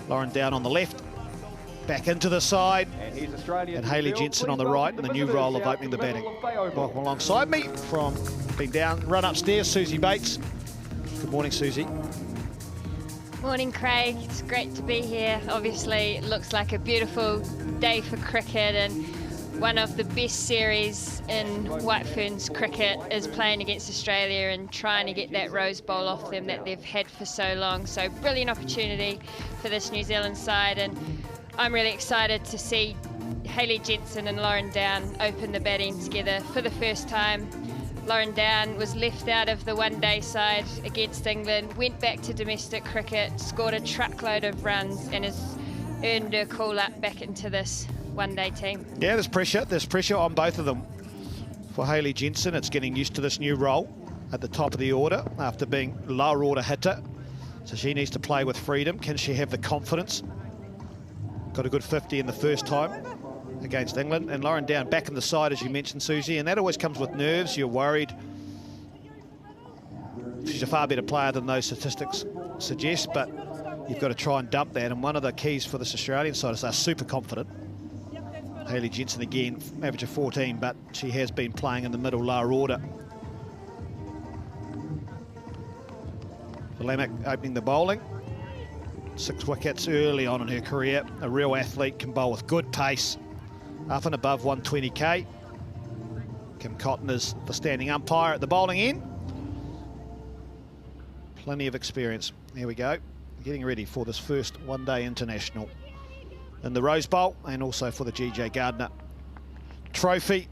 Lauren Down on the left. Back into the side. And Hayley Jensen on the right in the new role of opening the batting. Welcome alongside me from being down, run upstairs, Susie Bates. Good morning, Susie. Morning, Craig. It's great to be here. Obviously, it looks like a beautiful day for cricket, and one of the best series in White Ferns cricket is playing against Australia and trying to get that rose bowl off them that they've had for so long. So brilliant opportunity for this New Zealand side, and I'm really excited to see Hayley Jensen and Lauren Down open the batting together for the first time. Lauren Down was left out of the one-day side against England, went back to domestic cricket, scored a truckload of runs, and has earned her call-up back into this one-day team. Yeah, there's pressure on both of them. For Hayley Jensen, it's getting used to this new role at the top of the order after being lower order hitter. So she needs to play with freedom. Can she have the confidence? Got a good 50 in the first time against England. And Lauren Down back in the side, as you mentioned, Susie, and that always comes with nerves. You're worried. She's a far better player than those statistics suggest, but you've got to try and dump that. And one of the keys for this Australian side is they're super confident. Hayley Jensen again, average of 14, but she has been playing in the middle lower order. Valamic opening the bowling. 6 wickets early on in her career. A real athlete, can bowl with good pace. Up and above 120k. Kim Cotton is the standing umpire at the bowling end. Plenty of experience. Here we go. Getting ready for this first one-day international in the Rose Bowl, and also for the GJ Gardner Trophy.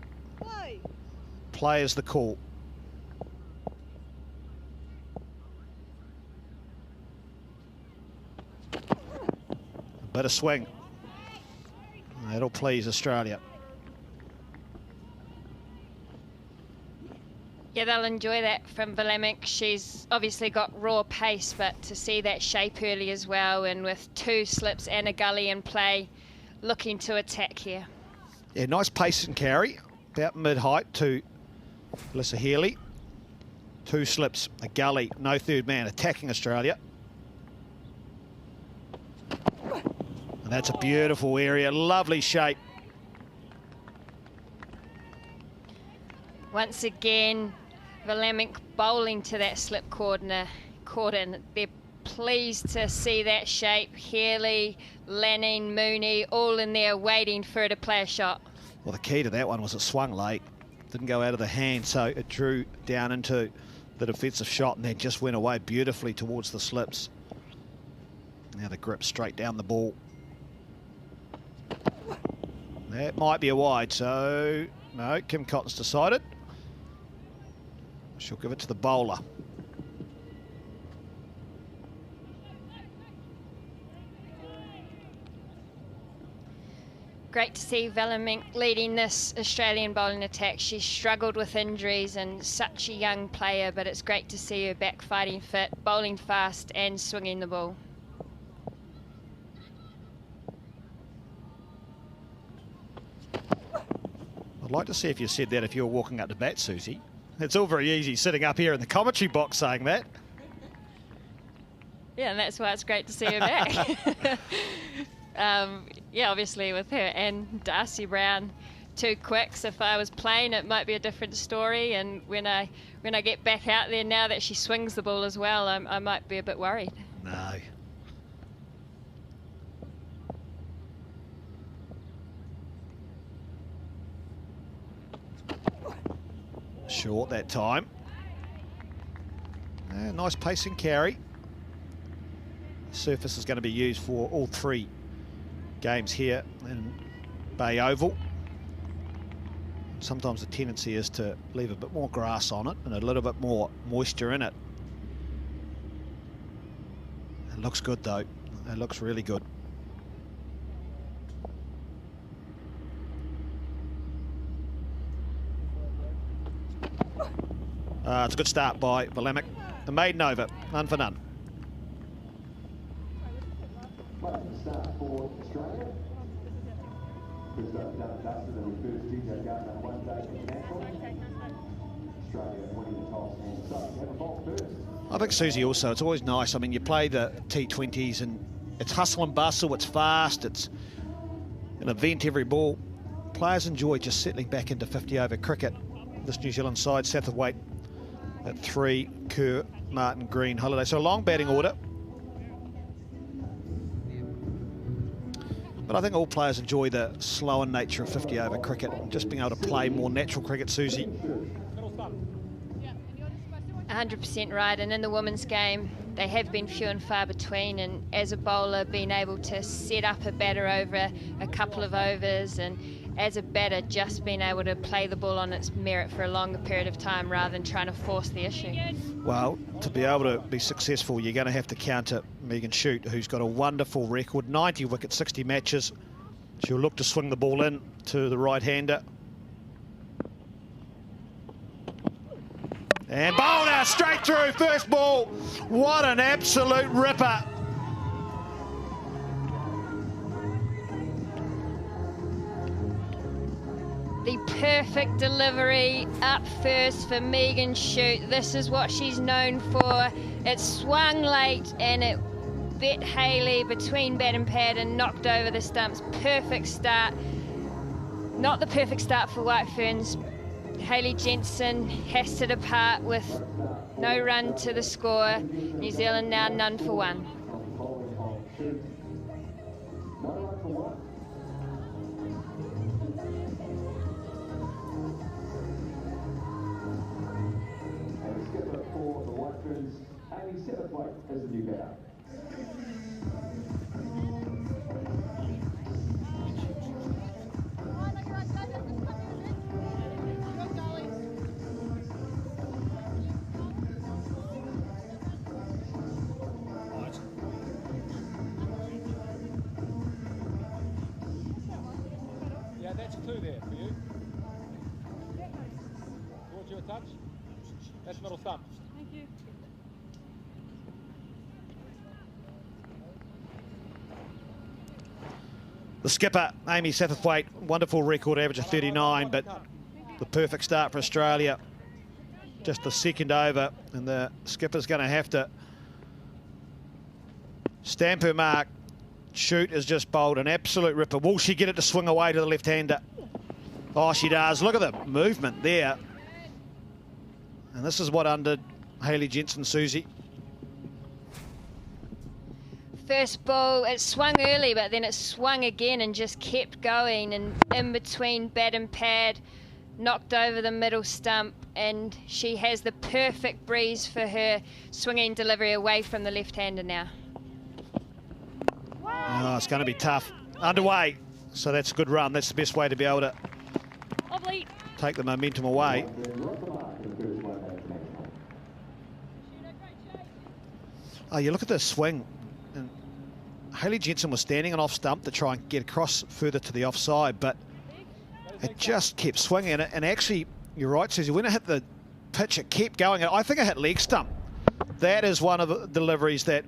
Players the call. A bit of swing. That'll please Australia. Yeah, they'll enjoy that from Valamic. She's obviously got raw pace, but to see that shape early as well, and with 2 slips and a gully in play, looking to attack here. Yeah, nice pace and carry, about mid-height to Alyssa Healy. 2 slips, a gully, no third man, attacking Australia. And that's a beautiful area, lovely shape. Once again, Valamic bowling to that slip corner. They're pleased to see that shape. Healy, Lanning, Mooney, all in there waiting for her to play a shot. Well, the key to that one was it swung late. Didn't go out of the hand, so it drew down into the defensive shot and then just went away beautifully towards the slips. Now the grip straight down the ball. That might be a wide, so no, Kim Cotton's decided. She'll give it to the bowler. Great to see Valamic leading this Australian bowling attack. She's struggled with injuries and such a young player, but it's great to see her back fighting fit, bowling fast and swinging the ball. I'd like to see if you said that if you were walking up to bat, Susie. It's all very easy sitting up here in the commentary box saying that. Yeah, and that's why it's great to see her back. Yeah, obviously with her and Darcy Brown, 2 quicks. If I was playing, it might be a different story. And when I get back out there now that she swings the ball as well, I might be a bit worried. No. Short that time. Nice pace and carry. Surface is going to be used for all 3 games here in Bay Oval. Sometimes the tendency is to leave a bit more grass on it and a little bit more moisture in it. It looks good though. It looks really good. It's a good start by Valamic. The maiden over, none for none. I think, Susie, also, it's always nice. I mean, you play the T20s and It's hustle and bustle, it's fast, it's an event every ball. Players enjoy just settling back into 50 over cricket. This New Zealand side, Satterthwaite at 3, Kerr, Martin, Green, Holiday. So a long batting order. But I think all players enjoy the slower nature of 50 over cricket and just being able to play more natural cricket, Susie. 100% right, and in the women's game they have been few and far between, and as a bowler being able to set up a batter over a couple of overs, and as a batter just being able to play the ball on its merit for a longer period of time rather than trying to force the issue. Well, to be able to be successful, you're going to have to counter Megan Shute, who's got a wonderful record, 90 wickets, 60 matches. She'll look to swing the ball in to the right-hander. And bowled out straight through, first ball. What an absolute ripper. The perfect delivery up first for Megan Shute. This is what she's known for. It swung late and it bit Hayley between bat and pad and knocked over the stumps. Perfect start. Not the perfect start for White Ferns. Hayley Jensen has to depart with no run to the score. New Zealand now none for one. As the new batter. Yeah, that's 2 there for you. Towards you a touch. That's middle stump. Thank you. The skipper, Amy Satterthwaite, wonderful record, average of 39, but the perfect start for Australia. Just the second over, and the skipper's going to have to stamp her mark. Shute has just bowled an absolute ripper. Will she get it to swing away to the left-hander? Oh, she does. Look at the movement there. And this is what undid Hayley Jensen, Susie. First ball, it swung early, but then it swung again and just kept going, and in between bat and pad, knocked over the middle stump, and she has the perfect breeze for her swinging delivery away from the left-hander now. Oh, it's going to be tough. Underway, so that's a good run. That's the best way to be able to take the momentum away. Oh, you look at the swing. And Hayley Jensen was standing on off stump to try and get across further to the offside, but it just kept swinging. And actually, you're right, Susie, when it hit the pitch, it kept going. I think it hit leg stump. That is one of the deliveries that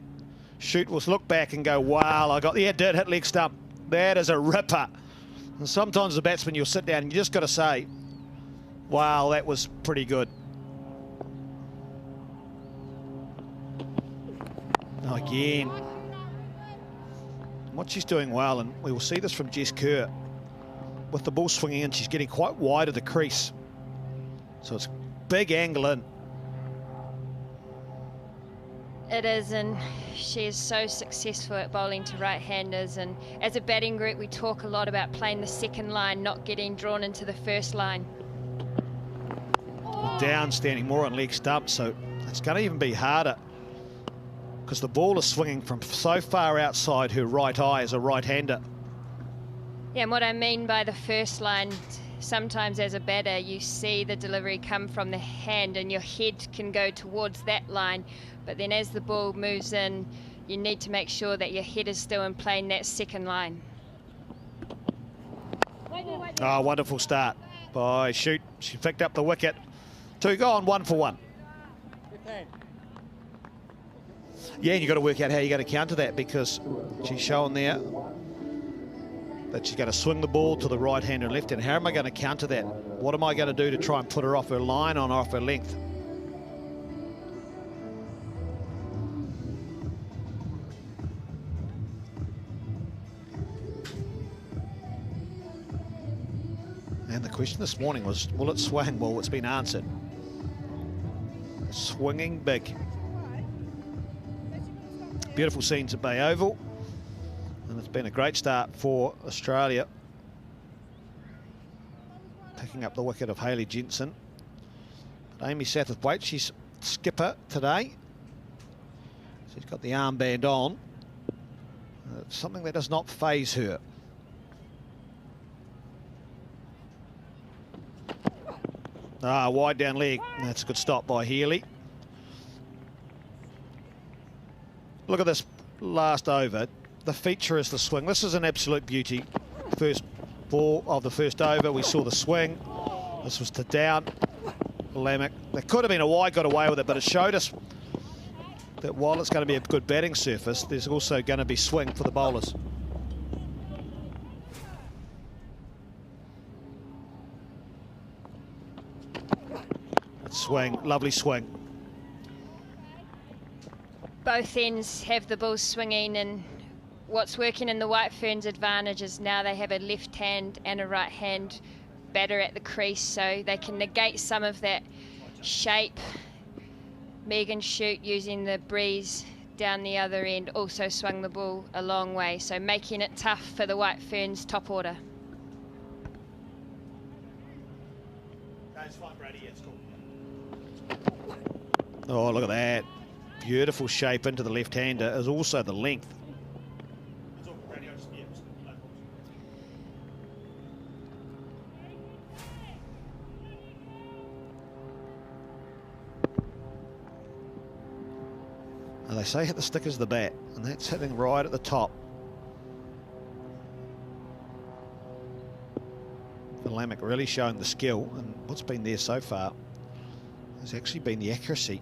Shute will look back and go, wow, yeah, it did hit leg stump. That is a ripper. And sometimes the batsman, you'll sit down and you just got to say, wow, that was pretty good. Again. What she's doing well, and we will see this from Jess Kerr. With the ball swinging in, she's getting quite wide of the crease. So it's big angle in. It is, and she is so successful at bowling to right-handers, and as a batting group we talk a lot about playing the second line, not getting drawn into the first line. Down, standing more on leg stump, so it's going to even be harder because the ball is swinging from so far outside her right eye as a right-hander. Yeah, and what I mean by the first line, sometimes as a batter you see the delivery come from the hand and your head can go towards that line, but then as the ball moves in, you need to make sure that your head is still in playing that second line. Oh, wonderful start by Shute. She picked up the wicket. 2 gone, 1 for 1. Yeah, and you've got to work out how you're going to counter that, because she's showing there that she's going to swing the ball to the right hand and left hand. How am I going to counter that? What am I going to do to try and put her off her line or off her length? And the question this morning was, will it swing? Well, it's been answered. Swinging big. Beautiful scenes at Bay Oval. And it's been a great start for Australia. Picking up the wicket of Hayley Jensen. But Amy Satterthwaite, she's skipper today. She's got the armband on. Something that does not faze her. Wide down leg. That's a good stop by Healy. Look at this last over. The feature is the swing. This is an absolute beauty. First ball of the first over, we saw the swing. This was to down. Lamech. There could have been a wide, got away with it, but it showed us that while it's going to be a good batting surface, there's also going to be swing for the bowlers. Swing, lovely swing. Both ends have the balls swinging, and what's working in the White Ferns' advantage is now they have a left hand and a right hand batter at the crease, so they can negate some of that shape. Megan Shute, using the breeze down the other end, also swung the ball a long way, so making it tough for the White Ferns' top order. Oh, look at that. Beautiful shape into the left-hander, is also the length. They say hit the stickers of the bat, and that's hitting right at the top. Lamech really showing the skill, and what's been there so far has actually been the accuracy.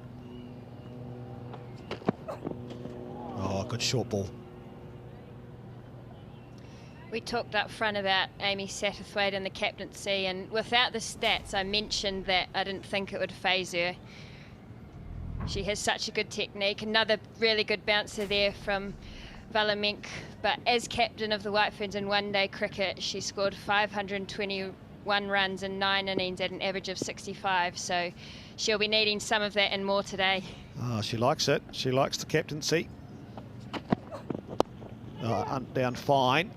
Oh, good short ball. We talked up front about Amy Satterthwaite and the captaincy, and without the stats, I mentioned that I didn't think it would phase her. She has such a good technique. Another really good bouncer there from Valamink, but as captain of the White Ferns in one-day cricket, she scored 521 runs in 9 innings at an average of 65, so she'll be needing some of that and more today. Oh, she likes it. She likes the captaincy. Down fine.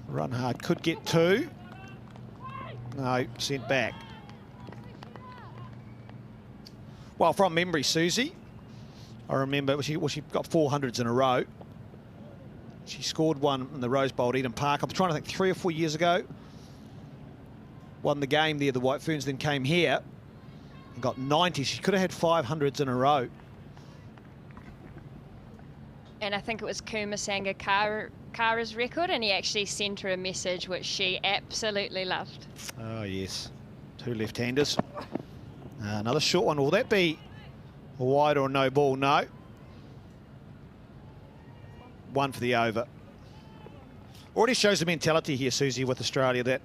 Run hard, could get 2. No, sent back. Well, from memory, Susie, I remember she got 400s in a row. She scored one in the Rose Bowl at Eden Park. I'm trying to think, 3 or 4 years ago. Won the game there, the White Ferns, then came here and got 90. She could have had 500s in a row. And I think it was Kumasanga Kara's record, and he actually sent her a message which she absolutely loved. Oh, yes. 2 left-handers. Another short one. Will that be a wide or no ball? No. 1 for the over. Already shows the mentality here, Susie, with Australia, that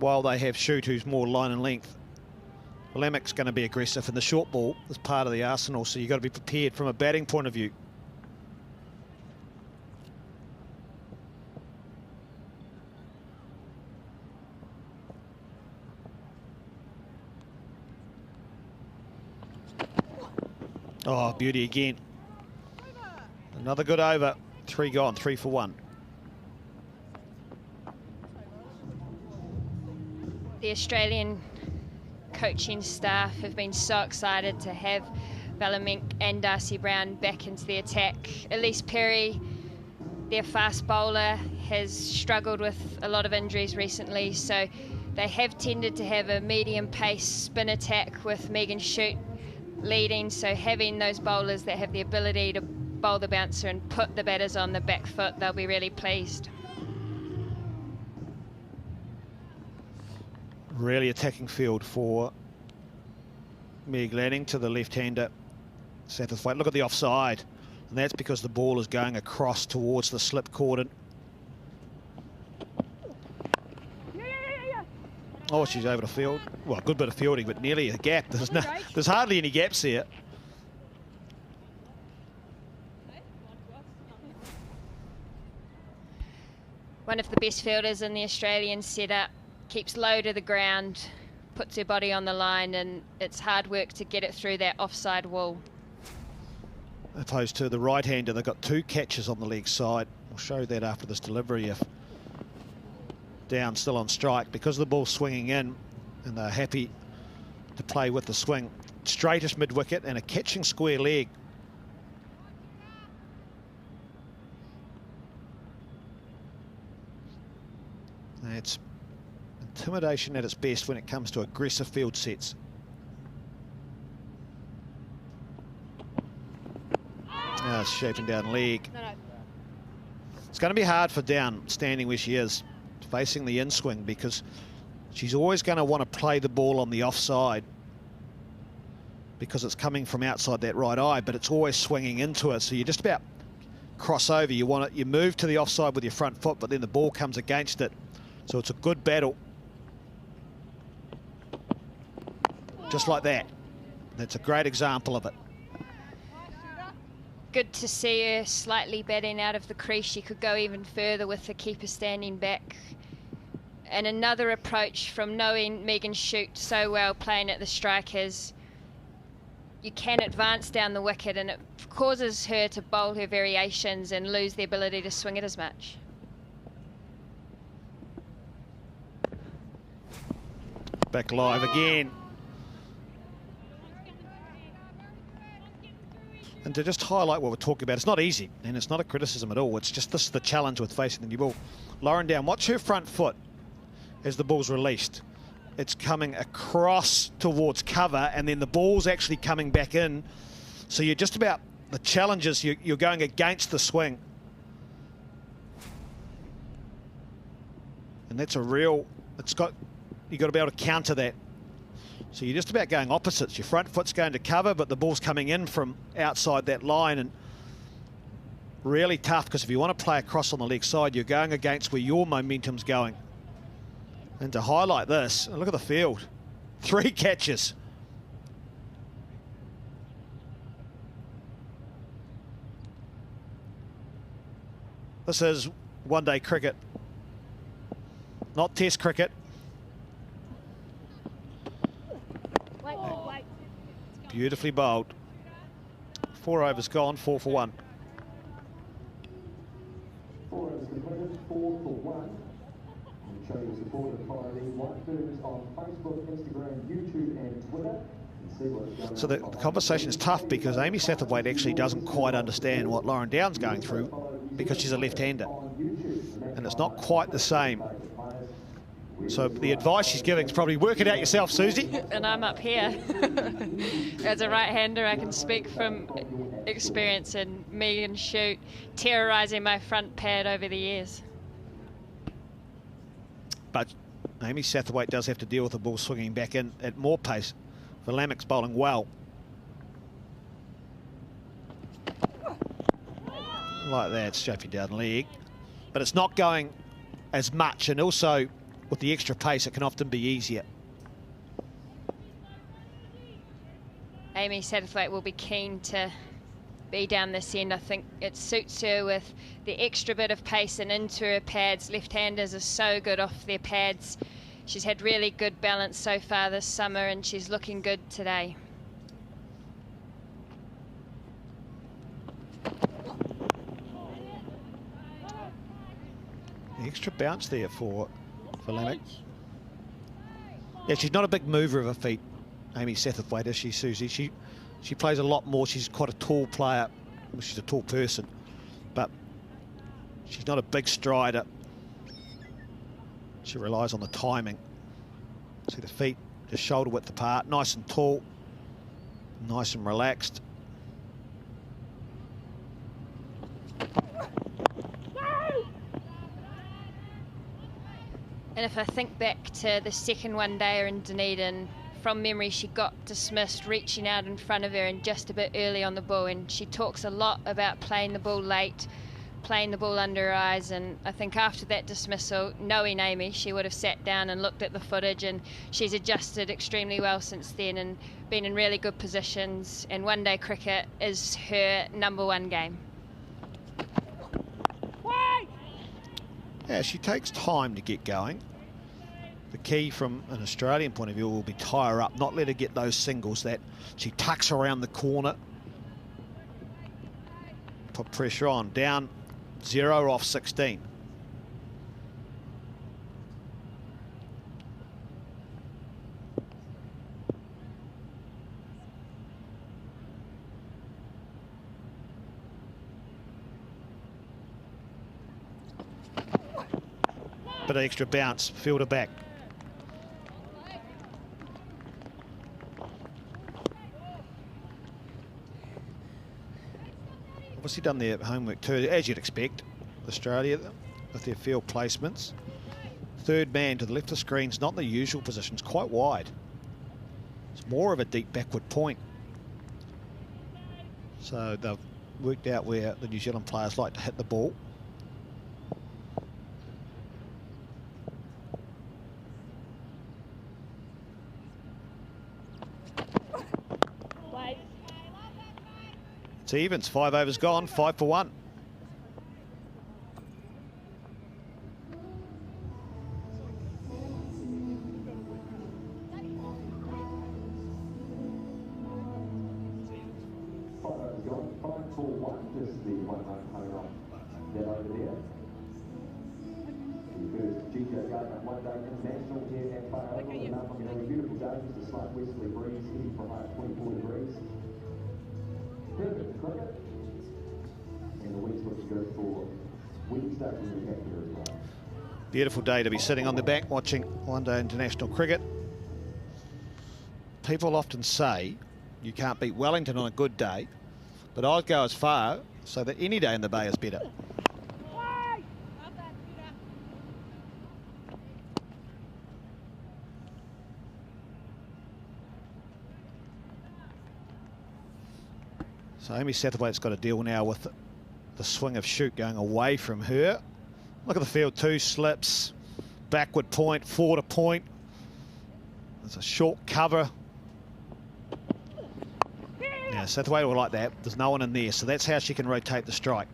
while they have Shute, who's more line and length, Lamech's going to be aggressive, and the short ball is part of the arsenal, so you've got to be prepared from a batting point of view. Oh, beauty again. Another good over. 3 gone, 3 for 1. The Australian coaching staff have been so excited to have Valamink and Darcy Brown back into the attack. Elise Perry, their fast bowler, has struggled with a lot of injuries recently, so they have tended to have a medium pace spin attack with Megan Shute leading, so having those bowlers that have the ability to bowl the bouncer and put the batters on the back foot, they'll be really pleased. Really attacking field for Meg Lanning to the left-hander Satterthwaite. Look at the offside, and that's because the ball is going across towards the slip cordon. Oh, she's over the field. Well, a good bit of fielding, but nearly a gap. There's hardly any gaps here. One of the best fielders in the Australian setup, keeps low to the ground, puts her body on the line, and it's hard work to get it through that offside wall. Opposed to the right-hander, they've got 2 catches on the leg side. I'll show that after this delivery if down still on strike, because the ball's swinging in and they're happy to play with the swing. Straightest mid-wicket and a catching square leg. It's intimidation at its best when it comes to aggressive field sets. Now it's shaping down leg. It's going to be hard for Down, standing where she is, facing the in-swing, because she's always going to want to play the ball on the offside because it's coming from outside that right eye, but it's always swinging into it. So you just about cross over. You want it, you move to the offside with your front foot, but then the ball comes against it. So it's a good battle. Just like that. That's a great example of it. Good to see her slightly batting out of the crease. She could go even further with the keeper standing back. And another approach from knowing Megan Shute so well, playing at the strikers. You can advance down the wicket, and it causes her to bowl her variations and lose the ability to swing it as much. Back live again. And to just highlight what we're talking about, it's not easy, and it's not a criticism at all. It's just this is the challenge with facing the new ball. Lauren Down, watch her front foot as the ball's released. It's coming across towards cover, and then the ball's actually coming back in. So you're just about, the challenge is you're going against the swing. And that's a real, you've got to be able to counter that. So you're just about going opposites. Your front foot's going to cover, but the ball's coming in from outside that line, and really tough, because if you want to play across on the leg side, you're going against where your momentum's going. And to highlight this, look at the field. 3 catches. This is one-day cricket, not test cricket. Beautifully bowled. 4 overs gone, 4 for 1. 4 overs completed, 4 for 1. And show your support of following White Ferns on Facebook, Instagram, YouTube and Twitter. And see what's going on. So the conversation is tough because Amy Satterthwaite actually doesn't quite understand what Lauren Down's going through because she's a left-hander. And it's not quite the same. So the advice she's giving is probably work it out yourself, Susie. And I'm up here. As a right-hander, I can speak from experience, and Megan Shute terrorising my front pad over the years. But Amy Satterthwaite does have to deal with the ball swinging back in at more pace. Verlamek's bowling well. Like that, straight down leg. But it's not going as much, and also with the extra pace, it can often be easier. Amy Satterthwaite will be keen to be down this end. I think it suits her with the extra bit of pace and into her pads. Left-handers are so good off their pads. She's had really good balance so far this summer, and she's looking good today. The extra bounce there for Lamek. Yeah, she's not a big mover of her feet, Amy Satterthwaite, is she, Susie? She plays a lot more. She's quite a tall player. Well, she's a tall person, but she's not a big strider. She relies on the timing. See the feet just shoulder width apart, nice and tall, nice and relaxed. And if I think back to the second one-dayer in Dunedin, from memory she got dismissed reaching out in front of her and just a bit early on the ball, and she talks a lot about playing the ball late, playing the ball under her eyes, and I think after that dismissal, knowing Amy, she would have sat down and looked at the footage, and she's adjusted extremely well since then and been in really good positions, and one-day cricket is her #1 game. Yeah, she takes time to get going. The key from an Australian point of view will be tie her up, not let her get those singles that she tucks around the corner. Put pressure on. Down 0 off 16. Bit of extra bounce, fielder back. Obviously done their homework too, as you'd expect. Australia with their field placements. Third man to the left of the screen's not in the usual positions, quite wide. It's more of a deep backward point. So they've worked out where the New Zealand players like to hit the ball. It's evens, 5 overs gone, 5 for 1. Just the 1 run coming off that over there. The first GJ Gardner 1 Day International here at Whai Oval. And up on a beautiful day, just a slight westerly breeze heading for high 24 degrees. Perfect cricket. And the week's looking good for Wednesday from the back here as well. Beautiful day to be sitting on the back watching 1 Day International cricket. People often say you can't beat Wellington on a good day, but I'd go as far so that any day in the Bay is better. So Amy Satterthwaite's got to deal now with the swing of shoot going away from her. Look at the field, 2 slips, backward point, forward point. There's a short cover. Yeah, Satterthwaite will like that. There's no one in there, so that's how she can rotate the strike.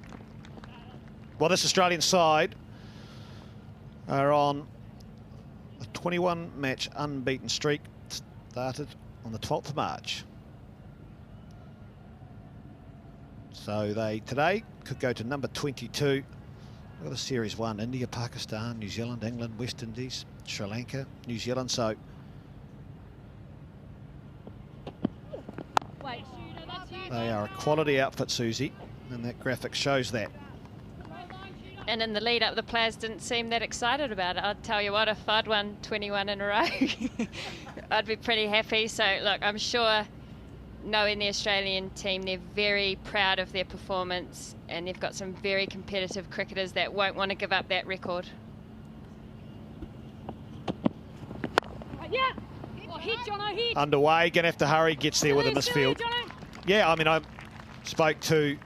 Well, this Australian side are on a 21-match unbeaten streak. Started on the 12th of March. So they today could go to number 22. Look at the Series 1. India, Pakistan, New Zealand, England, West Indies, Sri Lanka, New Zealand. So they are a quality outfit, Susie, and that graphic shows that. And in the lead up, the players didn't seem that excited about it. I'd tell you what, if I'd won 21 in a row, I'd be pretty happy. So look, I'm sure, knowing the Australian team, they're very proud of their performance, and they've got some very competitive cricketers that won't want to give up that record. Yeah. Oh, hit, Jono, hit. Underway, gonna have to hurry, gets there with a misfield. Yeah, I mean, I spoke to,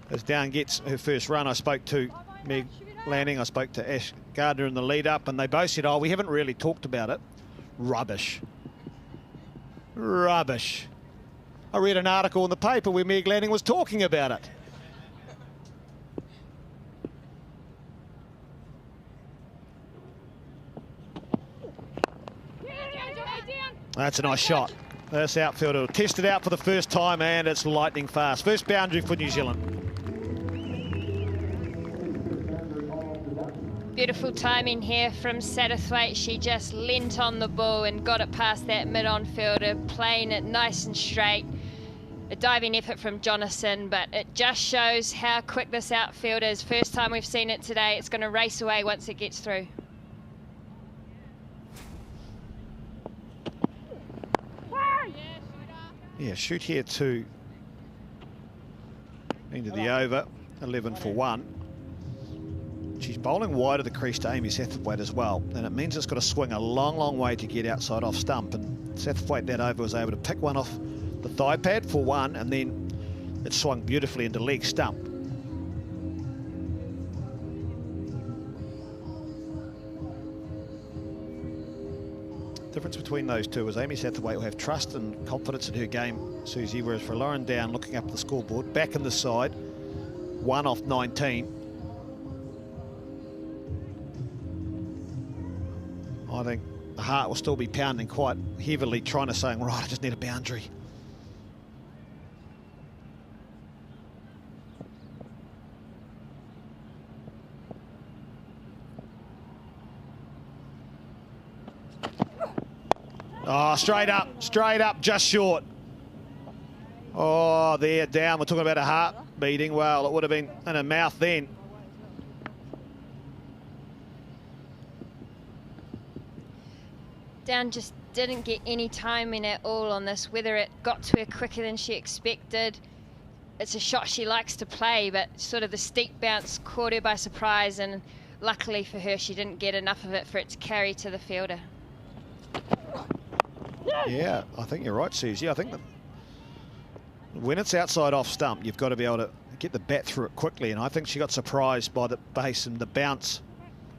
as Down gets her first run, I spoke to Meg Lanning, I spoke to Ash Gardner in the lead up, and they both said, oh, we haven't really talked about it. Rubbish. Rubbish. I read an article in the paper where Meg Lanning was talking about it. That's a nice shot. This outfielder will test it out for the first time, and it's lightning fast. First boundary for New Zealand. Beautiful timing here from Satterthwaite. She just leant on the ball and got it past that mid-on fielder, playing it nice and straight. A diving effort from Jonathan, but it just shows how quick this outfield is. First time we've seen it today. It's going to race away once it gets through. Yeah, shoot here to into the over, 11 for 1. She's bowling wide of the crease to Amy Satterthwaite as well, and it means it's got to swing a long, long way to get outside off stump. And Satterthwaite that over was able to pick one off the thigh pad for 1, and then it swung beautifully into leg stump. Difference between those two is Amy Satterthwaite will have trust and confidence in her game, Susie, whereas for Lauren Down, looking up the scoreboard, back in the side, 1 off 19. I think the heart will still be pounding quite heavily, trying to say, right, I just need a boundary. Oh, straight up, just short. Oh, there, down. We're talking about a heart beating. Well, it would have been in her mouth then. Down just didn't get any timing at all on this, whether it got to her quicker than she expected. It's a shot she likes to play, but sort of the steep bounce caught her by surprise, and luckily for her, she didn't get enough of it for it to carry to the fielder. Yeah, I think you're right, Susie. I think that when it's outside off stump, you've got to be able to get the bat through it quickly, and I think she got surprised by the base and the bounce.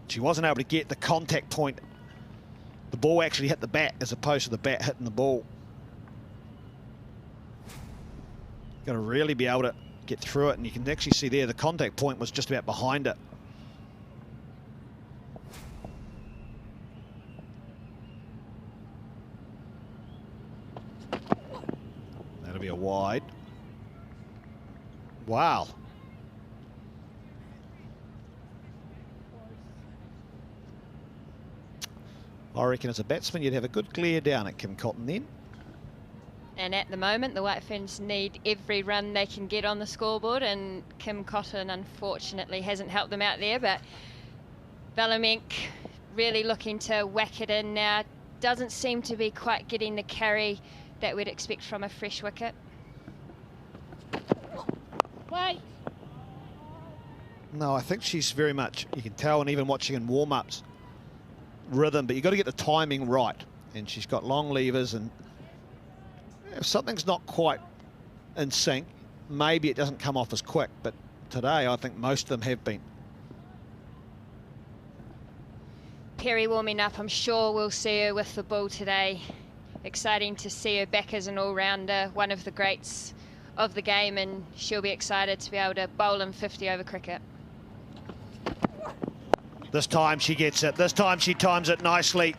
She wasn't able to get the contact point. The ball actually hit the bat as opposed to the bat hitting the ball. Got to really be able to get through it, and you can actually see there the contact point was just about behind it. That'll be a wide. Wow. I reckon as a batsman you'd have a good glare down at Kim Cotton then. And at the moment, the White Ferns need every run they can get on the scoreboard, and Kim Cotton unfortunately hasn't helped them out there, but Bellamink really looking to whack it in now. Doesn't seem to be quite getting the carry that we'd expect from a fresh wicket. Wait. No, I think she's very much, you can tell, and even watching in warm-ups, rhythm, but you've got to get the timing right. And she's got long levers, and if something's not quite in sync, maybe it doesn't come off as quick, but today I think most of them have been. Perry warming up, I'm sure we'll see her with the ball today. Exciting to see her back as an all-rounder, one of the greats of the game, and she'll be excited to be able to bowl in 50 over cricket. This time she gets it. This time she times it nicely.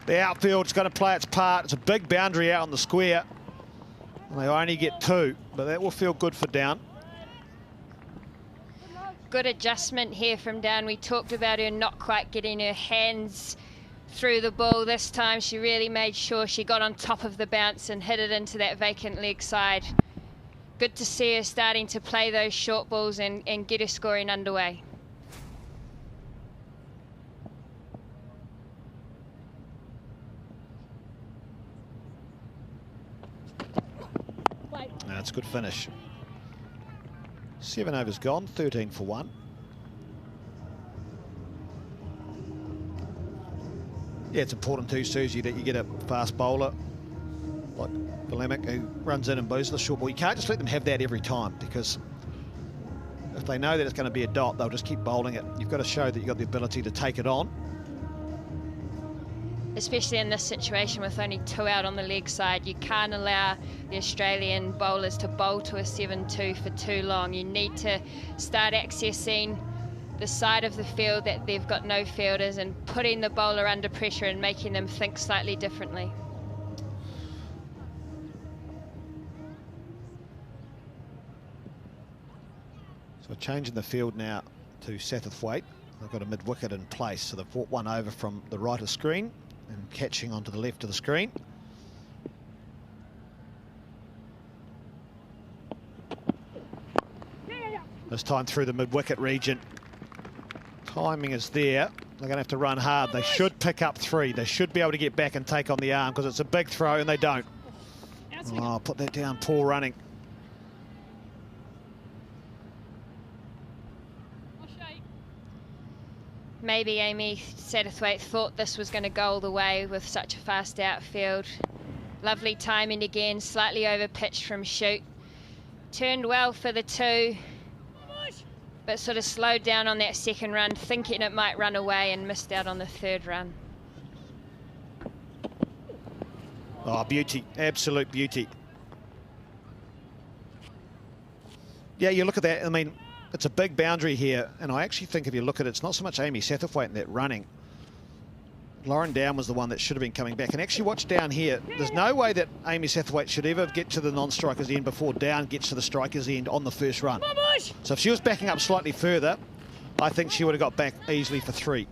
The outfield's going to play its part. It's a big boundary out on the square. And they only get 2, but that will feel good for Down. Good adjustment here from Down. We talked about her not quite getting her hands through the ball. This time she really made sure she got on top of the bounce and hit it into that vacant leg side. Good to see her starting to play those short balls and get her scoring underway. That's a good finish. 7 overs gone, 13 for 1. Yeah, it's important too, Susie, that you get a fast bowler like Bellamink who runs in and bows the short ball. You can't just let them have that every time, because if they know that it's going to be a dot, they'll just keep bowling it. You've got to show that you've got the ability to take it on. Especially in this situation with only 2 out on the leg side, you can't allow the Australian bowlers to bowl to a 7-2 for too long. You need to start accessing the side of the field that they've got no fielders and putting the bowler under pressure and making them think slightly differently. So changing the field now to Satterthwaite. They've got a mid-wicket in place, so they've brought one over from the right of screen and catching onto the left of the screen. This time through the mid-wicket region. Timing is there. They're going to have to run hard. They should pick up 3. They should be able to get back and take on the arm, because it's a big throw, and they don't. Oh, put that down. Poor running. Maybe Amy Satterthwaite thought this was going to go all the way with such a fast outfield. Lovely timing again, slightly over pitched from shoot. Turned well for the 2, but sort of slowed down on that second run, thinking it might run away, and missed out on the 3rd run. Oh, beauty, absolute beauty. Yeah, you look at that, I mean, it's a big boundary here, and I actually think if you look at it, it's not so much Amy Satterthwaite in that running. Lauren Down was the one that should have been coming back. And actually watch down here. There's no way that Amy Satterthwaite should ever get to the non-striker's end before Down gets to the striker's end on the first run. So if she was backing up slightly further, I think she would have got back easily for 3.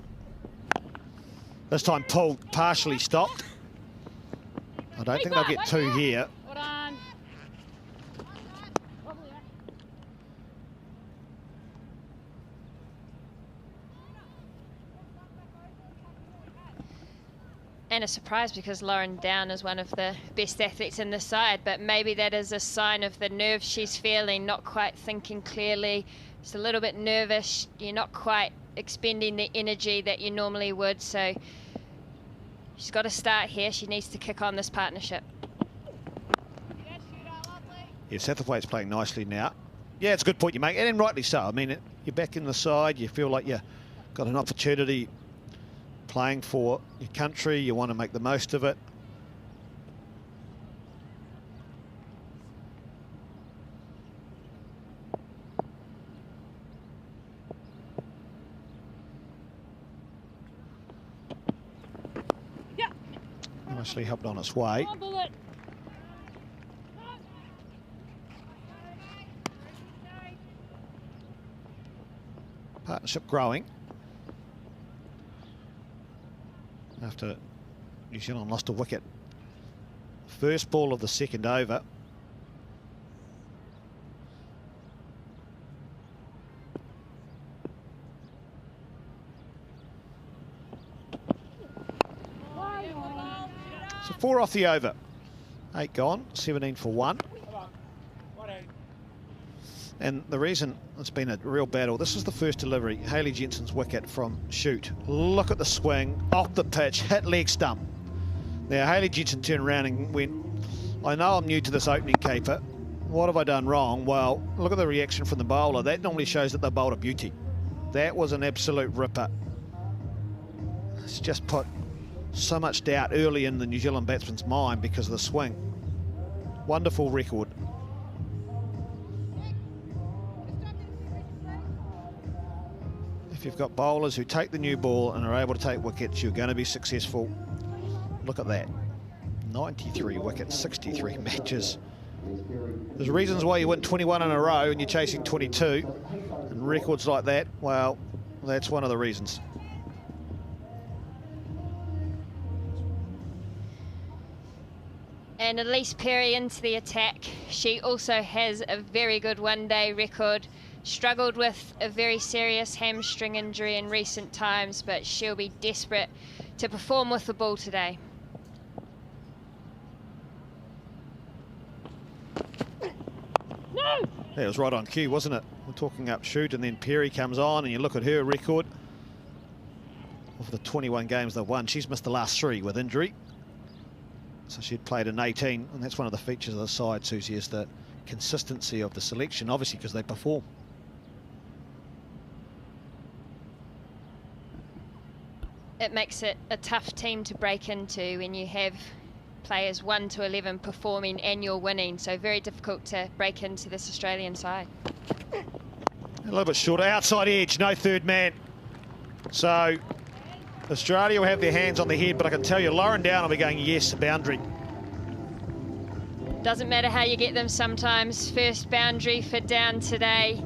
This time Paul partially stopped. I don't think they'll get 2 here. And a surprise because Lauren Down is one of the best athletes in the side, but maybe that is a sign of the nerves she's feeling, not quite thinking clearly, just a little bit nervous. You're not quite expending the energy that you normally would, so she's got to start here. She needs to kick on this partnership. Yeah, Satterthwaite's playing nicely now. Yeah, it's a good point you make, and rightly so. I mean, you're back in the side, you feel like you got an opportunity playing for your country, you want to make the most of it. Yeah. Nicely helped on its way. Partnership growing. After New Zealand lost a wicket. First ball of the second over. So 4 off the over. 8 gone, 17 for 1. And the reason it's been a real battle, this is the first delivery, Hayley Jensen's wicket from shoot. Look at the swing, off the pitch, hit leg stump. Now Hayley Jensen turned around and went, I know I'm new to this opening caper. What have I done wrong? Well, look at the reaction from the bowler. That normally shows that they bowled a beauty. That was an absolute ripper. It's just put so much doubt early in the New Zealand batsman's mind because of the swing. Wonderful record. If you've got bowlers who take the new ball and are able to take wickets, you're going to be successful. Look at that. 93 wickets, 63 matches. There's reasons why you win 21 in a row and you're chasing 22. And records like that, well, that's one of the reasons. And Elise Perry into the attack. She also has a very good one-day record. Struggled with a very serious hamstring injury in recent times, but she'll be desperate to perform with the ball today. No! That was right on cue, wasn't it? We're talking up shoot, and then Perry comes on, and you look at her record. Of the 21 games they've won, she's missed the last 3 with injury. So she'd played in 18, and that's one of the features of the side, Susie, is the consistency of the selection, obviously because they perform. It makes it a tough team to break into when you have players 1 to 11 performing and you're winning, so very difficult to break into this Australian side. A little bit shorter, outside edge, no third man. So Australia will have their hands on the head, but I can tell you Lauren Down will be going, yes, boundary. Doesn't matter how you get them sometimes. First boundary for Down today.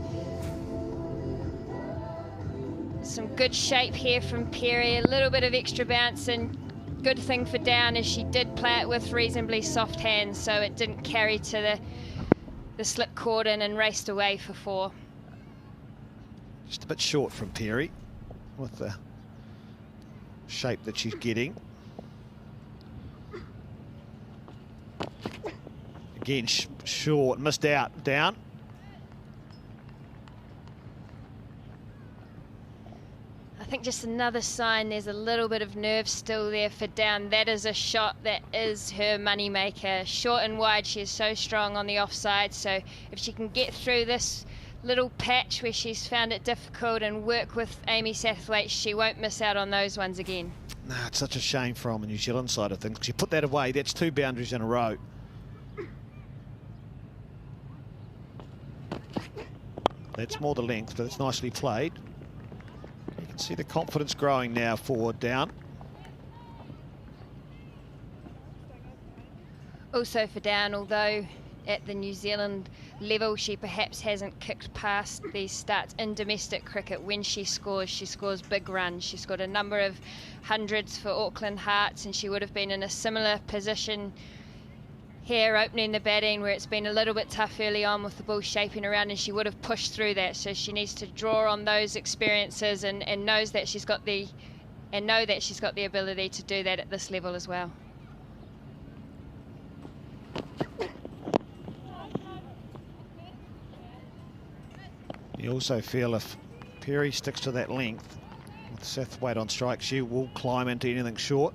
Some good shape here from Perry, a little bit of extra bounce, and good thing for Down is she did play it with reasonably soft hands, so it didn't carry to the slip cordon and raced away for 4. Just a bit short from Perry with the shape that she's getting. Again, short, missed out, Down. I think just another sign there's a little bit of nerve still there for Down. That is a shot that is her money maker. Short and wide, she is so strong on the offside, so if she can get through this little patch where she's found it difficult and work with Amy Satterthwaite, she won't miss out on those ones again. No, it's such a shame from a New Zealand side of things, because you put that away, that's 2 boundaries in a row. That's more the length, but it's nicely played. You can see the confidence growing now for Down. Also for down, although at the New Zealand level she perhaps hasn't kicked past these starts in domestic cricket. When she scores big runs. She scored a number of hundreds for Auckland Hearts, and she would have been in a similar position here opening the batting, where it's been a little bit tough early on with the ball shaping around, and she would have pushed through that. So she needs to draw on those experiences and know that she's got the ability to do that at this level as well. You also feel if Perry sticks to that length with Sathwaite on strike, she will climb into anything short.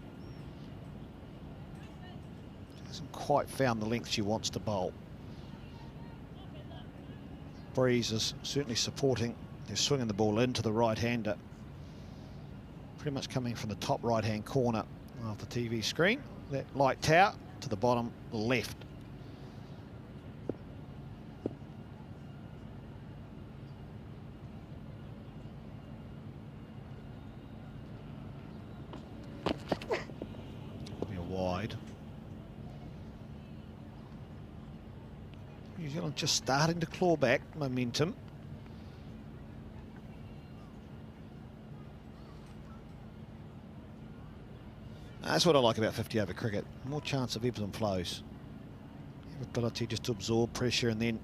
She hasn't quite found the length she wants to bowl. Breeze is certainly supporting. They're swinging the ball into the right-hander, pretty much coming from the top right-hand corner of the TV screen. That light tower to the bottom left. Wide. New Zealand just starting to claw back momentum. That's what I like about 50 over cricket. More chance of ebbs and flows. Your ability just to absorb pressure and then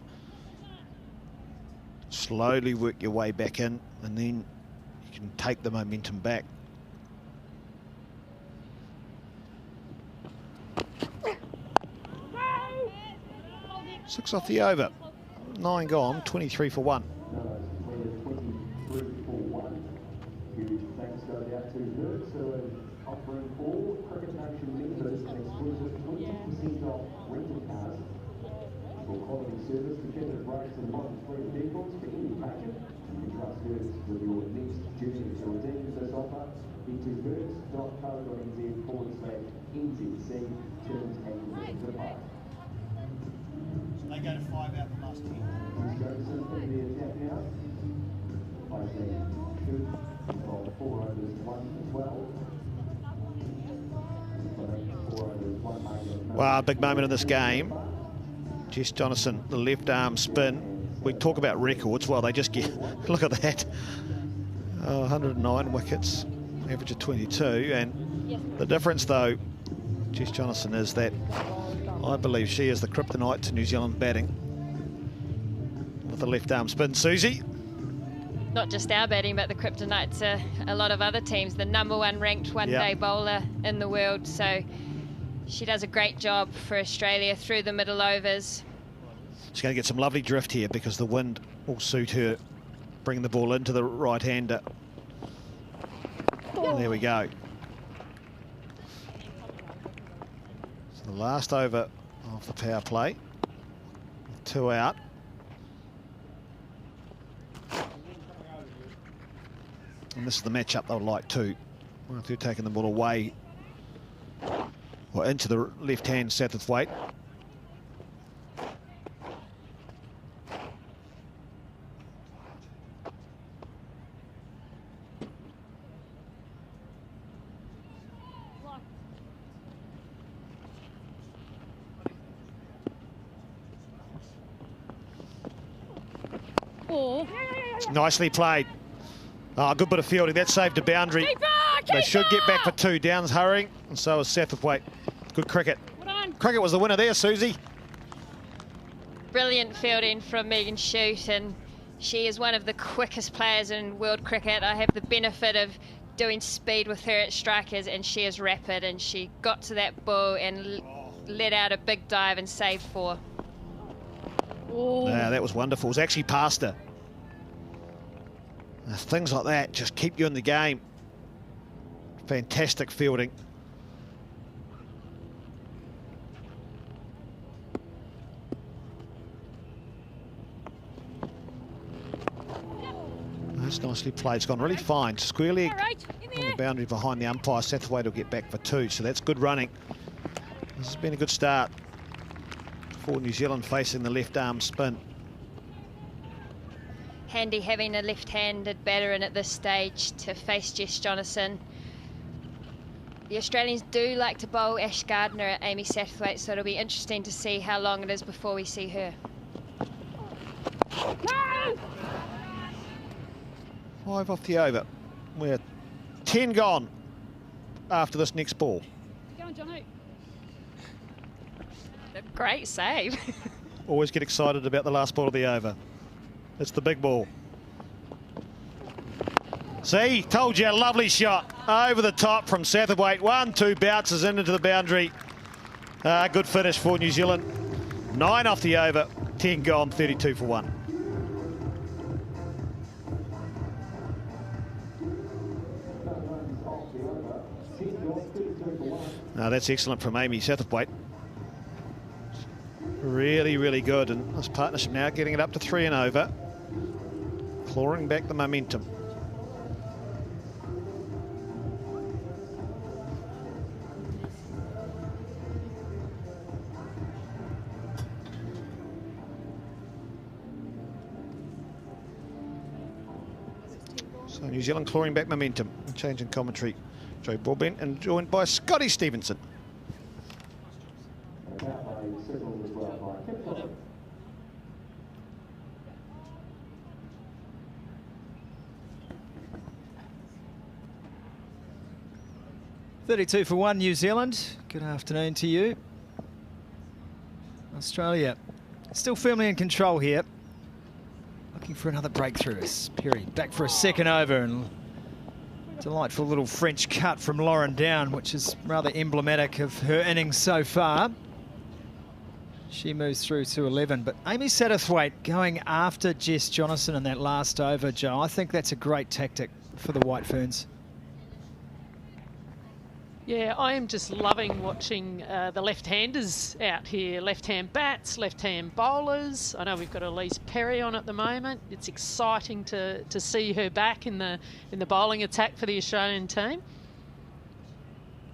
slowly work your way back in, and then you can take the momentum back. Six off the over, 9 gone, 23 for 1. Huge thanks goes out to Hertz, who is offering all Cricket Nation members an exclusive 20% off rental cars for quality service, competitive rates and modern fleet vehicles for any occasion. You can trust Hertz with your next journey to redeem this offer. Into hertz.co.nz/NZC, terms and conditions apply. They go to 5 out the last 10. Johnson in the attack now. Placing 2 from 4 overs 1 to 12. Wow, big moment in this game. Jess Jonathan, the left arm spin. We talk about records. Well, they just get, look at that. 109 wickets, average of 22. And the difference, though, Jess Jonathan, is that I believe she is the kryptonite to New Zealand batting with the left arm spin. Susie? Not just our batting, but the kryptonite to a lot of other teams. The #1 ranked one-day bowler in the world. So she does a great job for Australia through the middle overs. She's going to get some lovely drift here because the wind will suit her. Bring the ball into the right-hander. There we go. The last over of the power play, 2 out. And this is the matchup they'll like too. If they're taking the ball away or into the left hand Sathwaite. Nicely played. Oh, good bit of fielding. That saved a boundary. They should get back for 2. Downs hurrying, and so is Sathwaite. Good cricket. Cricket was the winner there, Susie. Brilliant fielding from Megan Shute, and she is one of the quickest players in world cricket. I have the benefit of doing speed with her at strikers, and she is rapid, and she got to that ball and let out a big dive and saved 4. Yeah, that was wonderful. It was actually past her. Things like that just keep you in the game. Fantastic fielding. That's nicely played. It's gone really fine. Square leg on the boundary behind the umpire. Sathwaite will get back for 2, so that's good running. This has been a good start for New Zealand facing the left arm spin. Handy having a left-handed batter in at this stage to face Jess Jonathan. The Australians do like to bowl Ash Gardner at Amy Satterthwaite, so it'll be interesting to see how long it is before we see her. No! 5 off the over. We're 10 gone after this next ball. Go on, Johnny. Great save. Always get excited about the last ball of the over. It's the big ball. See, told you, a lovely shot over the top from Satterthwaite. 1-2 bounces into the boundary. Good finish for New Zealand. 9 off the over, 10 gone, 32 for 1. Now that's excellent from Amy Satterthwaite. Really, really good. And this partnership now getting it up to 3 and over. Clawing back the momentum. So New Zealand clawing back momentum. Change in commentary. Joe Broadbent and joined by Scotty Stevenson. 32 for 1 New Zealand. Good afternoon to you. Australia still firmly in control here. Looking for another breakthrough as Perry back for a second over, and delightful little French cut from Lauren Down, which is rather emblematic of her innings so far. She moves through to 11, but Amy Satterthwaite going after Jess Jonathan in that last over, Joe. I think that's a great tactic for the White Ferns. Yeah, I am just loving watching the left-handers out here. Left-hand bats, left-hand bowlers. I know we've got Elise Perry on at the moment. It's exciting to see her back in the bowling attack for the Australian team.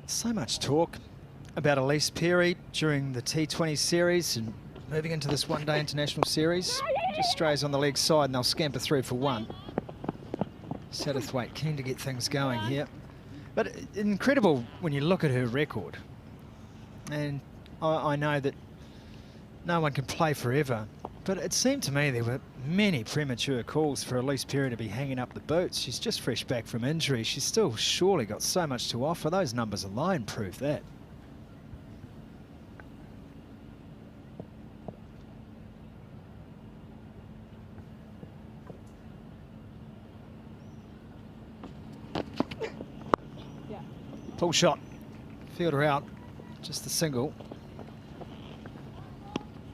So much talk about Elise Perry during the T20 series and moving into this one-day international series. Just strays on the leg side and they'll scamper through for 1. Satterthwaite keen to get things going here. But incredible when you look at her record. And I know that no one can play forever, but it seemed to me there were many premature calls for Elise Perry to be hanging up the boots. She's just fresh back from injury. She's still surely got so much to offer. Those numbers alone prove that. Pull shot, fielder out, just the single.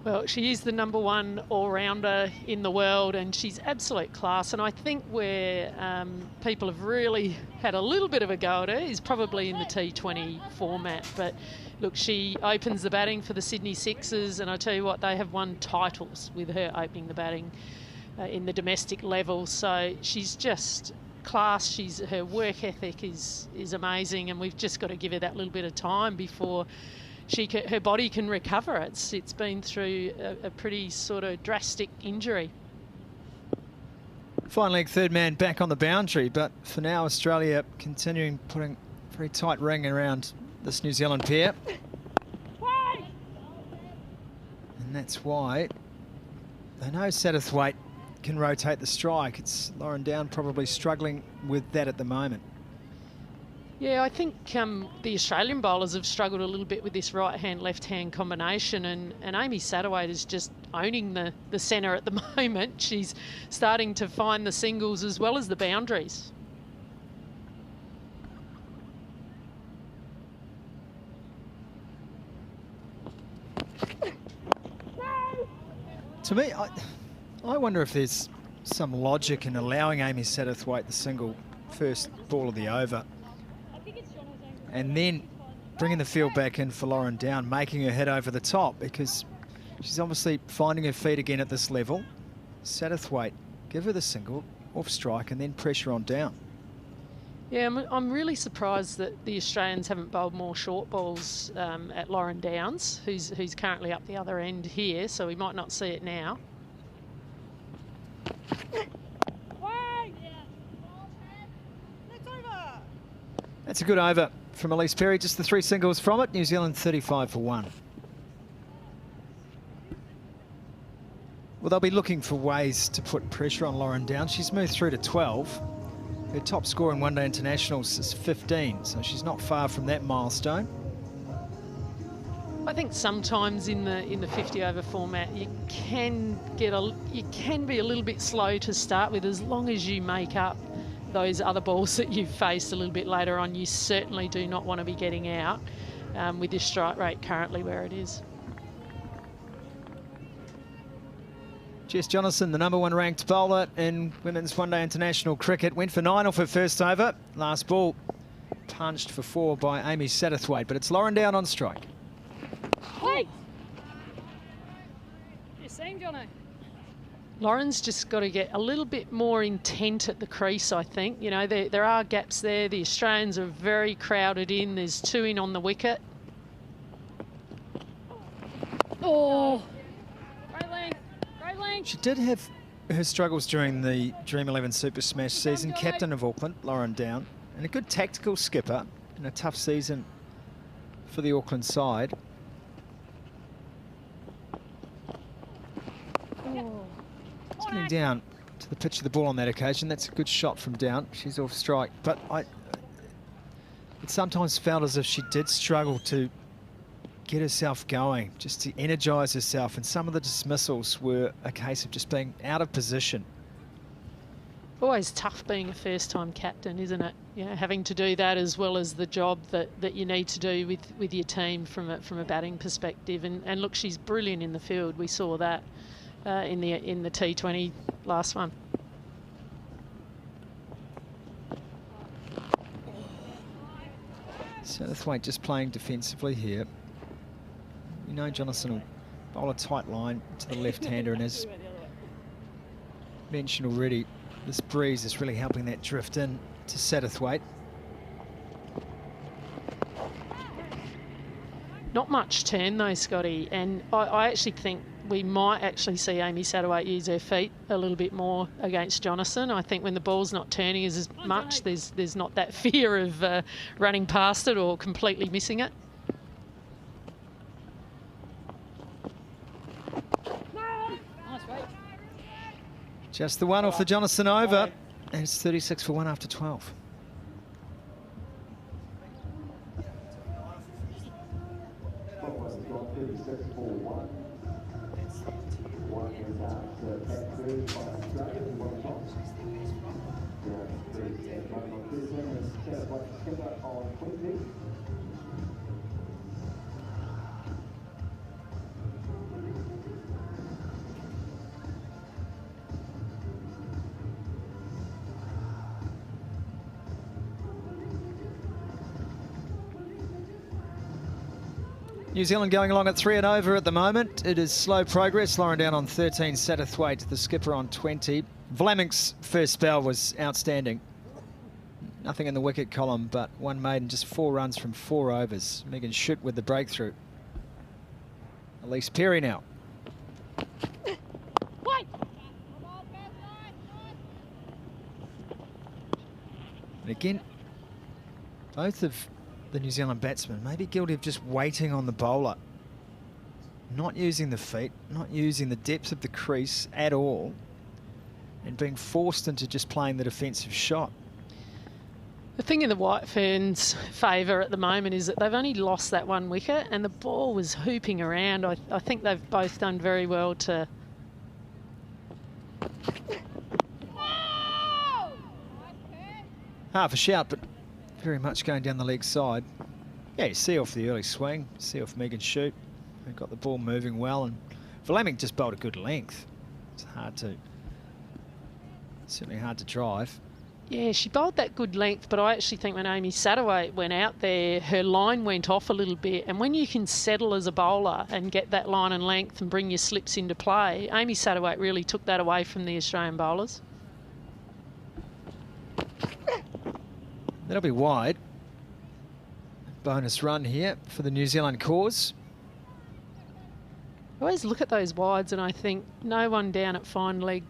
Well, she is the #1 all-rounder in the world, and she's absolute class. And I think where people have really had a little bit of a go at her is probably in the T20 format. But look, she opens the batting for the Sydney Sixers, and I tell you what, they have won titles with her opening the batting in the domestic level. So she's just class. Her work ethic is amazing, and we've just got to give her that little bit of time before her body can recover. It's been through a pretty sort of drastic injury. Fine leg third man back on the boundary, but for now Australia continuing putting a very tight ring around this New Zealand pair. And that's why they know Satterthwaite can rotate the strike. It's Lauren Down probably struggling with that at the moment. Yeah, I think the Australian bowlers have struggled a little bit with this right-hand, left-hand combination, and Amy Satterthwaite is just owning the centre at the moment. She's starting to find the singles as well as the boundaries. To me, I wonder if there's some logic in allowing Amy Satterthwaite the single first ball of the over and then bringing the field back in for Lauren Down, making her head over the top, because she's obviously finding her feet again at this level. Satterthwaite, give her the single, off strike, and then pressure on Down. Yeah, I'm really surprised that the Australians haven't bowled more short balls at Lauren Downs, who's currently up the other end here, so we might not see it now. That's a good over from Elise Perry, just the 3 singles from it. New Zealand 35 for 1. Well, they'll be looking for ways to put pressure on Lauren Down. She's moved through to 12. Her top score in one-day internationals is 15, so she's not far from that milestone. I think sometimes in the 50 over format you can be a little bit slow to start with. As long as you make up those other balls that you've faced a little bit later on, you certainly do not want to be getting out with your strike rate currently where it is. Jess Jonathan, the #1 ranked bowler in women's one-day international cricket, went for 9 off her first over. Last ball punched for 4 by Amy Satterthwaite, but it's Lauren Down on strike. Wait! You're saying, Jono? Lauren's just got to get a little bit more intent at the crease, I think. You know, there are gaps there. The Australians are very crowded in. There's 2 in on the wicket. Oh! Great length. Great length. She did have her struggles during the Dream 11 Super Smash season. Captain of Auckland, Lauren Down, and a good tactical skipper in a tough season for the Auckland side. Coming down to the pitch of the ball on that occasion. That's a good shot from Down. She's off strike. But it sometimes felt as if she did struggle to get herself going, just to energise herself. And some of the dismissals were a case of just being out of position. Always tough being a first-time captain, isn't it? You know, having to do that as well as the job that you need to do with your team from a batting perspective. And look, she's brilliant in the field. We saw that. In the T20 last one. Satterthwaite just playing defensively here. We know Jonathan will bowl a tight line to the left-hander, and as mentioned already, this breeze is really helping that drift in to Satterthwaite. Not much turn though, Scotty, and I actually think we might actually see Amy Satterthwaite use her feet a little bit more against Jonathan. I think when the ball's not turning as much, there's not that fear of running past it or completely missing it. Just the one off the Jonathan over, and it's 36 for 1 after 12. New Zealand going along at 3 and over at the moment. It is slow progress. Lauren Down on 13, Satterthwaite, the skipper, on 20. Vlaminck's first spell was outstanding. Nothing in the wicket column, but 1 made and just 4 runs from 4 overs. Megan Schutt with the breakthrough. Elise Perry now. And again, both of the New Zealand batsmen may be guilty of just waiting on the bowler, not using the feet, not using the depth of the crease at all, and being forced into just playing the defensive shot. The thing in the White Ferns' favour at the moment is that they've only lost that 1 wicket and the ball was hooping around. I think they've both done very well to... Half a shout, but very much going down the leg side. Yeah, you see off the early swing, see off Megan Schutt, who got the ball moving well, and Vlaminck just bowled a good length. It's certainly hard to drive. Yeah, she bowled that good length, but I actually think when Amy Satterthwaite went out there, her line went off a little bit. And when you can settle as a bowler and get that line and length and bring your slips into play, Amy Satterthwaite really took that away from the Australian bowlers. That'll be wide. Bonus run here for the New Zealand cause. I always look at those wides and I think, no one down at fine leg.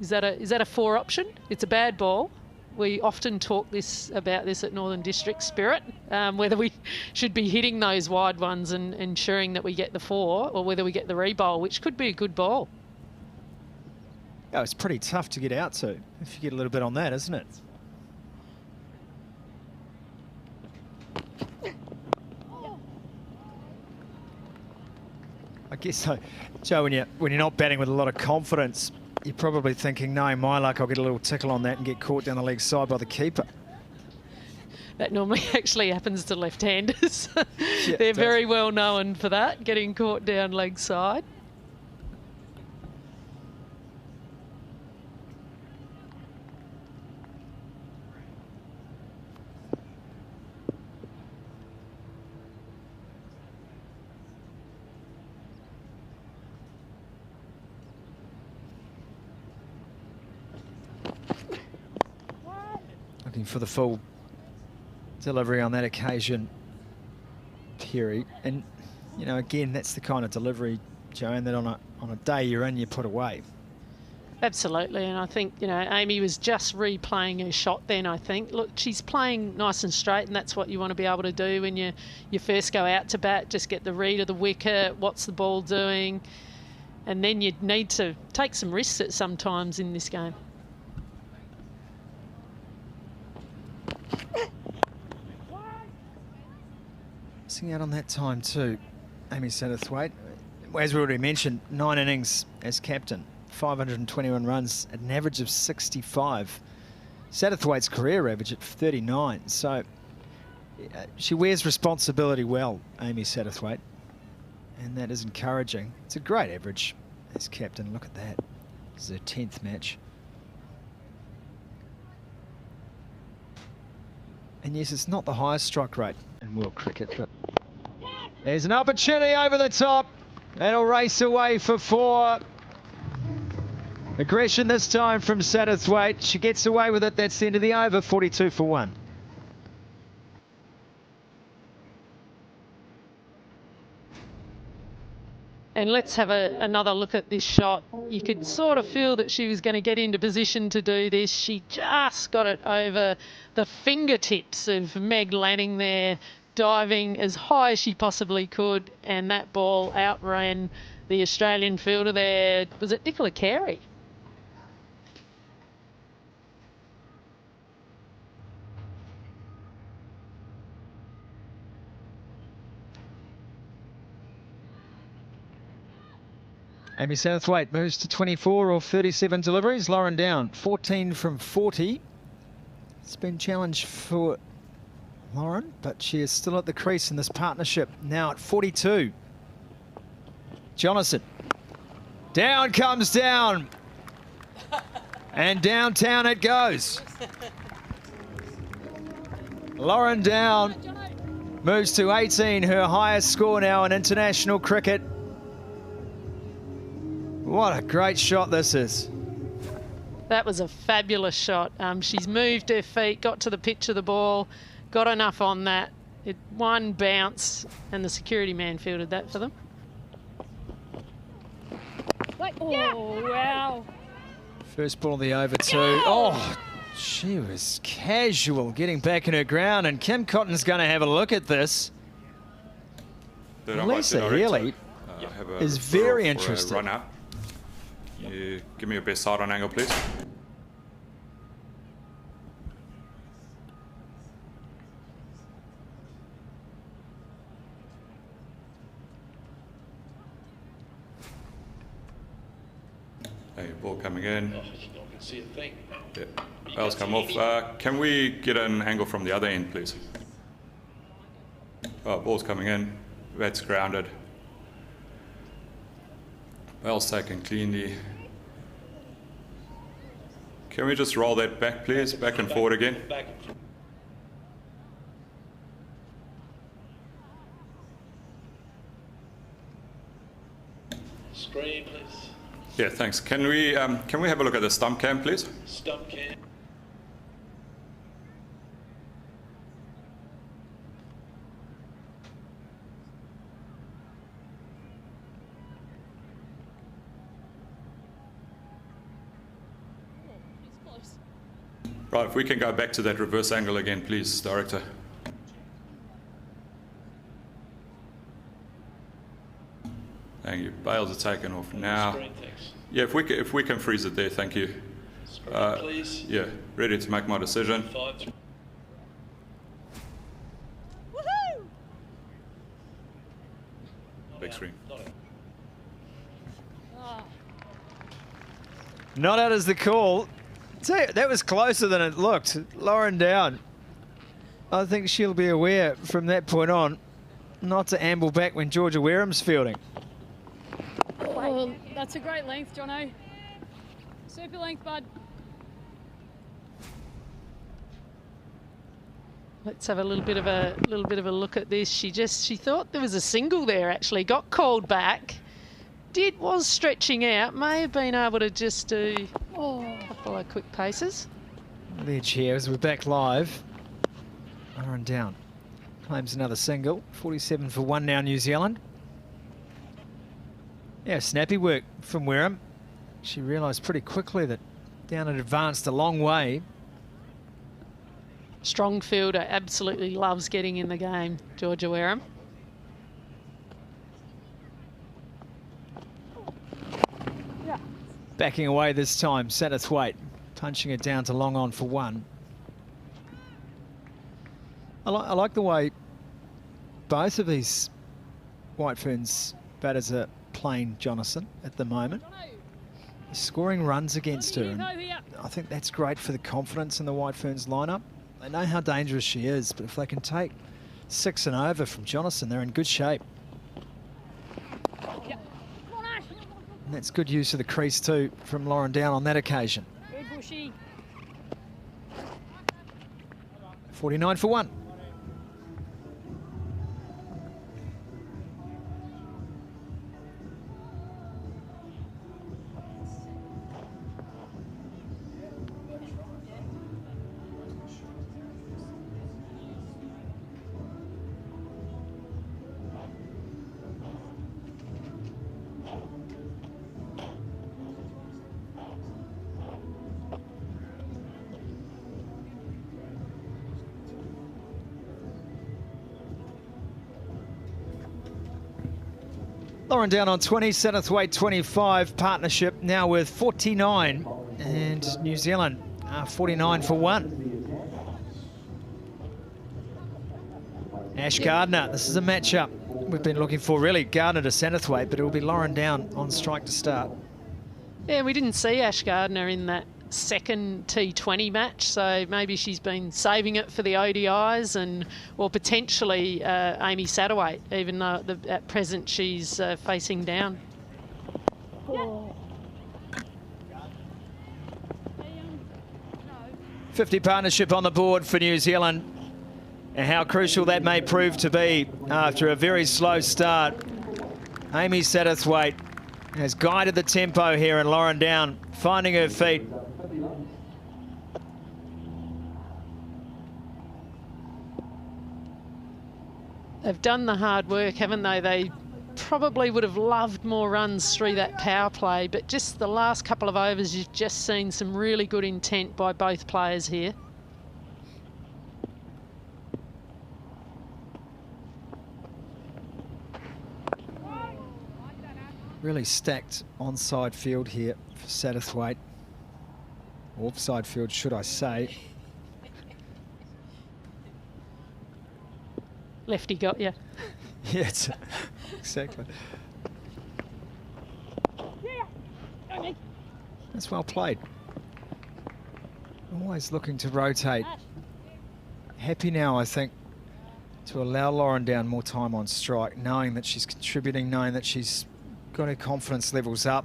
Is that a 4 option? It's a bad ball. We often talk about this at Northern District Spirit, whether we should be hitting those wide ones and ensuring that we get the 4, or whether we get the re-bowl, which could be a good ball. Oh, it's pretty tough to get out to if you get a little bit on that, isn't it? I guess so. Joe, when you're not batting with a lot of confidence, you're probably thinking, no, my luck, I'll get a little tickle on that and get caught down the leg side by the keeper. That normally actually happens to left-handers. Yeah, They're very well known for that, getting caught down leg side. Looking for the full delivery on that occasion, Perry. And, you know, again, that's the kind of delivery, Joanne, that on a day you're in, you put away. Absolutely, and I think, you know, Amy was just replaying her shot then, I think. Look, she's playing nice and straight, and that's what you want to be able to do when you first go out to bat. Just get the read of the wicket, what's the ball doing, and then you need to take some risks at sometimes in this game. Missing out on that time too, Amy Satterthwaite. As we already mentioned, 9 innings as captain, 521 runs at an average of 65. Satterthwaite's career average at 39. So she wears responsibility well, Amy Satterthwaite, and that is encouraging. It's a great average as captain. Look at that. This is her 10th match. And yes, it's not the highest strike rate in world cricket, but there's an opportunity over the top. That'll race away for 4. Aggression this time from Satterthwaite. She gets away with it. That's the end of the over, 42 for 1. And let's have another look at this shot. You could sort of feel that she was going to get into position to do this. She just got it over the fingertips of Meg Lanning there, diving as high as she possibly could, and that ball outran the Australian fielder there. Was it Nicola Carey? Amy Satterthwaite moves to 24 or 37 deliveries. Lauren Down, 14 from 40. It's been challenged for Lauren, but she is still at the crease in this partnership. Now at 42. Jonathan. Down comes down. And downtown it goes. Lauren Down moves to 18, her highest score now in international cricket. What a great shot this is. That was a fabulous shot. She's moved her feet, got to the pitch of the ball, got enough on that. It one bounce, and the security man fielded that for them. Oh, wow. First ball of the over two. Oh, she was casual getting back in her ground, and Kim Cotton's going to have a look at this. Lisa Healy is very interested. Run up. You give me your best side on angle, please. Hey, ball coming in. Yeah, bell's come off. Can we get an angle from the other end, please? Oh, ball's coming in. That's grounded. Bell's taken cleanly. Can we just roll that back, please? Back and forward again. Screen, please. Yeah, thanks. Can we have a look at the stump cam, please? Stump cam. Right, if we can go back to that reverse angle again, please, Director. Thank you. Bails are taken off now. Screen, thanks. Yeah, if we can freeze it there, thank you. Screen, please. Yeah, ready to make my decision. 5-3. Big screen. Not out as the call. That was closer than it looked. Lauren down. I think she'll be aware from that point on not to amble back when Georgia Wareham's fielding. Oh, that's a great length, Jono. Super length, bud. Let's have a little bit of a look at this. She thought there was a single there. Actually, got called back. Was stretching out. May have been able to just do a couple of quick paces. Edge here as we're back live. Lauren down. Claims another single. 47 for 1 now, New Zealand. Yeah, snappy work from Wareham. She realised pretty quickly that down had advanced a long way. Strong fielder, absolutely loves getting in the game, Georgia Wareham. Backing away this time, Satterthwaite, punching it down to long on for 1. I like the way both of these White Ferns batters are playing Jonathan at the moment. Scoring runs against her, and I think that's great for the confidence in the White Ferns lineup. They know how dangerous she is, but if they can take 6 and over from Jonathan, they're in good shape. And that's good use of the crease too from Lauren Down on that occasion. Good bushy. 49 for 1. Lauren down on 20, Satterthwaite 25, partnership now with 49, and New Zealand 49 for 1. Ash Gardner, this is a matchup we've been looking for, really. Gardner to Satterthwaite, but it will be Lauren down on strike to start. Yeah, we didn't see Ash Gardner in that second T20 match, so maybe she's been saving it for the ODIs, and or potentially Amy Satterthwaite, even though at present she's facing down. Oh. 50 partnership on the board for New Zealand, and how crucial that may prove to be after a very slow start. Amy Satterthwaite has guided the tempo here, and Lauren Down finding her feet. They've done the hard work, haven't they? They probably would have loved more runs through that power play, but just the last couple of overs, you've just seen some really good intent by both players here. Really stacked onside field here for Satterthwaite. Offside field, should I say. Lefty got you. Yeah, exactly. That's well played. Always looking to rotate. Happy now, I think, to allow Lauren Down more time on strike, knowing that she's contributing, knowing that she's got her confidence levels up.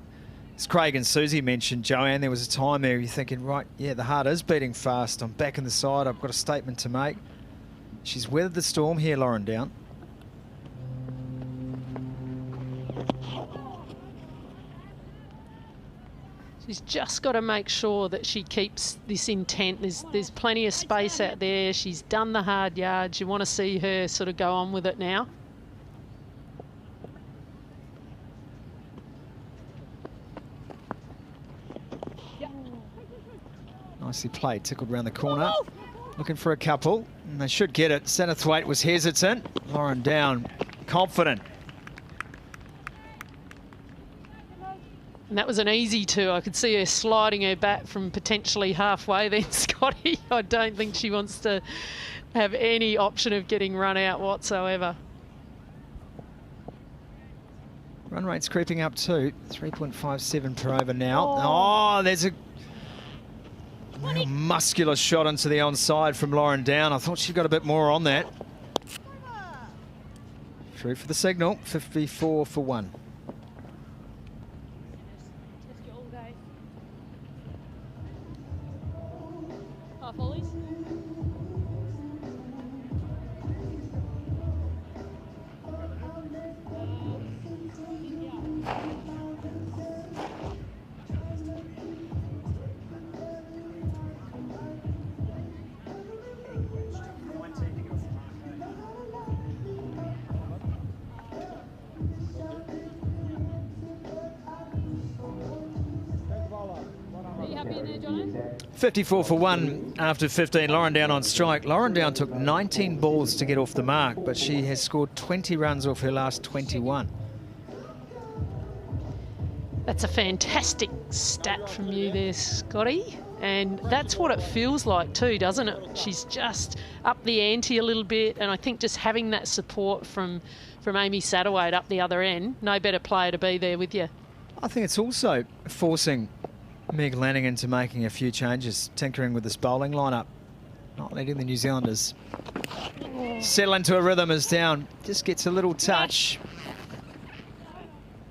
As Craig and Susie mentioned, Joanne, there was a time there you're thinking, right, yeah, the heart is beating fast. I'm back in the side. I've got a statement to make. She's weathered the storm here, Lauren Down. She's just got to make sure that she keeps this intent. There's plenty of space out there. She's done the hard yards. You want to see her sort of go on with it now. Nicely played, tickled round the corner. Looking for a couple, and they should get it. Satterthwaite was hesitant. Lauren Down, confident. And that was an easy two. I could see her sliding her bat from potentially halfway then, Scotty. I don't think she wants to have any option of getting run out whatsoever. Run rate's creeping up too. 3.57 per over now. Oh, there's a real muscular shot into the onside from Lauren Down. I thought she got a bit more on that. Through for the signal, 54 for 1. Half volleys. Are you happy in there, Jono? 54 for 1 after 15. Lauren Down on strike. Lauren Down took 19 balls to get off the mark, but she has scored 20 runs off her last 21. That's a fantastic stat from you there, Scotty. And that's what it feels like too, doesn't it? She's just up the ante a little bit, and I think just having that support from Amy Satterthwaite up the other end, no better player to be there with you. I think it's also forcing Meg Lanning into making a few changes, tinkering with this bowling lineup, not letting the New Zealanders settle into a rhythm as Down just gets a little touch.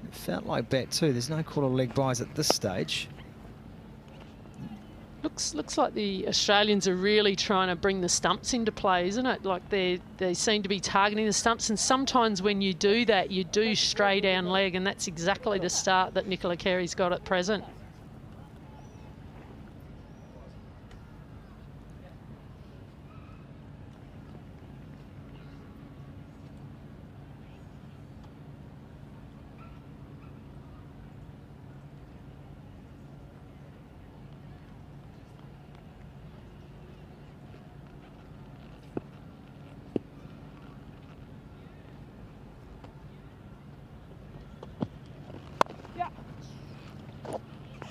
It felt like bat too. There's no call of leg byes at this stage. Looks like the Australians are really trying to bring the stumps into play, isn't it? Like they seem to be targeting the stumps, and sometimes when you do that, you do stray down leg, and that's exactly the start that Nicola Carey's got at present.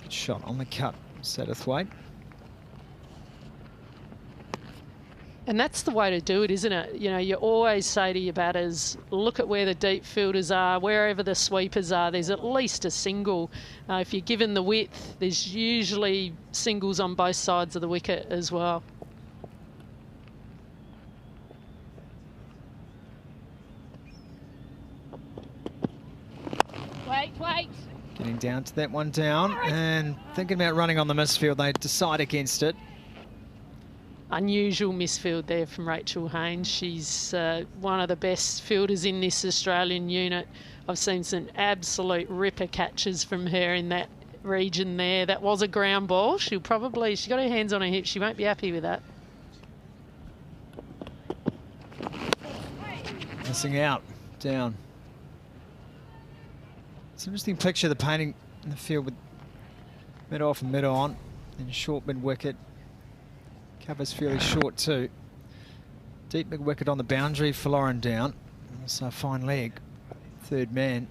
Shot on the cut, Satterthwaite. And that's the way to do it, isn't it? You know, you always say to your batters, look at where the deep fielders are, wherever the sweepers are, there's at least a single. If you're given the width, there's usually singles on both sides of the wicket as well. Wait. Getting down to that one down and thinking about running on the misfield. They decide against it. Unusual misfield there from Rachel Haynes. She's one of the best fielders in this Australian unit. I've seen some absolute ripper catches from her in that region there. That was a ground ball. She got her hands on her hips. She won't be happy with that. Missing out, Down. It's an interesting picture, the painting in the field with mid off and mid on, and short mid wicket. Cover's fairly short too. Deep mid wicket on the boundary for Lauren Down. Also a fine leg, third man.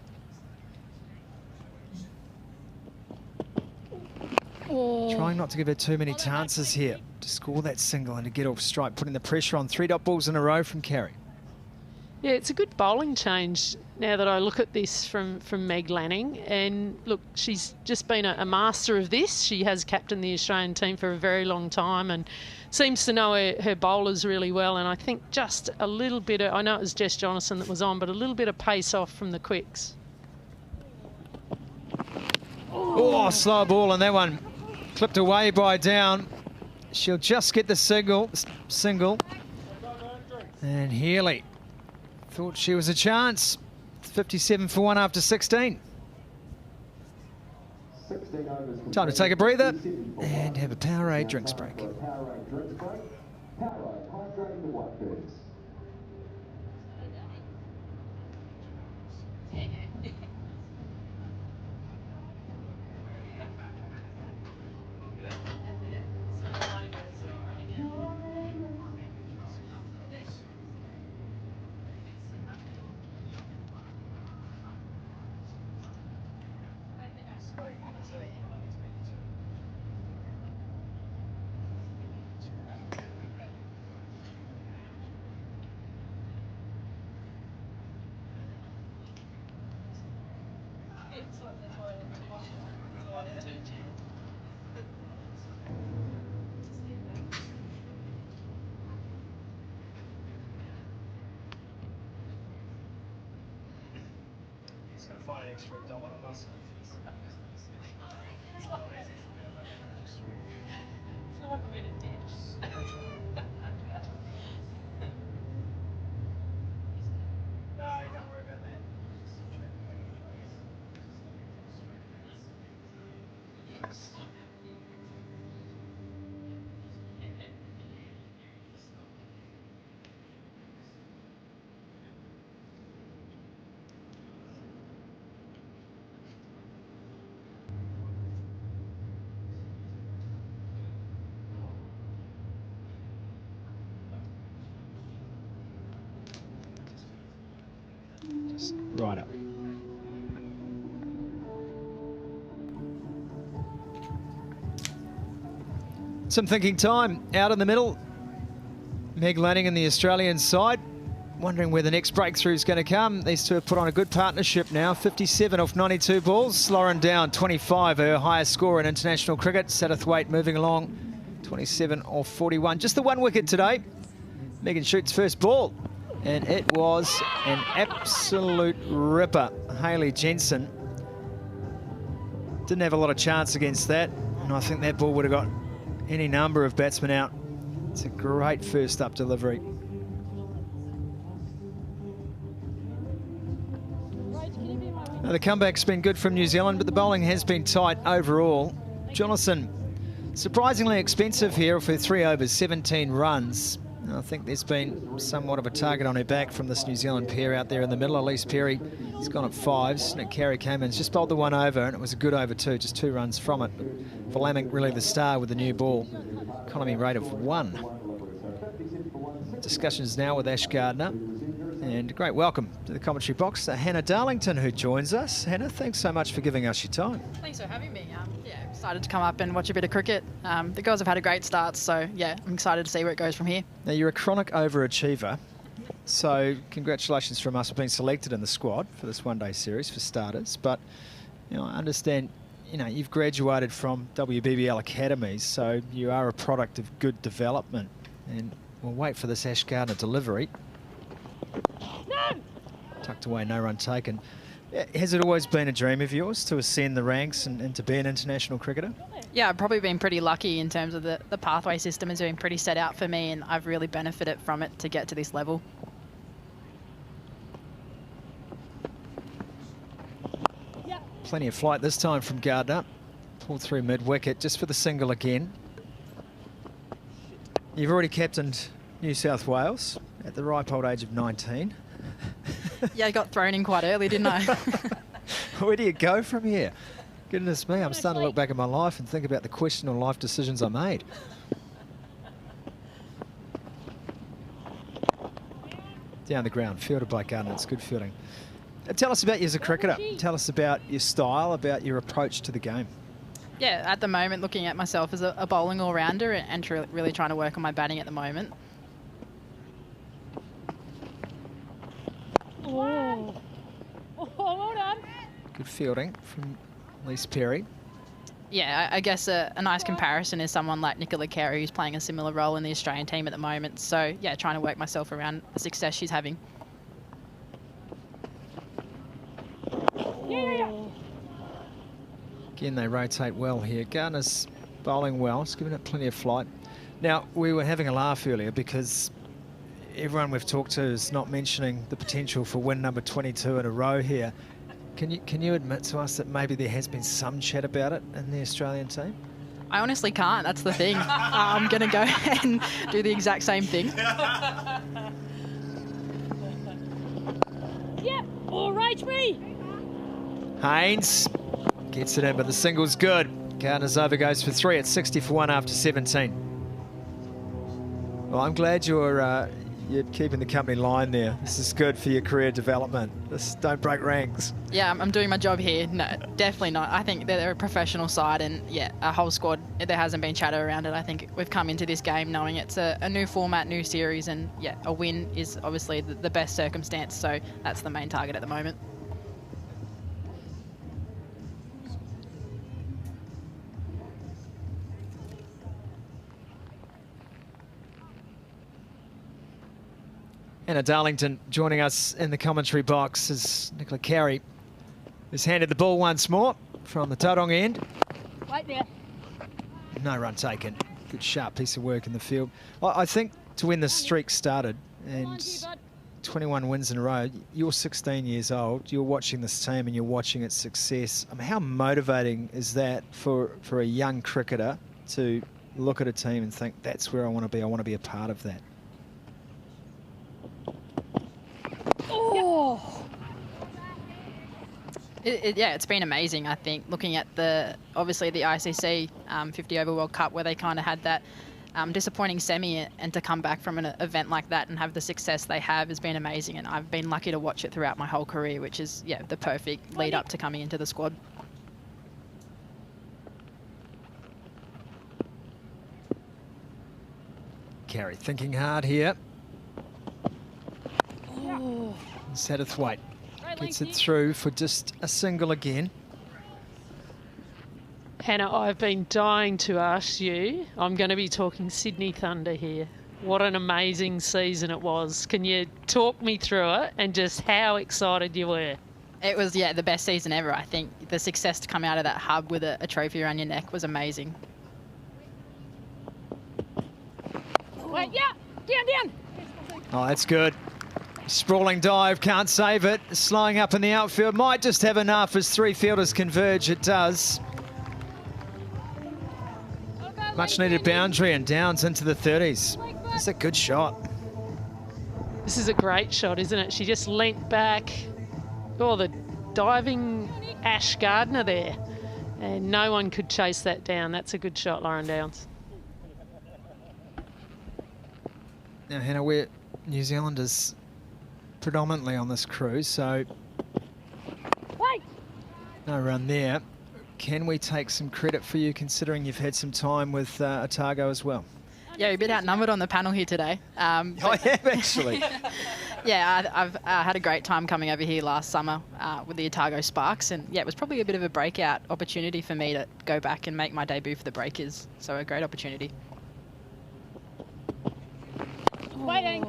Trying not to give her too many chances here to score that single and to get off strike, putting the pressure on. 3 dot balls in a row from Carey. Yeah, it's a good bowling change now that I look at this from Meg Lanning. And look, she's just been a master of this. She has captained the Australian team for a very long time and seems to know her bowlers really well. And I think just a little bit of, I know it was Jess Jonathan that was on, but a little bit of pace off from the quicks. Oh, slow ball, and that one clipped away by Down. She'll just get the single. And Healy thought she was a chance. 57 for 1 after 16. Time to take a breather and have a Powerade drinks break. Powerade drinks break. Powerade, hydrating the white ferns. Just right up. Some thinking time out in the middle. Meg Lanning in the Australian side, wondering where the next breakthrough is going to come. These two have put on a good partnership now. 57 off 92 balls. Lauren Down, 25, her highest score in international cricket. Satterthwaite moving along, 27 off 41. Just the one wicket today. Megan shoots first ball, and it was an absolute ripper. Hayley Jensen didn't have a lot of chance against that, and I think that ball would have got any number of batsmen out. It's a great first up delivery. Now, the comeback's been good from New Zealand, but the bowling has been tight overall. Jonathan, surprisingly expensive here for 3 overs, 17 runs. I think there's been somewhat of a target on her back from this New Zealand pair out there in the middle. Elise Perry has gone at 5s. Nick Carey came in, just bowled the 1 over, and it was a good over too, just 2 runs from it. Vlamic really the star with the new ball. Economy rate of 1. Discussions now with Ash Gardner. And a great welcome to the commentary box to Hannah Darlington, who joins us. Hannah, thanks so much for giving us your time. Thanks for having me. Yeah, excited to come up and watch a bit of cricket. The girls have had a great start, so yeah, I'm excited to see where it goes from here. Now, you're a chronic overachiever, so congratulations from us for being selected in the squad for this one-day series, for starters. But, you know, I understand, you know, you've graduated from WBBL academies, so you are a product of good development. And we'll wait for this Ash Gardner delivery. No! Tucked away, no run taken. Has it always been a dream of yours to ascend the ranks and to be an international cricketer? Yeah, I've probably been pretty lucky in terms of the pathway system has been pretty set out for me, and I've really benefited from it to get to this level. Plenty of flight this time from Gardner. Pulled through mid-wicket just for the single again. You've already captained New South Wales at the ripe old age of 19. Yeah, I got thrown in quite early, didn't I? Where do you go from here? Goodness me, I'm starting to look back at my life and think about the questionable life decisions I made. Down the ground, fielded by Gardner. It's good fielding. Tell us about you as a cricketer. Tell us about your style, about your approach to the game. Yeah, at the moment, looking at myself as a bowling all-rounder and really trying to work on my batting at the moment. Oh, well done. Good fielding from Elise Perry. Yeah, I guess a nice comparison is someone like Nicola Carey, who's playing a similar role in the Australian team at the moment. So, yeah, trying to work myself around the success she's having. Again, they rotate well here. Gardner's bowling well. It's given it plenty of flight. Now, we were having a laugh earlier because everyone we've talked to is not mentioning the potential for win number 22 in a row here. Can you admit to us that maybe there has been some chat about it in the Australian team? I honestly can't. That's the thing. I'm going to go and do the exact same thing. Yep, all right, me. Haynes gets it in, but the single's good. Gardner's over goes for 3 at 60 for 1 after 17. Well, I'm glad you're keeping the company line there. This is good for your career development. Don't break ranks. Yeah, I'm doing my job here. No, definitely not. I think they're a professional side, and yeah, a whole squad, there hasn't been chatter around it. I think we've come into this game knowing it's a new format, new series, and yeah, a win is obviously the best circumstance, so that's the main target at the moment. Hannah Darlington joining us in the commentary box as Nicola Carey has handed the ball once more from the Tauranga end. Wait there. No run taken. Good sharp piece of work in the field. I think to when the streak started and 21 wins in a row, you're 16 years old, you're watching this team and you're watching its success. I mean, how motivating is that for a young cricketer to look at a team and think, that's where I want to be a part of that? Oh! Yeah, it's been amazing, I think, looking at obviously the ICC 50 over World Cup where they kind of had that disappointing semi, and to come back from an event like that and have the success they have has been amazing, and I've been lucky to watch it throughout my whole career, which is, yeah, the perfect lead up to coming into the squad. Carey thinking hard here. Oh. Satterthwaite gets it through for just a single again. Hannah, I've been dying to ask you, I'm going to be talking Sydney Thunder here. What an amazing season it was. Can you talk me through it and just how excited you were? It was, yeah, the best season ever. I think the success to come out of that hub with a trophy around your neck was amazing. Wait, yeah, down. Oh, that's good. Sprawling dive, can't save it. Slowing up in the outfield, might just have enough as three fielders converge. It does. Much needed boundary, and Downs into the 30s. That's a good shot. This is a great shot, isn't it? She just leant back. Oh, the diving Ash Gardner there. And no one could chase that down. That's a good shot, Lauren Downs. Now, Hannah, we're New Zealanders predominantly on this cruise, so no run there. Can we take some credit for you, considering you've had some time with Otago as well? Yeah, you're a bit outnumbered on the panel here today. I have, actually. Yeah, I've had a great time coming over here last summer with the Otago Sparks, and yeah, it was probably a bit of a breakout opportunity for me to go back and make my debut for the Breakers, so a great opportunity. Waiting.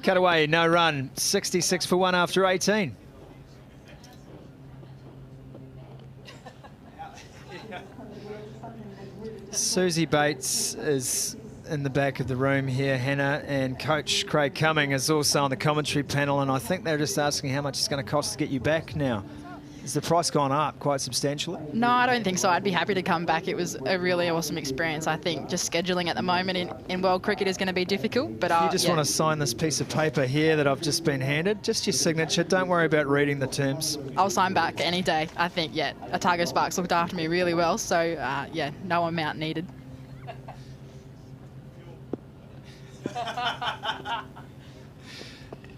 Cut away, no run. 66 for 1 after 18. Susie Bates is in the back of the room here, Hannah, and Coach Craig Cumming is also on the commentary panel, and I think they're just asking how much it's going to cost to get you back now. Has the price gone up quite substantially? No, I don't think so. I'd be happy to come back. It was a really awesome experience. I think just scheduling at the moment in world cricket is going to be difficult. But you just want to sign this piece of paper here that I've just been handed, just your signature. Don't worry about reading the terms. I'll sign back any day. I think, yeah, Otago Sparks looked after me really well. So, yeah, no amount needed.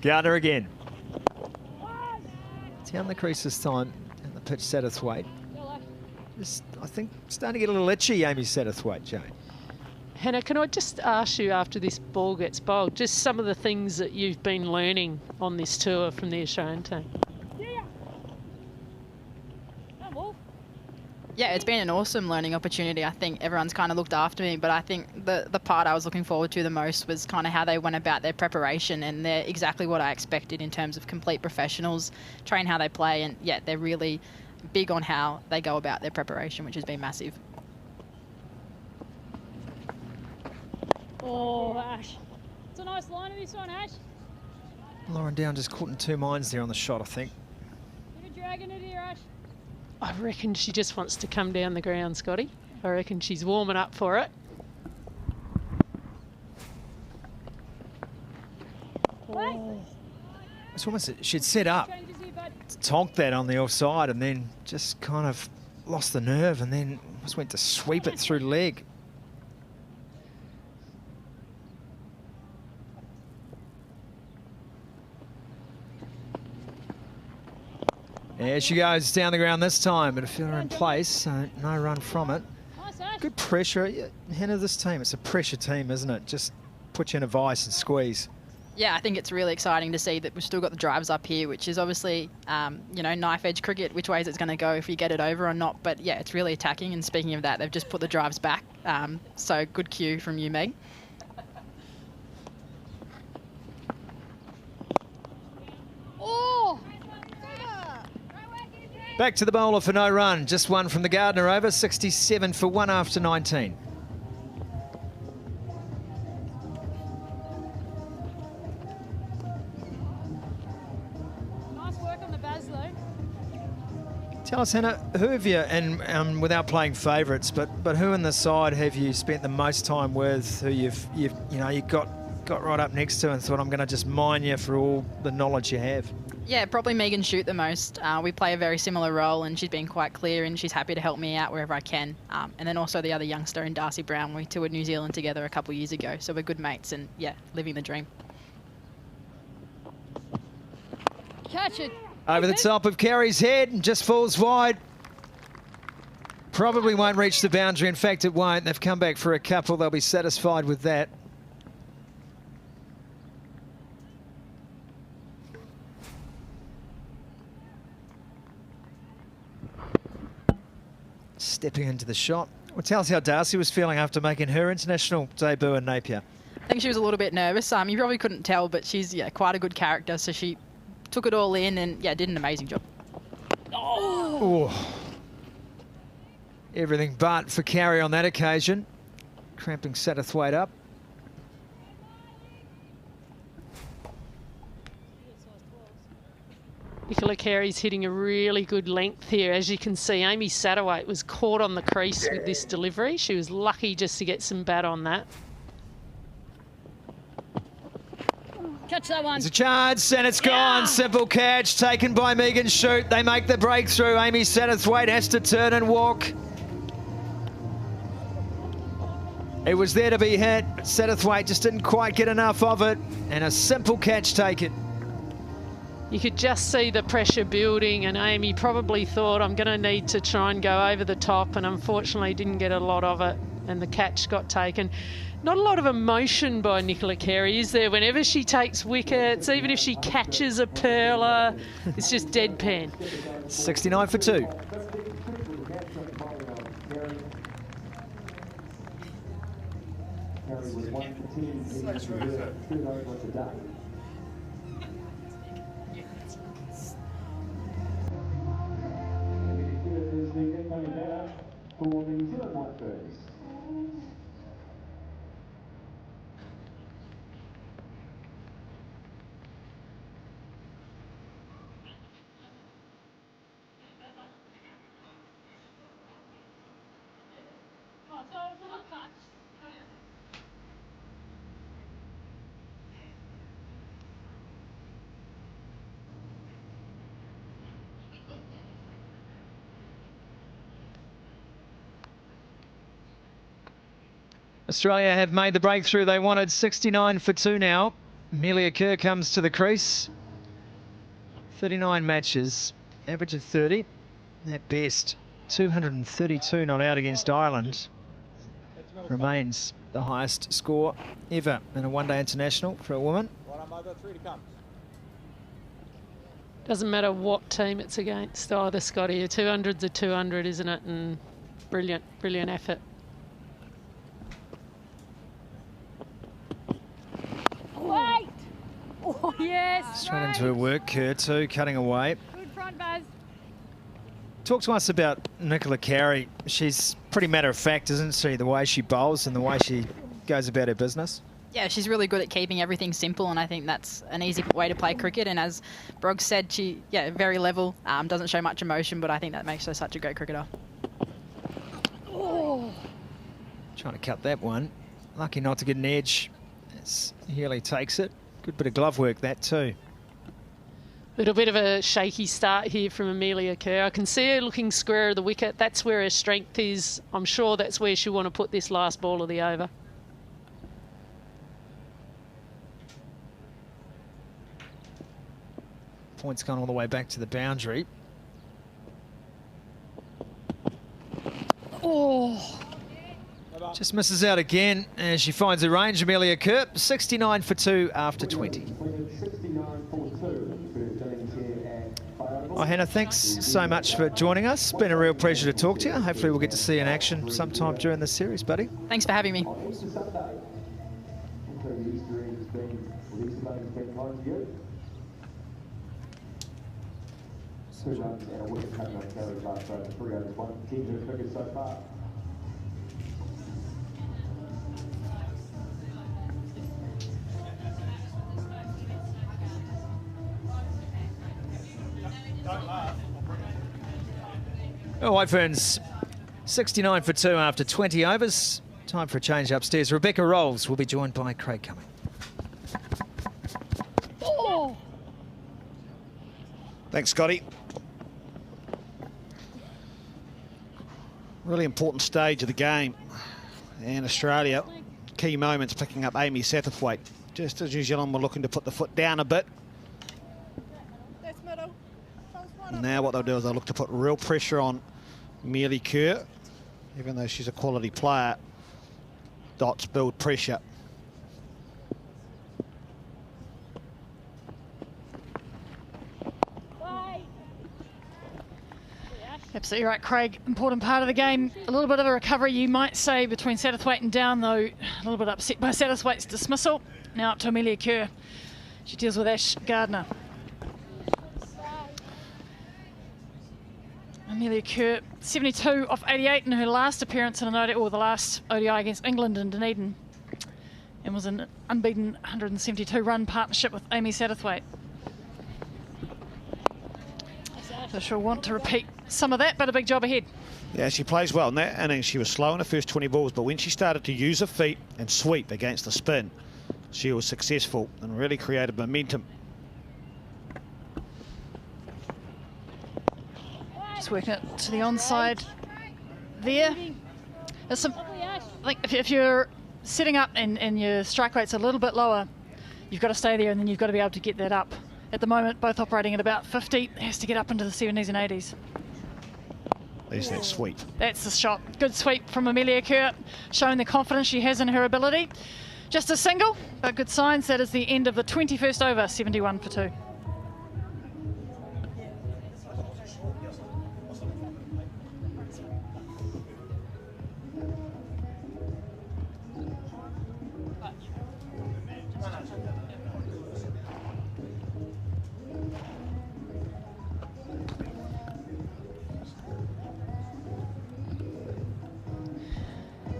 Gardner again. Down the crease this time, and the pitch Satterthwaite. I think starting to get a little itchy, Amy Satterthwaite, Jane. Hannah, can I just ask you, after this ball gets bowled, just some of the things that you've been learning on this tour from the Australian team? Yeah, it's been an awesome learning opportunity. I think everyone's kind of looked after me, but I think the part I was looking forward to the most was kind of how they went about their preparation, and they're exactly what I expected in terms of complete professionals, train how they play, and yeah, they're really big on how they go about their preparation, which has been massive. Oh, Ash. It's a nice line of this one, Ash. Lauren Down just caught in two minds there on the shot, I think. Bit of dragging it here, Ash. I reckon she just wants to come down the ground, Scotty. I reckon she's warming up for it. Oh. It's almost, she'd set up, tonked that on the offside, and then just kind of lost the nerve, and then just went to sweep it through leg. There she goes down the ground this time, but a fielder in place, so no run from it. Good pressure. Yeah, Hannah, this team, it's a pressure team, isn't it? Just put you in a vice and squeeze. Yeah, I think it's really exciting to see that we've still got the drives up here, which is obviously, you know, knife edge cricket, which way is it going to go if you get it over or not. But yeah, it's really attacking. And speaking of that, they've just put the drives back. So good cue from you, Meg. Back to the bowler for no run. Just one from the Gardner over. 67 for 1 after 19. Nice work on the Baz, though. Tell us, Hannah, who have you, and without playing favourites, but who in the side have you spent the most time with? Who you got right up next to and thought, I'm going to just mine you for all the knowledge you have? Yeah, probably Megan Shute the most. We play a very similar role, and she's been quite clear, and she's happy to help me out wherever I can. And then also the other youngster in Darcy Brown. We toured New Zealand together a couple of years ago, so we're good mates, and yeah, living the dream. Catch it. Over the top of Kerry's head and just falls wide. Probably won't reach the boundary. In fact, it won't. They've come back for a couple. They'll be satisfied with that. Stepping into the shot. Well, tell us how Darcy was feeling after making her international debut in Napier. I think she was a little bit nervous. You probably couldn't tell, but she's quite a good character, so she took it all in and did an amazing job. Oh. Everything but for Carey on that occasion. Cramping Satterthwaite up. Nicola Carey's hitting a really good length here. As you can see, Amy Satterthwaite was caught on the crease with this delivery. She was lucky just to get some bat on that. Catch that one. There's a chance, and it's gone. Simple catch taken by Megan Shute. They make the breakthrough. Amy Satterthwaite has to turn and walk. It was there to be hit. Satterthwaite just didn't quite get enough of it, and a simple catch taken. You could just see the pressure building, and Amy probably thought, I'm going to need to try and go over the top, and unfortunately didn't get a lot of it, and the catch got taken. Not a lot of emotion by Nicola Carey, is there? Whenever she takes wickets, even if she catches a perler, it's just deadpan. 69 for 2. For the New Zealand White Ferns. Australia have made the breakthrough they wanted. 69 for 2 now. Amelia Kerr comes to the crease. 39 matches, average of 30 at best. 232 not out against Ireland. Remains the highest score ever in a one-day international for a woman. Doesn't matter what team it's against either, Scotty. A 200's a 200, isn't it? And brilliant, brilliant effort. Wait! Oh, yes! Straight into her work, Kerr too, cutting away. Good front, Baz. Talk to us about Nicola Carey. She's pretty matter-of-fact, isn't she? The way she bowls and the way she goes about her business. Yeah, she's really good at keeping everything simple, and I think that's an easy way to play cricket. And as Brog said, she, very level, doesn't show much emotion, but I think that makes her such a great cricketer. Oh. Trying to cut that one. Lucky not to get an edge as Healy takes it. Good bit of glove work, that too. Little bit of a shaky start here from Amelia Kerr. I can see her looking square of the wicket. That's where her strength is. I'm sure that's where she'll want to put this last ball of the over. Point's gone all the way back to the boundary. Oh. Just misses out again as she finds her range. Amelia Kerr, 69 for 2 after 20. Oh, Hannah, thanks so much for joining us. Been a real pleasure to talk to you. Hopefully we'll get to see you in action sometime during the series, buddy. Thanks for having me. 2 runs and a wicket taken on carry last over 3 overs, 1 10 cricket so far. Well, White Ferns 69 for 2 after 20 overs. Time for a change upstairs. Rebecca Rolls will be joined by Craig Cumming. Oh. Thanks, Scotty. Really important stage of the game. And Australia, key moments picking up Amy Satterthwaite. Just as New Zealand were looking to put the foot down a bit. And now what they'll do is they'll look to put real pressure on Amelia Kerr. Even though she's a quality player, dots build pressure. Absolutely right, Craig. Important part of the game. A little bit of a recovery, you might say, between Satterthwaite and Down, though a little bit upset by Satterthwaite's dismissal. Now up to Amelia Kerr. She deals with Ash Gardner. Amelia Kerr, 72 off 88 in her last appearance in an ODI, or the last ODI against England in Dunedin, and was an unbeaten 172-run partnership with Amy Satterthwaite. So she'll want to repeat some of that, but a big job ahead. Yeah, she plays well in that innings. She was slow in the first 20 balls, but when she started to use her feet and sweep against the spin, she was successful and really created momentum. Just working it to the onside there. There's some, I think if you're setting up and your strike rate's a little bit lower, you've got to stay there and then you've got to be able to get that up. At the moment, both operating at about 50. It has to get up into the 70s and 80s. There's that sweep. That's the shot. Good sweep from Amelia Kerr, showing the confidence she has in her ability. Just a single, but good signs. That is the end of the 21st over, 71 for 2.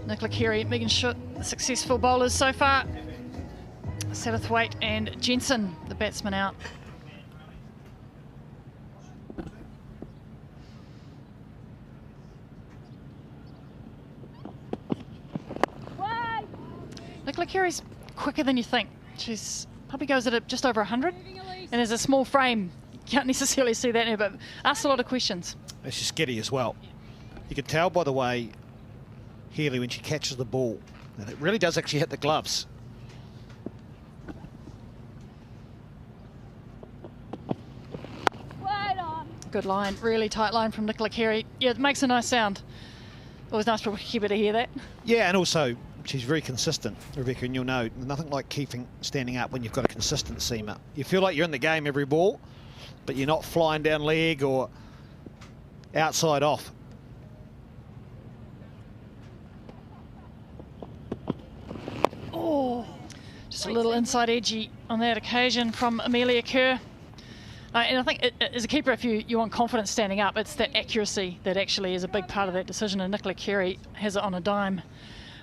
Nicola Carey, Megan Schutt, the successful bowlers so far. Satterthwaite and Jensen, the batsman, out. Nicola Carey's quicker than you think. She's probably goes at just over 100, and there's a small frame. You can't necessarily see that in her, but asks a lot of questions. And she's skitty as well. You can tell by the way Healy, when she catches the ball, and it really does actually hit the gloves. Good line, really tight line from Nicola Carey. Yeah, it makes a nice sound. Always nice for keeper to hear that. Yeah, and also she's very consistent, Rebecca, and you'll know nothing like standing up when you've got a consistent seamer. You feel like you're in the game every ball, but you're not flying down leg or outside off. Oh, just a little inside edgy on that occasion from Amelia Kerr. And I think as a keeper, if you want confidence standing up, it's that accuracy that actually is a big part of that decision, and Nicola Carey has it on a dime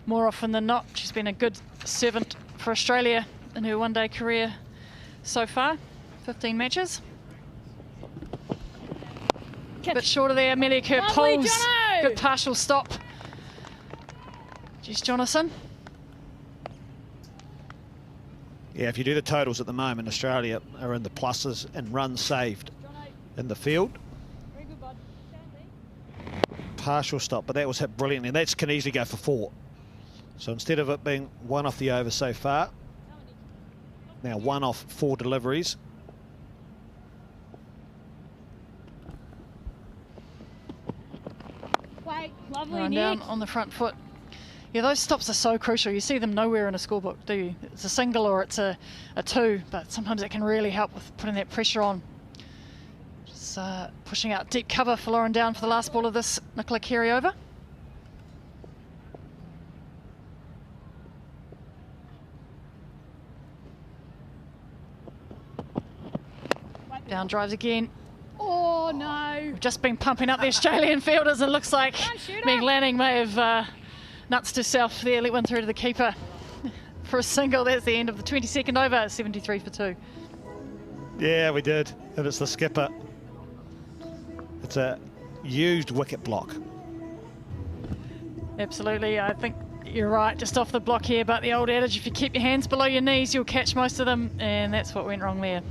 more often than not. She's been a good servant for Australia in her one-day career so far, 15 matches. A bit short of there, Amelia Kerr pulls. Good partial stop. Jess Jonathan. Yeah, if you do the totals at the moment, Australia are in the pluses and runs saved in the field. Partial stop, but that was hit brilliantly. And that can easily go for 4. So instead of it being 1 off the over so far, now 1 off 4 deliveries. Lovely run down on the front foot. Yeah, those stops are so crucial. You see them nowhere in a scorebook, do you? It's a single or it's a 2, but sometimes it can really help with putting that pressure on. Just pushing out deep cover for Lauren Down for the last ball of this Nicola Carey over. Down drives again. Oh, no. We've just been pumping up the Australian fielders. It looks like Meg Lanning may have nutsed herself there, let one through to the keeper for a single. That's the end of the 22nd over, 73 for 2. Yeah, we did. And it's the skipper. It's a used wicket block. Absolutely. I think you're right, just off the block here, but the old adage, if you keep your hands below your knees, you'll catch most of them, and that's what went wrong there.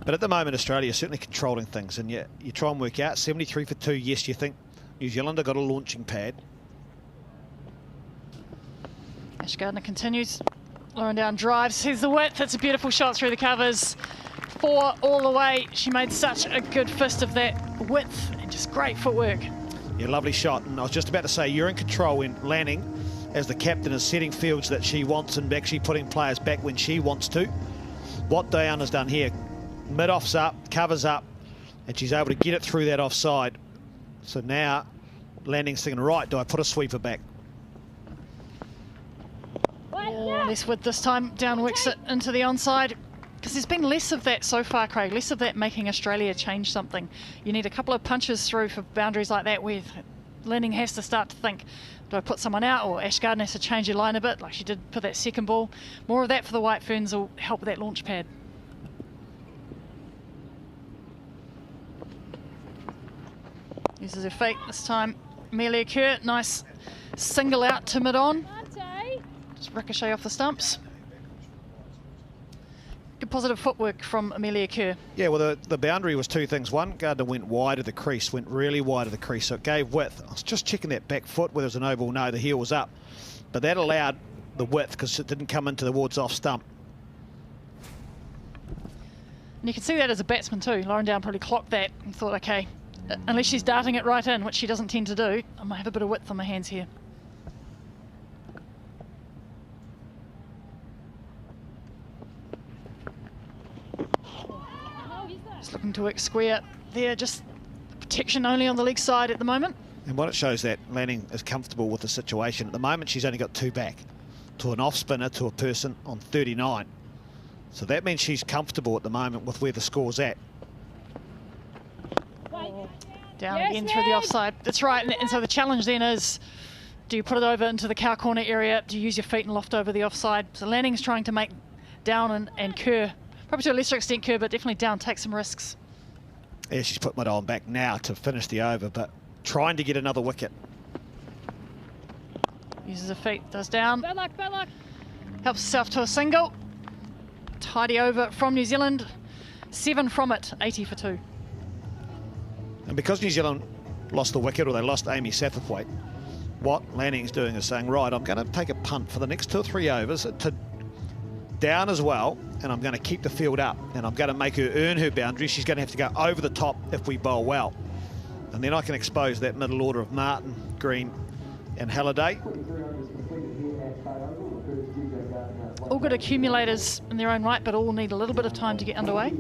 But at the moment, Australia is certainly controlling things, and you try and work out 73 for 2. Yes, you think New Zealand have got a launching pad. Ash Gardner continues. Lauren Down drives. Here's the width. It's a beautiful shot through the covers. 4 all the way. She made such a good fist of that width and just great footwork. Yeah, lovely shot. And I was just about to say, you're in control when Lanning, as the captain, is setting fields that she wants and actually putting players back when she wants to. What Down has done here, mid-off's up, covers up, and she's able to get it through that offside. So now Lanning's thinking, right, do I put a sweeper back? Less width this time. Down works it into the onside. Because there's been less of that so far, Craig, less of that making Australia change something. You need a couple of punches through for boundaries like that where Lanning has to start to think, do I put someone out, or Ash Gardner has to change her line a bit, like she did for that second ball. More of that for the White Ferns will help with that launch pad. Uses her feet this time. Amelia Kerr, nice single out to mid-on. Just ricochet off the stumps. Good positive footwork from Amelia Kerr. Yeah, well, the boundary was 2 things. One, Gardner went wide of the crease, went really wide of the crease, so it gave width. I was just checking that back foot, whether it was an over or no, the heel was up. But that allowed the width because it didn't come into the wards off stump. And you can see that as a batsman too. Lauren Down probably clocked that and thought, okay, unless she's darting it right in, which she doesn't tend to do, I might have a bit of width on my hands here. Just looking to work square there, just protection only on the leg side at the moment. And what it shows that Lanning is comfortable with the situation. At the moment, she's only got 2 back to an off spinner to a person on 39. So that means she's comfortable at the moment with where the score's at. Down again through the offside. That's right. And so the challenge then is, do you put it over into the cow corner area? Do you use your feet and loft over the offside? So Lanning's trying to make Down and Kerr, probably to a lesser extent Kerr, but definitely Down take some risks. Yeah, she's put mid on back now to finish the over, but trying to get another wicket. Uses her feet, does Down. Bad luck, bad luck. Helps herself to a single. Tidy over from New Zealand. 7 from it, 80 for 2. And because New Zealand lost the wicket, or they lost Amy Satterthwaite, what Lanning's doing is saying, right, I'm going to take a punt for the next 2 or 3 overs to Down as well, and I'm going to keep the field up, and I'm going to make her earn her boundary. She's going to have to go over the top if we bowl well. And then I can expose that middle order of Martin, Green and Halliday. All good accumulators in their own right, but all need a little bit of time to get underway.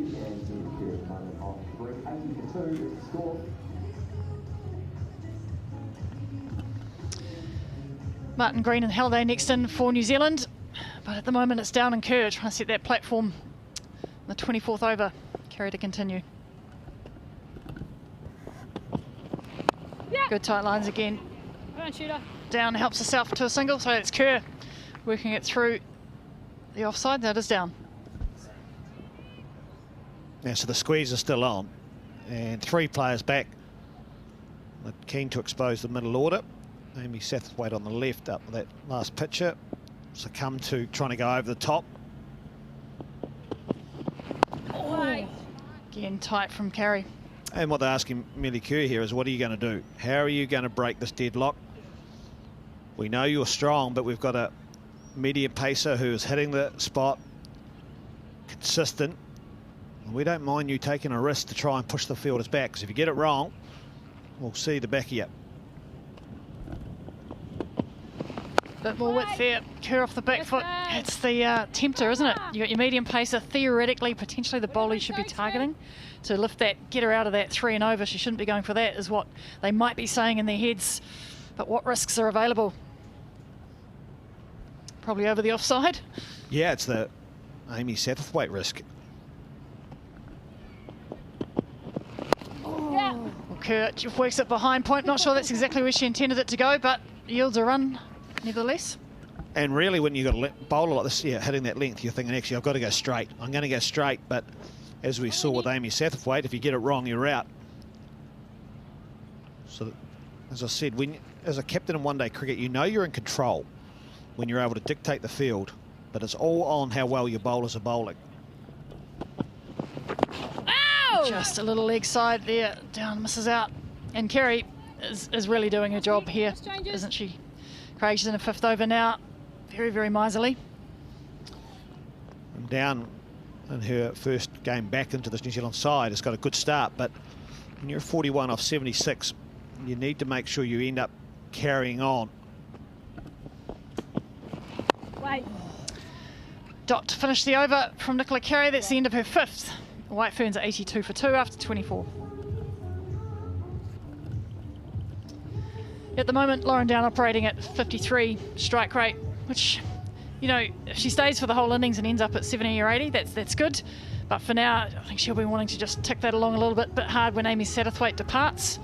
Martin, Green and Halliday next in for New Zealand. But at the moment it's Down and Kerr trying to set that platform. The 24th over. Kerr to continue. Good tight lines again. Come on, shooter. Down helps herself to a single, so it's Kerr working it through the offside. That is Down. Yeah, so the squeeze is still on. And 3 players back. They're keen to expose the middle order. Amy Satterthwaite on the left up with that last picture. Succumb to trying to go over the top. Oh. Again, tight from Carey. And what they're asking Amelia Kerr here is, what are you going to do? How are you going to break this deadlock? We know you're strong, but we've got a medium pacer who is hitting the spot, consistent. And we don't mind you taking a risk to try and push the fielders back, because if you get it wrong, we'll see the back of you. Bit more width there. Kerr off the back foot. It's the tempter, isn't it? You got your medium pacer. Theoretically, potentially the bowler you should be targeting to lift that, get her out of that 3 and over. She shouldn't be going for that, is what they might be saying in their heads. But what risks are available? Probably over the offside. Yeah, it's the Amy Satterthwaite risk. Well, Kerr works it behind point. Not sure that's exactly where she intended it to go, but yields a run nevertheless. And really, when you've got a bowler like this, yeah, hitting that length, you're thinking, actually, I've got to go straight. I'm going to go straight, but as we saw with Amy Satterthwaite, if you get it wrong, you're out. So, as I said, as a captain in one-day cricket, you know you're in control when you're able to dictate the field, but it's all on how well your bowlers are bowling. Ow! Just a little leg side there, down, misses out. And Kerry is really doing her job here, isn't she? Craig, she's in her 5th over now. Very, very miserly. And down in her first game back into this New Zealand side, has got a good start, but when you're 41 off 76, you need to make sure you end up carrying on. Dot to finish the over from Nicola Kerr. That's the end of her 5th. White Ferns are 82 for 2 after 24. At the moment, Lauren Down operating at 53 strike rate, which, you know, if she stays for the whole innings and ends up at 70 or 80, that's good. But for now, I think she'll be wanting to just tick that along a little bit hard when Amy Satterthwaite departs.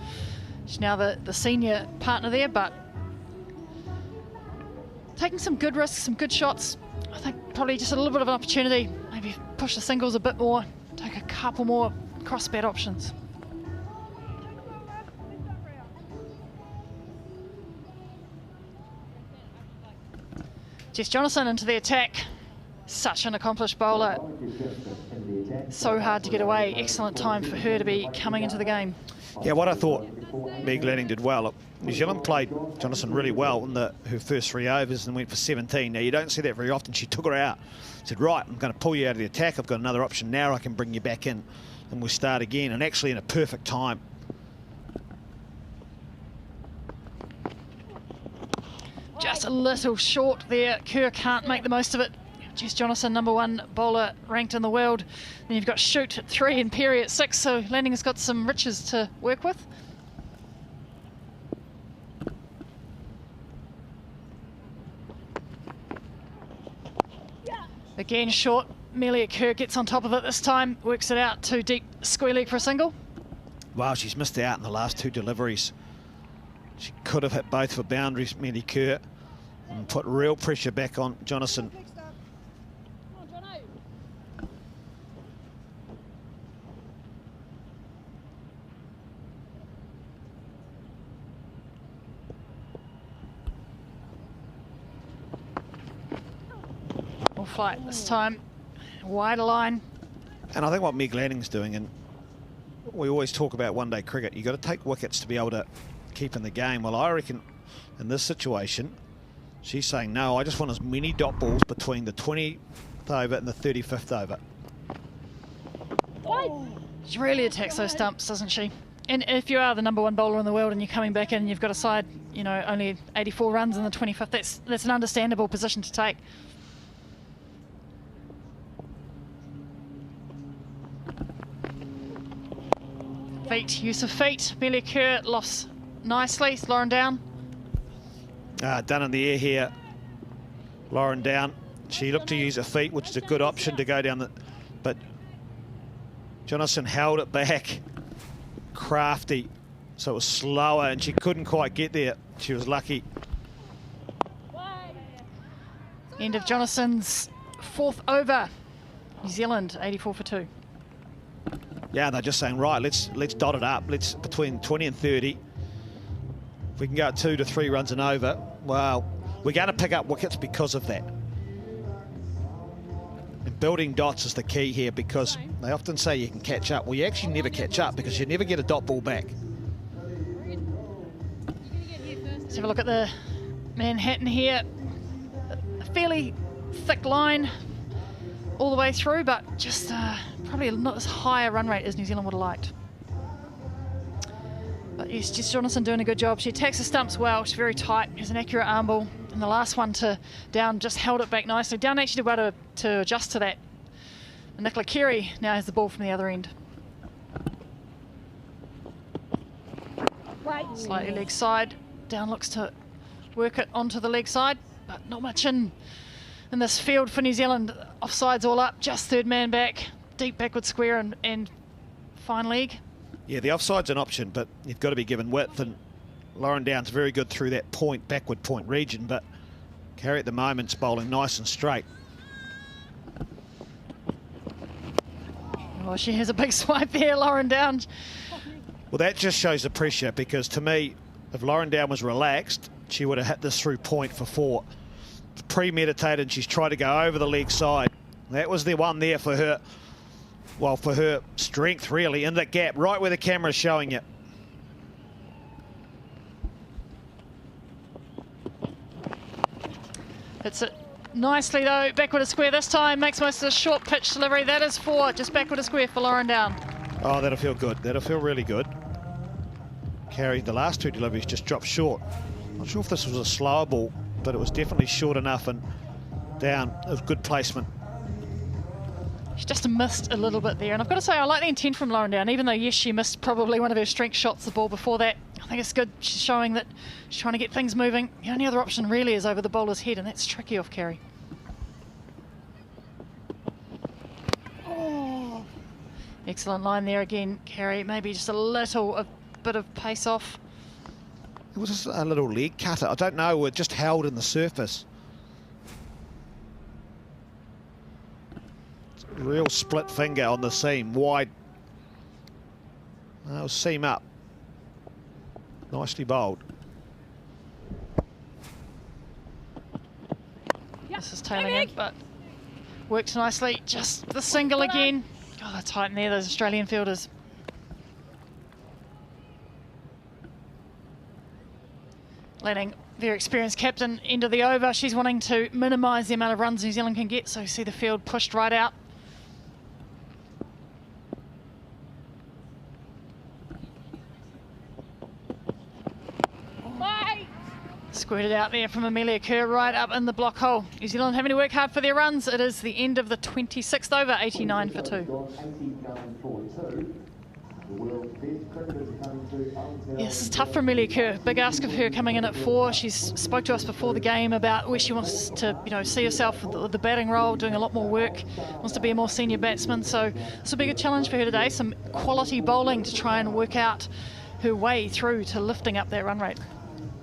She's now the senior partner there, but taking some good risks, some good shots. I think probably just a little bit of an opportunity. Maybe push the singles a bit more, take a couple more cross-bat options. Jess Jonathan into the attack. Such an accomplished bowler. So hard to get away. Excellent time for her to be coming into the game. Yeah, what I thought Meg Lanning did well. New Zealand played Jonathan really well in her first 3 overs and went for 17. Now, you don't see that very often. She took her out. Said, right, I'm going to pull you out of the attack. I've got another option now. I can bring you back in. And we'll start again. And actually in a perfect time. Just a little short there. Kerr can't make the most of it. Jess Jonathan, #1 bowler ranked in the world. Then you've got Shoot at 3 and Perry at 6, so Lanning has got some riches to work with. Again short. Amelia Kerr gets on top of it this time, works it out to deep square leg for a single. Wow, she's missed out in the last 2 deliveries. She could have hit both for boundaries, Amelia Kerr, and put real pressure back on Jonathan. Flight this time, wider line. And I think what Meg Lanning's doing, and we always talk about one-day cricket, you've got to take wickets to be able to keep in the game. Well, I reckon in this situation, she's saying, no, I just want as many dot balls between the 20th over and the 35th over. She really attacks those stumps, doesn't she? And if you are the #1 bowler in the world and you're coming back in and you've got a side, you know, only 84 runs in the 25th, that's an understandable position to take. Feet, use of feet. Amelia Kerr lofts nicely. Lauren Down. Done in the air here. Lauren Down. She looked to use her feet, which is a good option to go down the... But Jonathan held it back. Crafty. So it was slower and she couldn't quite get there. She was lucky. End of Jonathan's 4th over. New Zealand 84 for 2. Yeah, they're just saying, right, let's dot it up. Let's between 20 and 30. If we can go 2 to 3 runs and over, well, we're going to pick up wickets because of that. And building dots is the key here because they often say you can catch up. Well, you actually never catch up because you never get a dot ball back. Let's have a look at the Manhattan here. A fairly thick line all the way through, but just probably not as high a run rate as New Zealand would have liked. But yes, Jess Jonathan doing a good job. She attacks the stumps well. She's very tight. Has an accurate arm ball. And the last one to Down just held it back nicely. Down actually did well to adjust to that. And Nicola Kerr now has the ball from the other end. Slightly leg side. Down looks to work it onto the leg side, but not much in. in this field for New Zealand. Offsides all up, just third man back, deep backward square and fine leg. Yeah, the offside's an option, but you've got to be given width, and Lauren Down's very good through that point, backward point region, but Kerry at the moment's bowling nice and straight. Oh, she has a big swipe there, Lauren Down. Well, that just shows the pressure, because to me, if Lauren Down was relaxed, she would have hit this through point for 4. It's premeditated, and she's tried to go over the leg side. That was the one there for her, well, for her strength, really, in the gap, right where the camera's showing it. Hits it nicely, though. Backward a square this time. Makes most of the short pitch delivery. That is 4. Just backward a square for Lauren Down. Oh, that'll feel good. That'll feel really good. Carried the last 2 deliveries, just dropped short. Not sure if this was a slower ball, but it was definitely short enough, and Down. It was good placement. She just missed a little bit there. And I've got to say, I like the intent from Lauren Down, even though, yes, she missed probably one of her strength shots, the ball before that. I think it's good. She's showing that she's trying to get things moving. The only other option really is over the bowler's head, and that's tricky off Kerry. Oh, excellent line there again, Kerry. Maybe just a bit of pace off. It was just a little leg cutter. I don't know. It just held in the surface. Real split finger on the seam, wide. That was seam up. Nicely bowled. This is tailing it, but works nicely. Just the single again. Oh, they're tight in there, those Australian fielders. Letting their experienced captain end of the over. She's wanting to minimise the amount of runs New Zealand can get, so you see the field pushed right out. Squirted out there from Amelia Kerr, right up in the block hole. New Zealand having to work hard for their runs. It is the end of the 26th over, 89 for 2. Yeah, this is tough for Amelia Kerr. Big ask of her coming in at 4. She's spoke to us before the game about where she wants to, see herself with the batting role, doing a lot more work, wants to be a more senior batsman. So this will be a good challenge for her today. Some quality bowling to try and work out her way through to lifting up that run rate.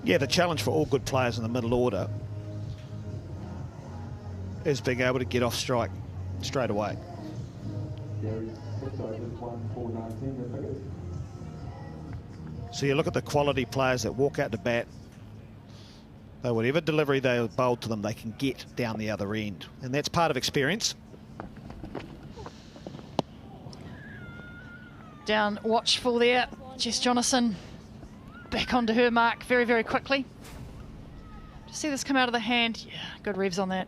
Yeah, the challenge for all good players in the middle order is being able to get off strike straight away. So you look at the quality players that walk out to bat, so whatever delivery they bowled to them, they can get down the other end. And that's part of experience. Down watchful there, Jess Jonathan. Back onto her mark very, very quickly. Just see this come out of the hand. Yeah, good revs on that.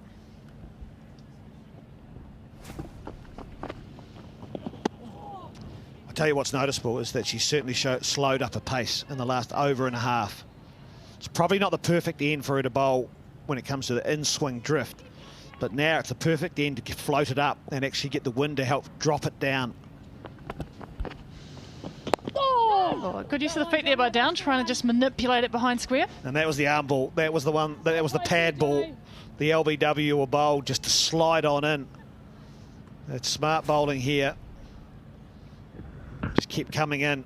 I'll tell you what's noticeable is that she certainly slowed up her pace in the last over and a half. It's probably not the perfect end for her to bowl when it comes to the in-swing drift, but now it's the perfect end to float it up and actually get the wind to help drop it down. Oh, good use of the feet there by Down, trying to just manipulate it behind square. And that was the arm ball. That was the one. That was the pad ball. The LBW were bowled just to slide on in. That's smart bowling here. Just kept coming in.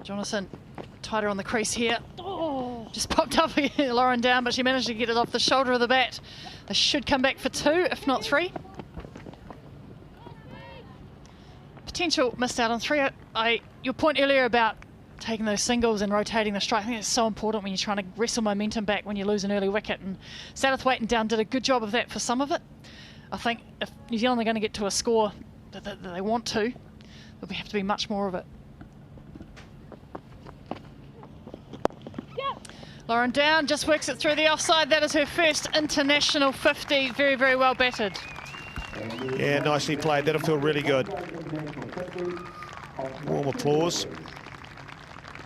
Jonathan tighter on the crease here. Oh, just popped up here, Lauren Down, but she managed to get it off the shoulder of the bat. They should come back for 2, if not 3. Potential missed out on 3. Your point earlier about taking those singles and rotating the strike, I think it's so important when you're trying to wrestle momentum back when you lose an early wicket. And Satterthwaite and Down did a good job of that for some of it. I think if New Zealand are going to get to a score that they want to, there'll have to be much more of it. Yeah. Lauren Down just works it through the offside. That is her first international 50. Very, very well batted. Yeah, nicely played. That'll feel really good. Warm applause.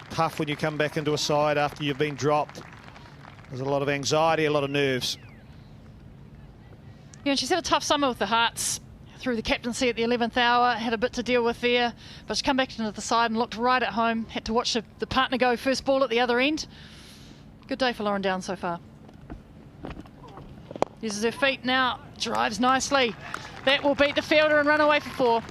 Tough when you come back into a side after you've been dropped. There's a lot of anxiety, a lot of nerves. Yeah, and she's had a tough summer with the Hearts. Through the captaincy at the 11th hour, had a bit to deal with there. But she come back into the side and looked right at home. Had to watch the partner go first ball at the other end. Good day for Lauren Down so far. Uses her feet now, drives nicely. That will beat the fielder and run away for 4.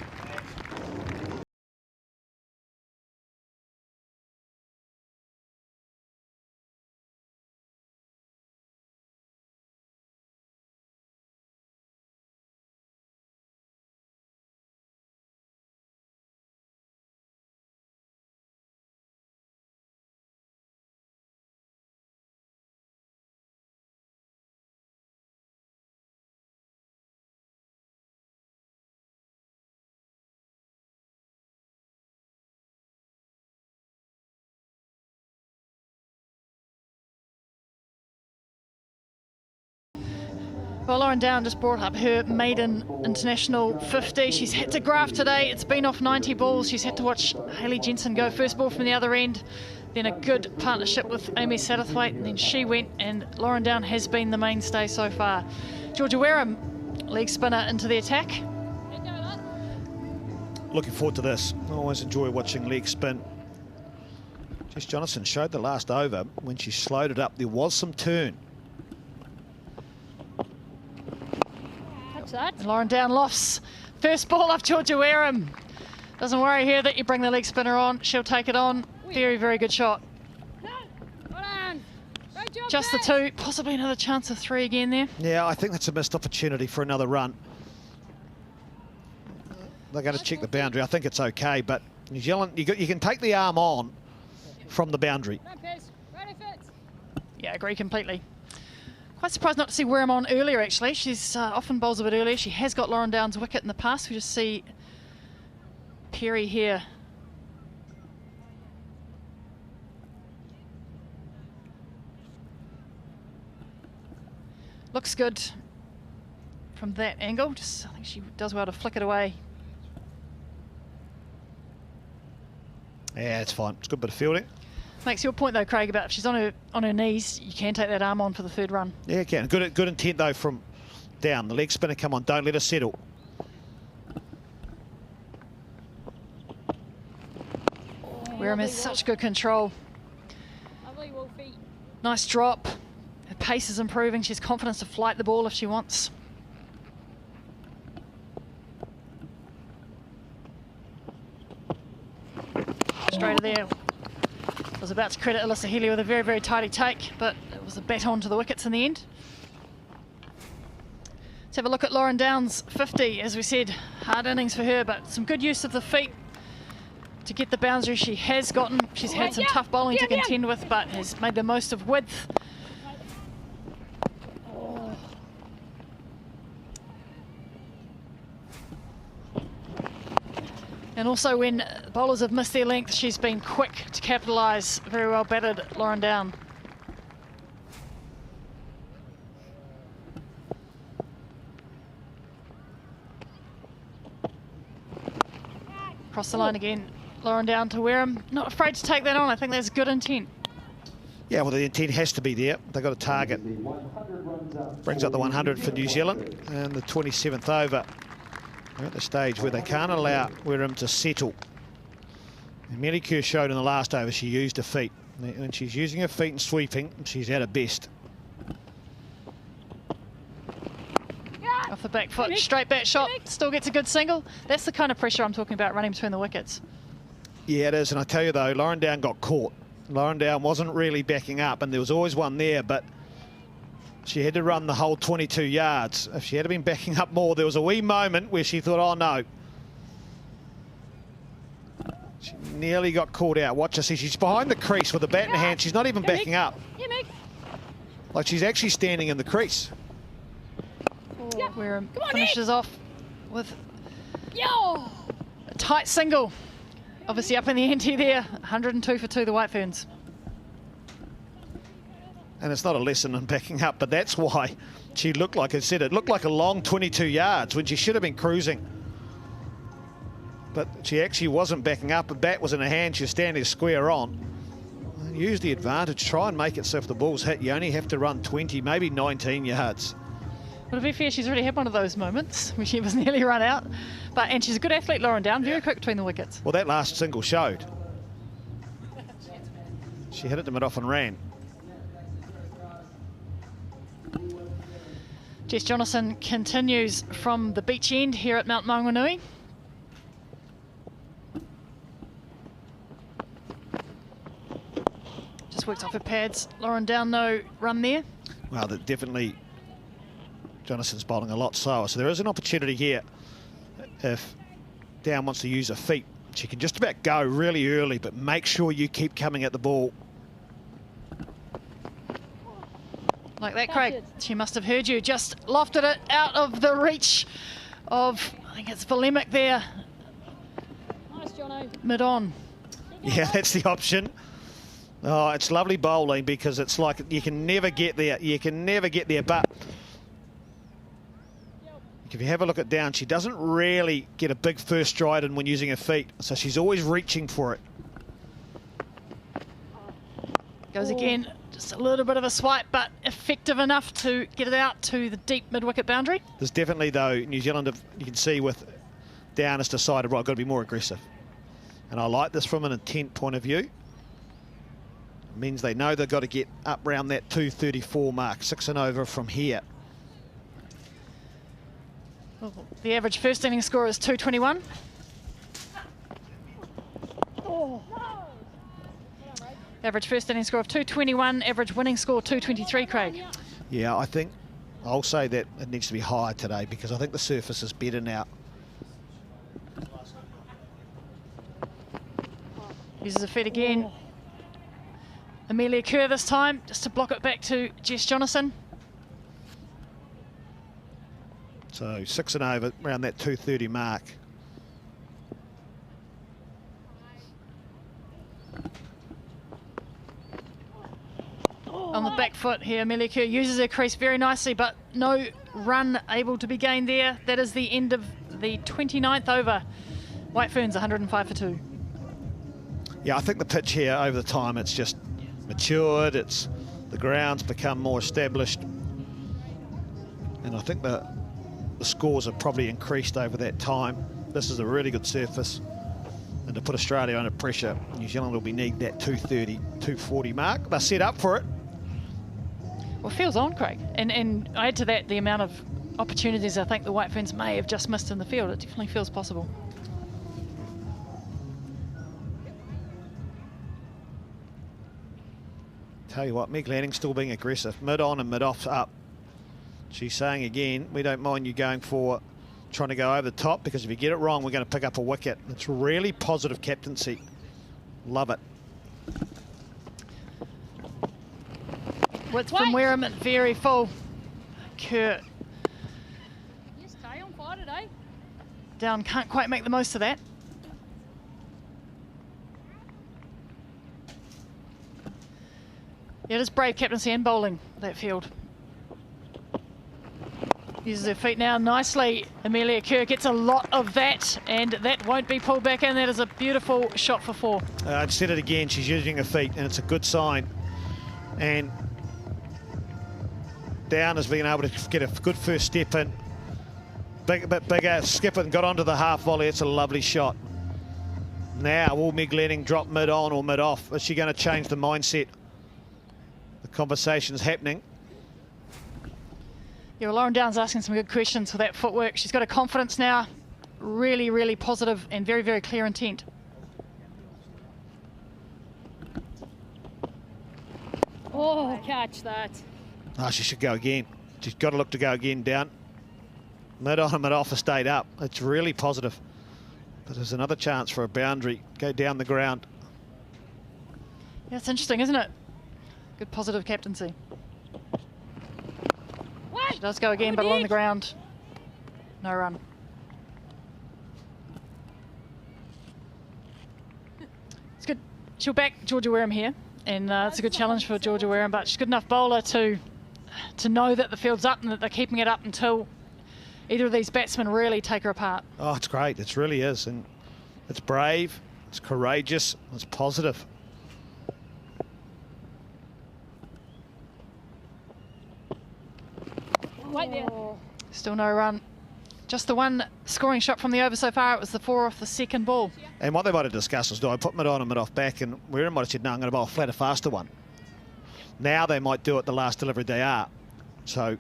Well, Lauren Down just brought up her maiden international 50. She's had to graft today. It's been off 90 balls. She's had to watch Hayley Jensen go first ball from the other end. Then a good partnership with Amy Satterthwaite, and then she went, and Lauren Down has been the mainstay so far. Georgia Wareham, leg spinner into the attack. Looking forward to this. I always enjoy watching leg spin. Jess Jonathan showed the last over when she slowed it up. There was some turn. And Lauren Down lofts. First ball off Georgia Wareham. Doesn't worry here that you bring the leg spinner on. She'll take it on. Very, very good shot. Just the 2, possibly another chance of 3 again there. Yeah, I think that's a missed opportunity for another run. They're going to check the boundary. I think it's okay, but New Zealand, you can take the arm on from the boundary. Yeah, I agree completely. Quite surprised not to see Wareham on earlier, actually. She's often bowls a bit earlier. She has got Lauren Down's wicket in the past. We just see Perry here. Looks good from that angle. Just, I think she does well to flick it away. Yeah, it's fine. It's a good bit of fielding. Makes your point though, Craig, about if she's on her knees, you can take that arm on for the 3rd run. Yeah, you can. Good intent though from Down. The leg spinner, come on, don't let her settle. Wareham has such good control. Nice drop. Her pace is improving. She has confidence to flight the ball if she wants. Straight to there. I was about to credit Alyssa Healy with a very, very tidy take, but it was a bat on to the wickets in the end. Let's have a look at Lauren Down's 50. As we said, hard innings for her, but some good use of the feet to get the boundary she has gotten. She's had some tough bowling to contend with, but has made the most of width. And also when bowlers have missed their length, she's been quick to capitalise. Very well batted, Lauren Down. Cross the line again, Lauren Down to Wareham. Not afraid to take that on. I think that's good intent. Yeah, well, the intent has to be there. They've got a target. Brings up the 100 for New Zealand, and the 27th over. They're at the stage where they can't allow Wareham to settle. Amelia Kerr showed in the last over she used her feet. When she's using her feet and sweeping, she's at her best. Off the back foot, straight back shot, still gets a good single. That's the kind of pressure I'm talking about running between the wickets. Yeah, it is, and I tell you though, Lauren Down got caught. Lauren Down wasn't really backing up, and there was always one there, but she had to run the whole 22 yards. If she had been backing up more, there was a wee moment where she thought, oh no. She nearly got caught out. Watch her see, she's behind the crease with a bat in her hand. She's not even backing up. Like she's actually standing in the crease. Wareham finishes off with a tight single. Obviously up in the ante there, 102 for 2, the White Ferns. And it's not a lesson in backing up, but that's why she looked like, I said, it looked like a long 22 yards when she should have been cruising. But she actually wasn't backing up. A bat was in her hand. She was standing square on. Use the advantage. Try and make it so if the ball's hit, you only have to run 20, maybe 19 yards. Well, to be fair, she's already had one of those moments where she was nearly run out. And she's a good athlete, Lauren Down, very quick between the wickets. Well, that last single showed. She hit it to mid-off and ran. Jess Jonathan continues from the beach end here at Mount Maunganui. Just worked off her pads. Lauren Down, no run there. Well, that definitely, Jonathan's bowling a lot slower. So there is an opportunity here if Down wants to use her feet. She can just about go really early, but make sure you keep coming at the ball. Like that, Craig. She must have heard you. Just lofted it out of the reach of, I think it's Volemic there. Nice, Jono. Mid-on. Yeah, that's the option. Oh, it's lovely bowling because it's like you can never get there. You can never get there, but if you have a look at Down, she doesn't really get a big first stride in when using her feet, so she's always reaching for it. Goes again, just a little bit of a swipe, but effective enough to get it out to the deep mid-wicket boundary. There's definitely, though, New Zealand, you can see with Down has decided, right, I've got to be more aggressive. And I like this from an intent point of view. It means they know they've got to get up around that 234 mark, 6 and over from here. The average first innings score is 221. Oh. Average first innings score of 221, average winning score 223, Craig. Yeah, I think I'll say that it needs to be higher today because I think the surface is better now. Uses her feet again. Amelia Kerr this time, just to block it back to Jess Jonathan. So 6 and over, around that 230 mark. On the back foot here, Amelia Kerr uses her crease very nicely, but no run able to be gained there. That is the end of the 29th over. White Ferns 105 for 2. Yeah, I think the pitch here over the time, it's just matured, the ground's become more established. And I think the scores have probably increased over that time. This is a really good surface. And to put Australia under pressure, New Zealand will be need that 230, 240 mark. They're set up for it. Well, it feels on, Craig. And add to that the amount of opportunities I think the White Ferns may have just missed in the field. It definitely feels possible. Tell you what, Meg Lanning's still being aggressive. Mid-on and mid-off's up. She's saying again, we don't mind you going for trying to go over the top because if you get it wrong, we're going to pick up a wicket. It's really positive captaincy. Love it. Width from Wareham, very full. Kerr. Yes, Kay, on fire today. Down, can't quite make the most of that. Yeah, it is brave captaincy and bowling, that field. Uses her feet now nicely. Amelia Kerr gets a lot of that, and that won't be pulled back in. That is a beautiful shot for 4. I'd said it again, she's using her feet, and it's a good sign. And Down has been able to get a good first step in. A bit bigger, skip it and got onto the half volley. It's a lovely shot. Now, will Meg Lanning drop mid-on or mid-off? Is she going to change the mindset? The conversation's happening. Yeah, well, Lauren Down's asking some good questions for that footwork. She's got a confidence now. Really, really positive and very, very clear intent. Oh, catch that. Oh, she should go again. She's got to look to go again. Down. Mid-on and mid-off has stayed up. It's really positive. But there's another chance for a boundary. Go down the ground. Yeah, it's interesting, isn't it? Good positive captaincy. She does go again, but along the ground. No run. It's good. She'll back Georgia Wareham here, and it's a good challenge for Georgia Wareham, but she's a good enough bowler to know that the field's up and that they're keeping it up until either of these batsmen really take her apart. Oh, it's great. It really is. And it's brave, it's courageous, it's positive. Wait there. Still no run. Just the one scoring shot from the over so far. It was the 4 off the second ball. And what they might have discussed was, do I put mid-on and mid-off back? And Wareham might have said, no, I'm going to bowl a flatter, faster one. Now they might do it the last delivery they are. So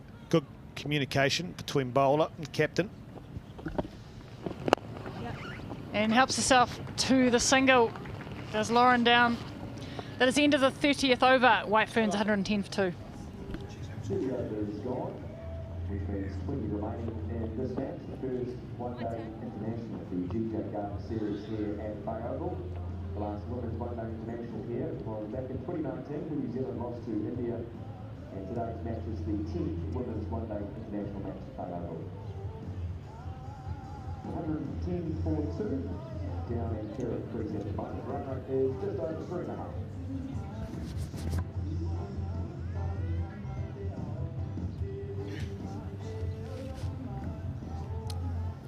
communication between bowler and captain. And helps herself to the single. Does Lauren Down. That is the end of the 30th over. White Ferns 110 for 2. 2 overs gone, which means 20 remaining in this match. The first one-day international of the GJ Garden Series here at Bay Oval. The last women's one-day international here was back in 2019 when New Zealand lost to India. And today's match is the 10th women's one-day international match at Bay Oval. 110 for 2. Down and Kerr at 375. The run rate is just over 3.5.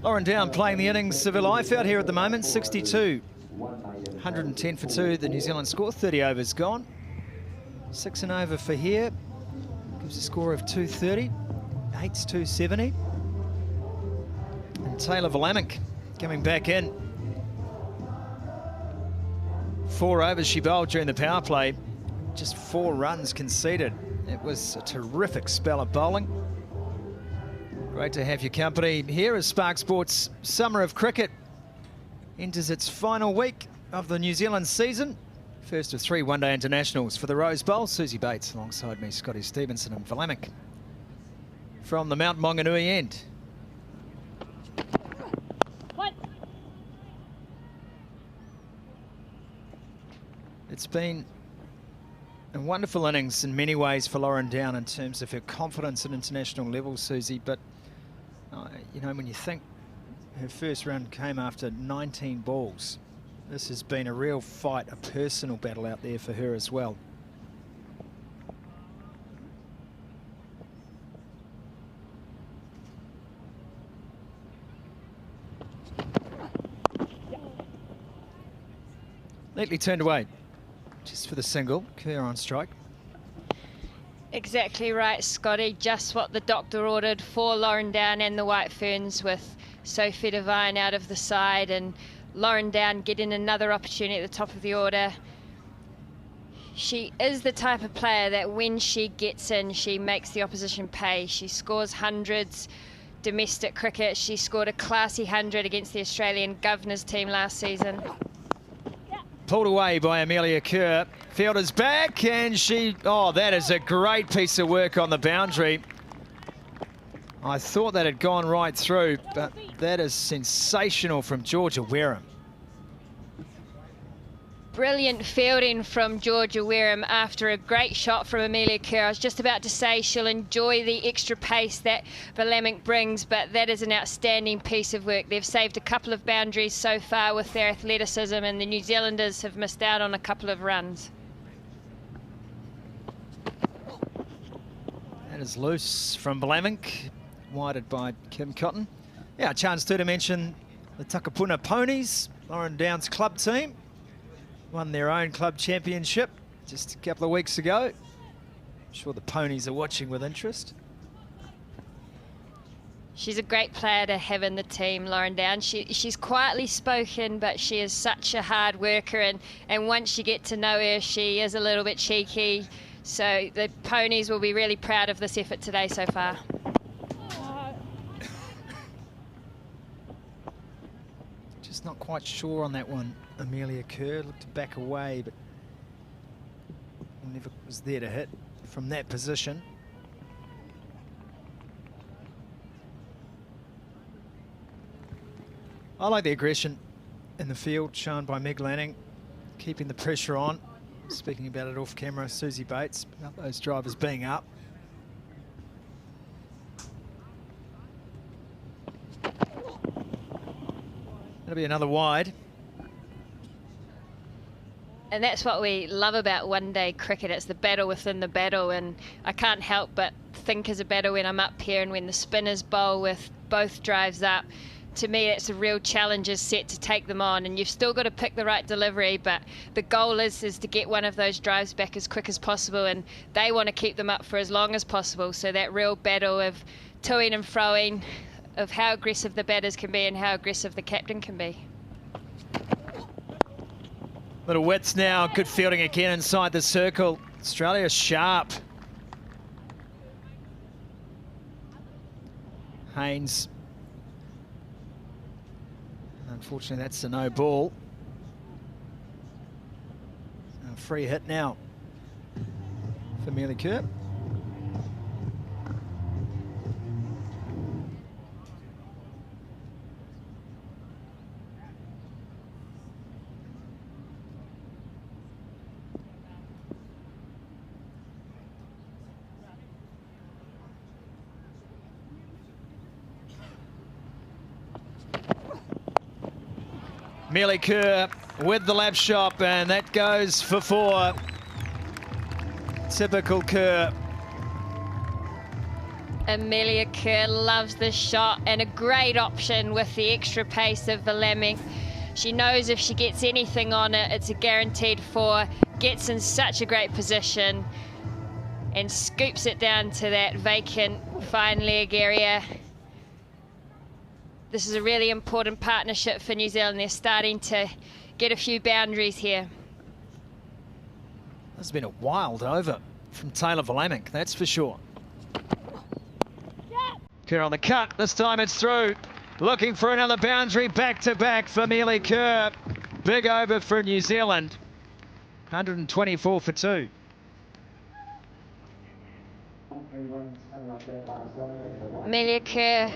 Lauren Down playing the innings of her life out here at the moment, 62. 110 for 2, the New Zealand score, 30 overs gone. 6 and over for here, gives a score of 230, 8's 270. And Taylor Vlamic coming back in. 4 overs she bowled during the power play, just 4 runs conceded. It was a terrific spell of bowling. Great to have your company here as Spark Sports Summer of Cricket enters its final week of the New Zealand season. First of 3 one-day internationals for the Rose Bowl. Susie Bates alongside me, Scotty Stevenson and Vlamic from the Mount Maunganui end. It's been a wonderful innings in many ways for Lauren Down in terms of her confidence at international level, Susie, but you know, when you think her first run came after 19 balls, this has been a real fight, a personal battle out there for her as well. Neatly turned away, just for the single. Kerr on strike. Exactly right, Scotty. Just what the doctor ordered for Lauren Down and the White Ferns, with Sophie Devine out of the side and Lauren Down getting another opportunity at the top of the order. She is the type of player that when she gets in, she makes the opposition pay. She scores hundreds. Domestic cricket, she scored a classy 100 against the Australian Governors team last season. Pulled away by Amelia Kerr. Fielder's back and she, oh, that is a great piece of work on the boundary. I thought that had gone right through, but that is sensational from Georgia Wareham. Brilliant fielding from Georgia Wareham after a great shot from Amelia Kerr. I was just about to say she'll enjoy the extra pace that Vlamic brings, but that is an outstanding piece of work. They've saved a couple of boundaries so far with their athleticism, and the New Zealanders have missed out on a couple of runs. That is loose from Vlamic, wided by Kim Cotton. Yeah, a chance too to mention the Takapuna Ponies, Lauren Down's club team. Won their own club championship just a couple of weeks ago. I'm sure the Ponies are watching with interest. She's a great player to have in the team, Lauren Down. She's quietly spoken, but she is such a hard worker, and once you get to know her, she is a little bit cheeky. So the Ponies will be really proud of this effort today so far. Just not quite sure on that one. Amelia Kerr looked to back away, but never was there to hit from that position. I like the aggression in the field shown by Meg Lanning, keeping the pressure on. Speaking about it off camera, Susie Bates, about those drivers being up. That'll be another wide. And that's what we love about one-day cricket. It's the battle within the battle, and I can't help but think as a battle when I'm up here and when the spinners bowl with both drives up. To me, it's a real challenge is set to take them on, and you've still got to pick the right delivery, but the goal is to get one of those drives back as quick as possible, and they want to keep them up for as long as possible. So that real battle of toing and froing, of how aggressive the batters can be and how aggressive the captain can be. Little widths now, good fielding again inside the circle. Australia sharp. Haynes. Unfortunately, that's a no ball. A free hit now for Amelia Kerr. Amelia Kerr with the lap shot, and that goes for 4. Typical Kerr. Amelia Kerr loves this shot, and a great option with the extra pace of Valemming. She knows if she gets anything on it, it's a guaranteed 4. Gets in such a great position and scoops it down to that vacant fine leg area. This is a really important partnership for New Zealand. They're starting to get a few boundaries here. This has been a wild over from Taylor Valemming, that's for sure. Kerr on the cut, this time it's through. Looking for another boundary, back-to-back for Amelia Kerr. Big over for New Zealand. 124 for 2. Amelia Kerr,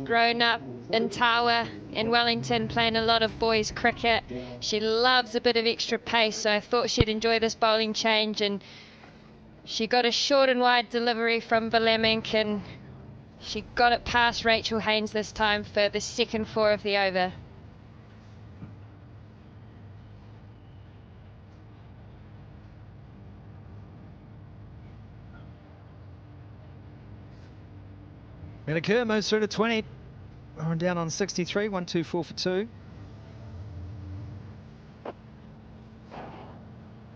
grown up in Tawa in Wellington, playing a lot of boys cricket. She loves a bit of extra pace, so I thought she'd enjoy this bowling change, and she got a short and wide delivery from Valemming, and she got it past Rachel Haynes this time for the second 4 of the over. Amelia Kerr moves through to 20. We're down on 63, 124 for 2.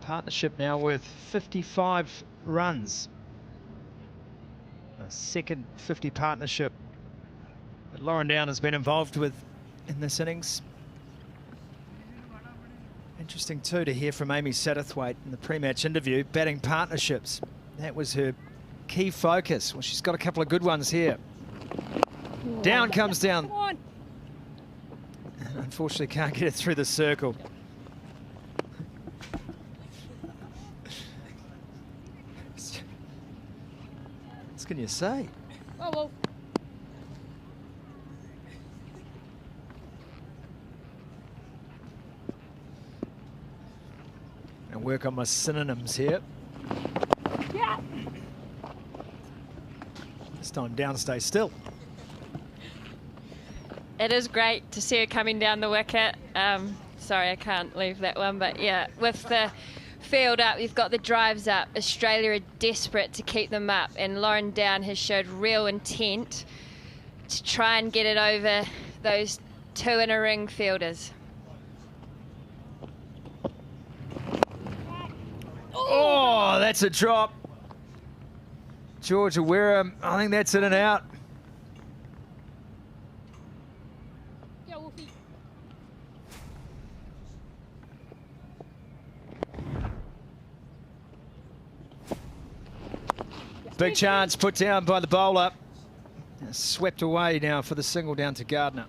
Partnership now with 55 runs. A second 50 partnership that Lauren Down has been involved with in this innings. Interesting too to hear from Amy Satterthwaite in the pre-match interview. Batting partnerships, that was her key focus. Well, she's got a couple of good ones here. Down comes down. And unfortunately can't get it through the circle. What can you say? Oh, well. And work on my synonyms here. Yeah. This time Down stays still. It is great to see her coming down the wicket. Sorry, I can't leave that one, but yeah, with the field up, you've got the drives up. Australia are desperate to keep them up, and Lauren Down has showed real intent to try and get it over those 2 in a ring fielders. Oh, that's a drop. Georgia Wareham, I think that's in and out. Big chance put down by the bowler. Swept away now for the single down to Gardner.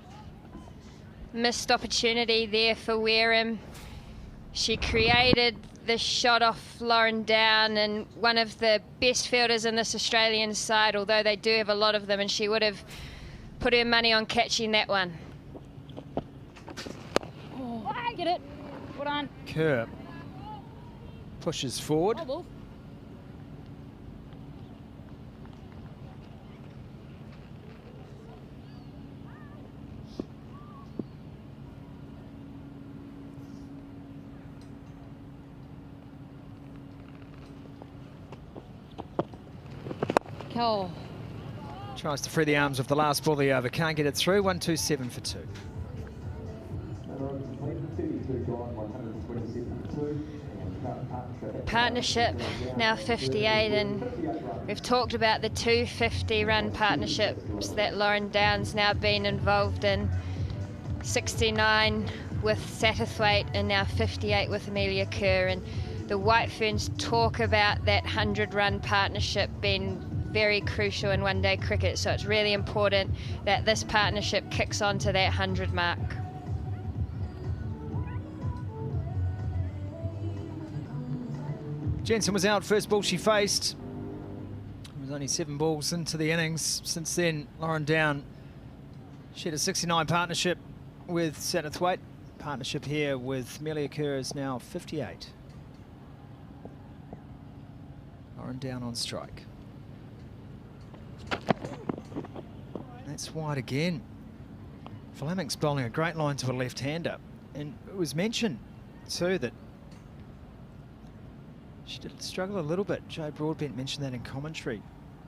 Missed opportunity there for Wareham. She created the shot off Lauren Down, and one of the best fielders in this Australian side, although they do have a lot of them, and she would have put her money on catching that one. Oh, get it. Well done. Kerr pushes forward. Oh, well. Oh. Tries to free the arms of the last ball of the over. Can't get it through. 127 for 2. Partnership now 58, and we've talked about the 250 run partnerships that Lauren Down's now been involved in. 69 with Satterthwaite and now 58 with Amelia Kerr, and the White Ferns talk about that 100 run partnership being very crucial in one-day cricket, so it's really important that this partnership kicks on to that 100 mark. Jensen was out, first ball she faced. It was only 7 balls into the innings. Since then, Lauren Down, she had a 69 partnership with Satterthwaite. Partnership here with Amelia Kerr is now 58. Lauren Down on strike. That's wide again. Fleming's bowling a great line to a left-hander. And it was mentioned too that she did struggle a little bit. Joe Broadbent mentioned that in commentary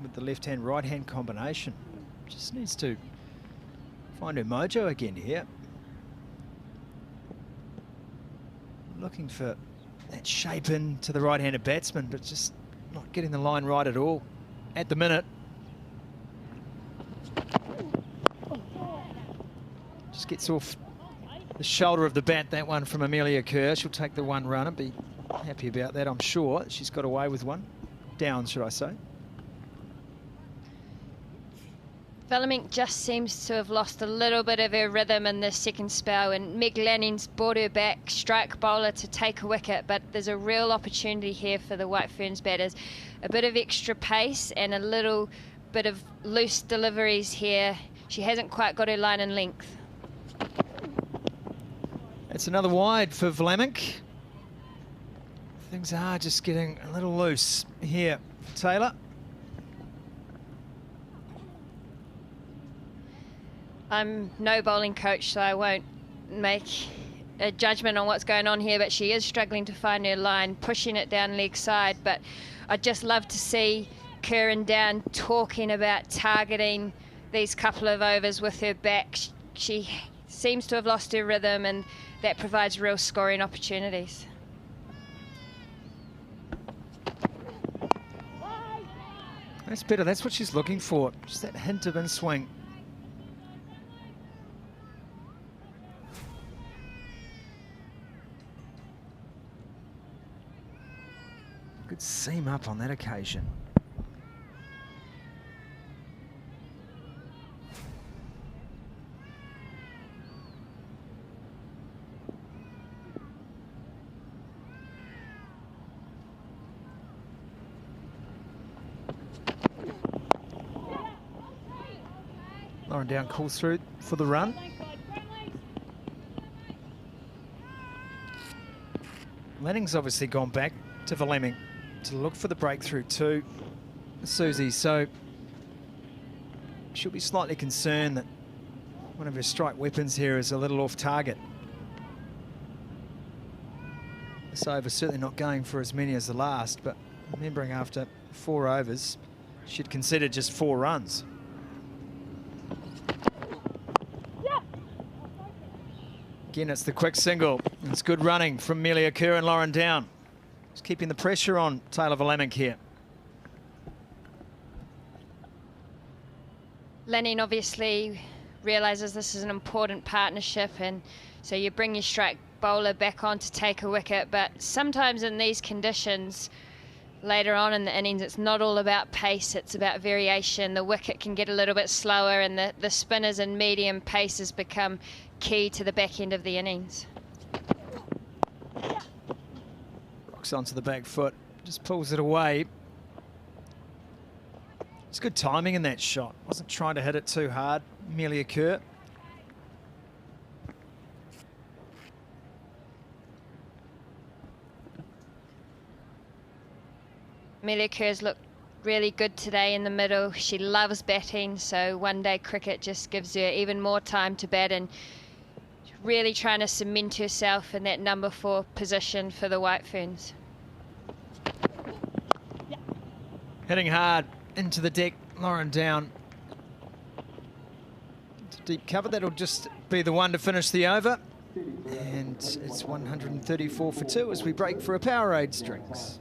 with the left-hand, right-hand combination. Just needs to find her mojo again here. Looking for that shape in to the right-handed batsman, but just not getting the line right at all at the minute. Just gets off the shoulder of the bat, that one from Amelia Kerr. She'll take the 1 run and be happy about that, I'm sure. She's got away with one. Down, should I say. Vellemink just seems to have lost a little bit of her rhythm in this second spell, and Meg Lanning's brought her back, strike bowler, to take a wicket, but there's a real opportunity here for the White Ferns batters. A bit of extra pace and a little bit of loose deliveries here. She hasn't quite got her line and length. It's another wide for Vellemink. Things are just getting a little loose here for Taylor. I'm no bowling coach, so I won't make a judgment on what's going on here, but she is struggling to find her line, pushing it down leg side. But I'd just love to see Kerr and Down talking about targeting these couple of overs with her back. She seems to have lost her rhythm, and that provides real scoring opportunities. That's better, that's what she's looking for, just that hint of in-swing. Good seam up on that occasion. Lauren Down calls through for the run. Lanning's obviously gone back to Vellemink to look for the breakthrough to Susie, so she'll be slightly concerned that one of her strike weapons here is a little off target. This over certainly not going for as many as the last, but remembering after 4 overs, she'd considered just 4 runs. Again, it's the quick single. It's good running from Amelia Kerr and Lauren Down. Just keeping the pressure on Taylor Vellemink here. Lanning obviously realises this is an important partnership, and so you bring your strike bowler back on to take a wicket, but sometimes in these conditions later on in the innings, it's not all about pace, it's about variation. The wicket can get a little bit slower, and the spinners and medium paces become key to the back end of the innings. Rocks onto the back foot, just pulls it away. It's good timing in that shot. Wasn't trying to hit it too hard, Amelia Kerr. Amelia Kerr's looked really good today in the middle. She loves batting, so one-day cricket just gives her even more time to bat, and really trying to cement herself in that number 4 position for the White Ferns. Hitting hard into the deck, Lauren Down. Into deep cover, that'll just be the one to finish the over. And it's 134 for 2 as we break for a Powerade drinks.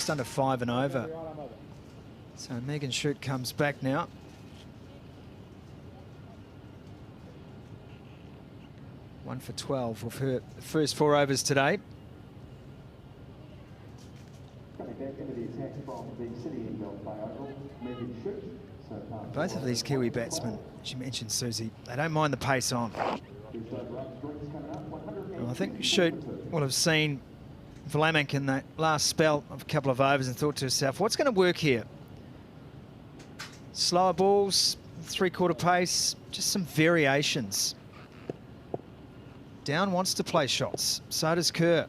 just under 5 and over. So Megan Shute comes back now. One for 12 of her first 4 overs today. Both of these Kiwi batsmen, she mentioned Susie, they don't mind the pace on. Well, I think Shute will have seen Vlaminck in that last spell of a couple of overs and thought to herself, what's going to work here? Slower balls, 3/4 pace, just some variations. Down wants to play shots. So does Kerr.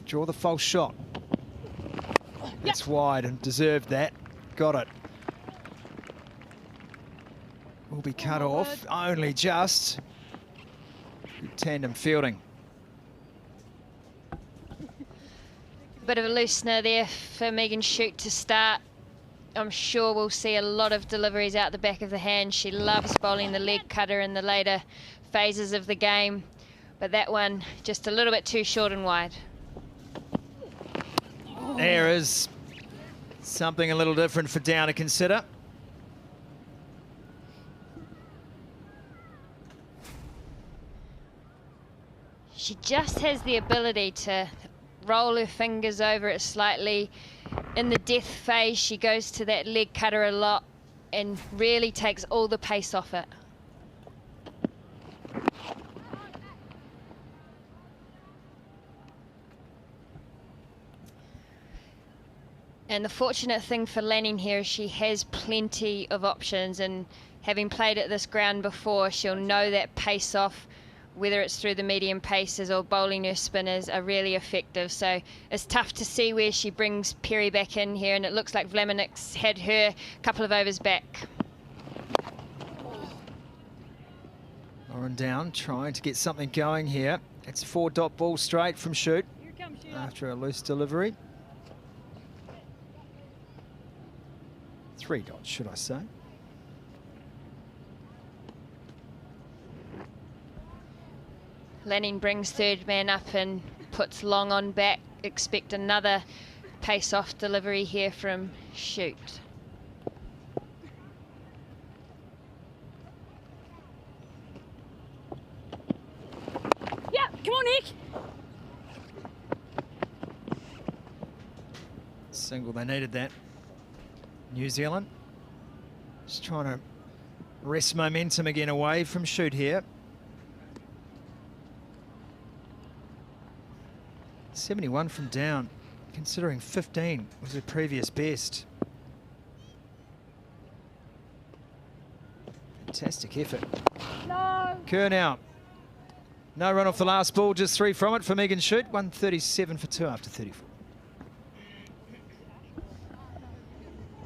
Draw the false shot. It's wide and deserved that. Got it. Will be cut off. Only just. Good tandem fielding. Bit of a loosener there for Megan Shute to start. I'm sure we'll see a lot of deliveries out the back of the hand. She loves bowling the leg cutter in the later phases of the game, but that one just a little bit too short and wide. There is something a little different for Down to consider. She just has the ability to roll her fingers over it slightly. In the death phase, she goes to that leg cutter a lot and really takes all the pace off it. And the fortunate thing for Lanning here is she has plenty of options, and having played at this ground before, she'll know that pace off, whether it's through the medium paces or bowling her spinners, are really effective. So it's tough to see where she brings Perry back in here, and it looks like Vlaminck's had her a couple of overs back. Lauren Down trying to get something going here. It's a 4-dot ball straight from Shute after a loose delivery. 3 dots, should I say. Lanning brings third man up and puts long on back. Expect another pace off delivery here from Shute. Yeah, come on, Nick. Single, they needed that. New Zealand just trying to wrest momentum again away from Shute here. 71 from Down, considering 15 was her previous best. Fantastic effort. No. Kerr now. No run off the last ball, just 3 from it for Megan Shute. 137 for 2 after 34.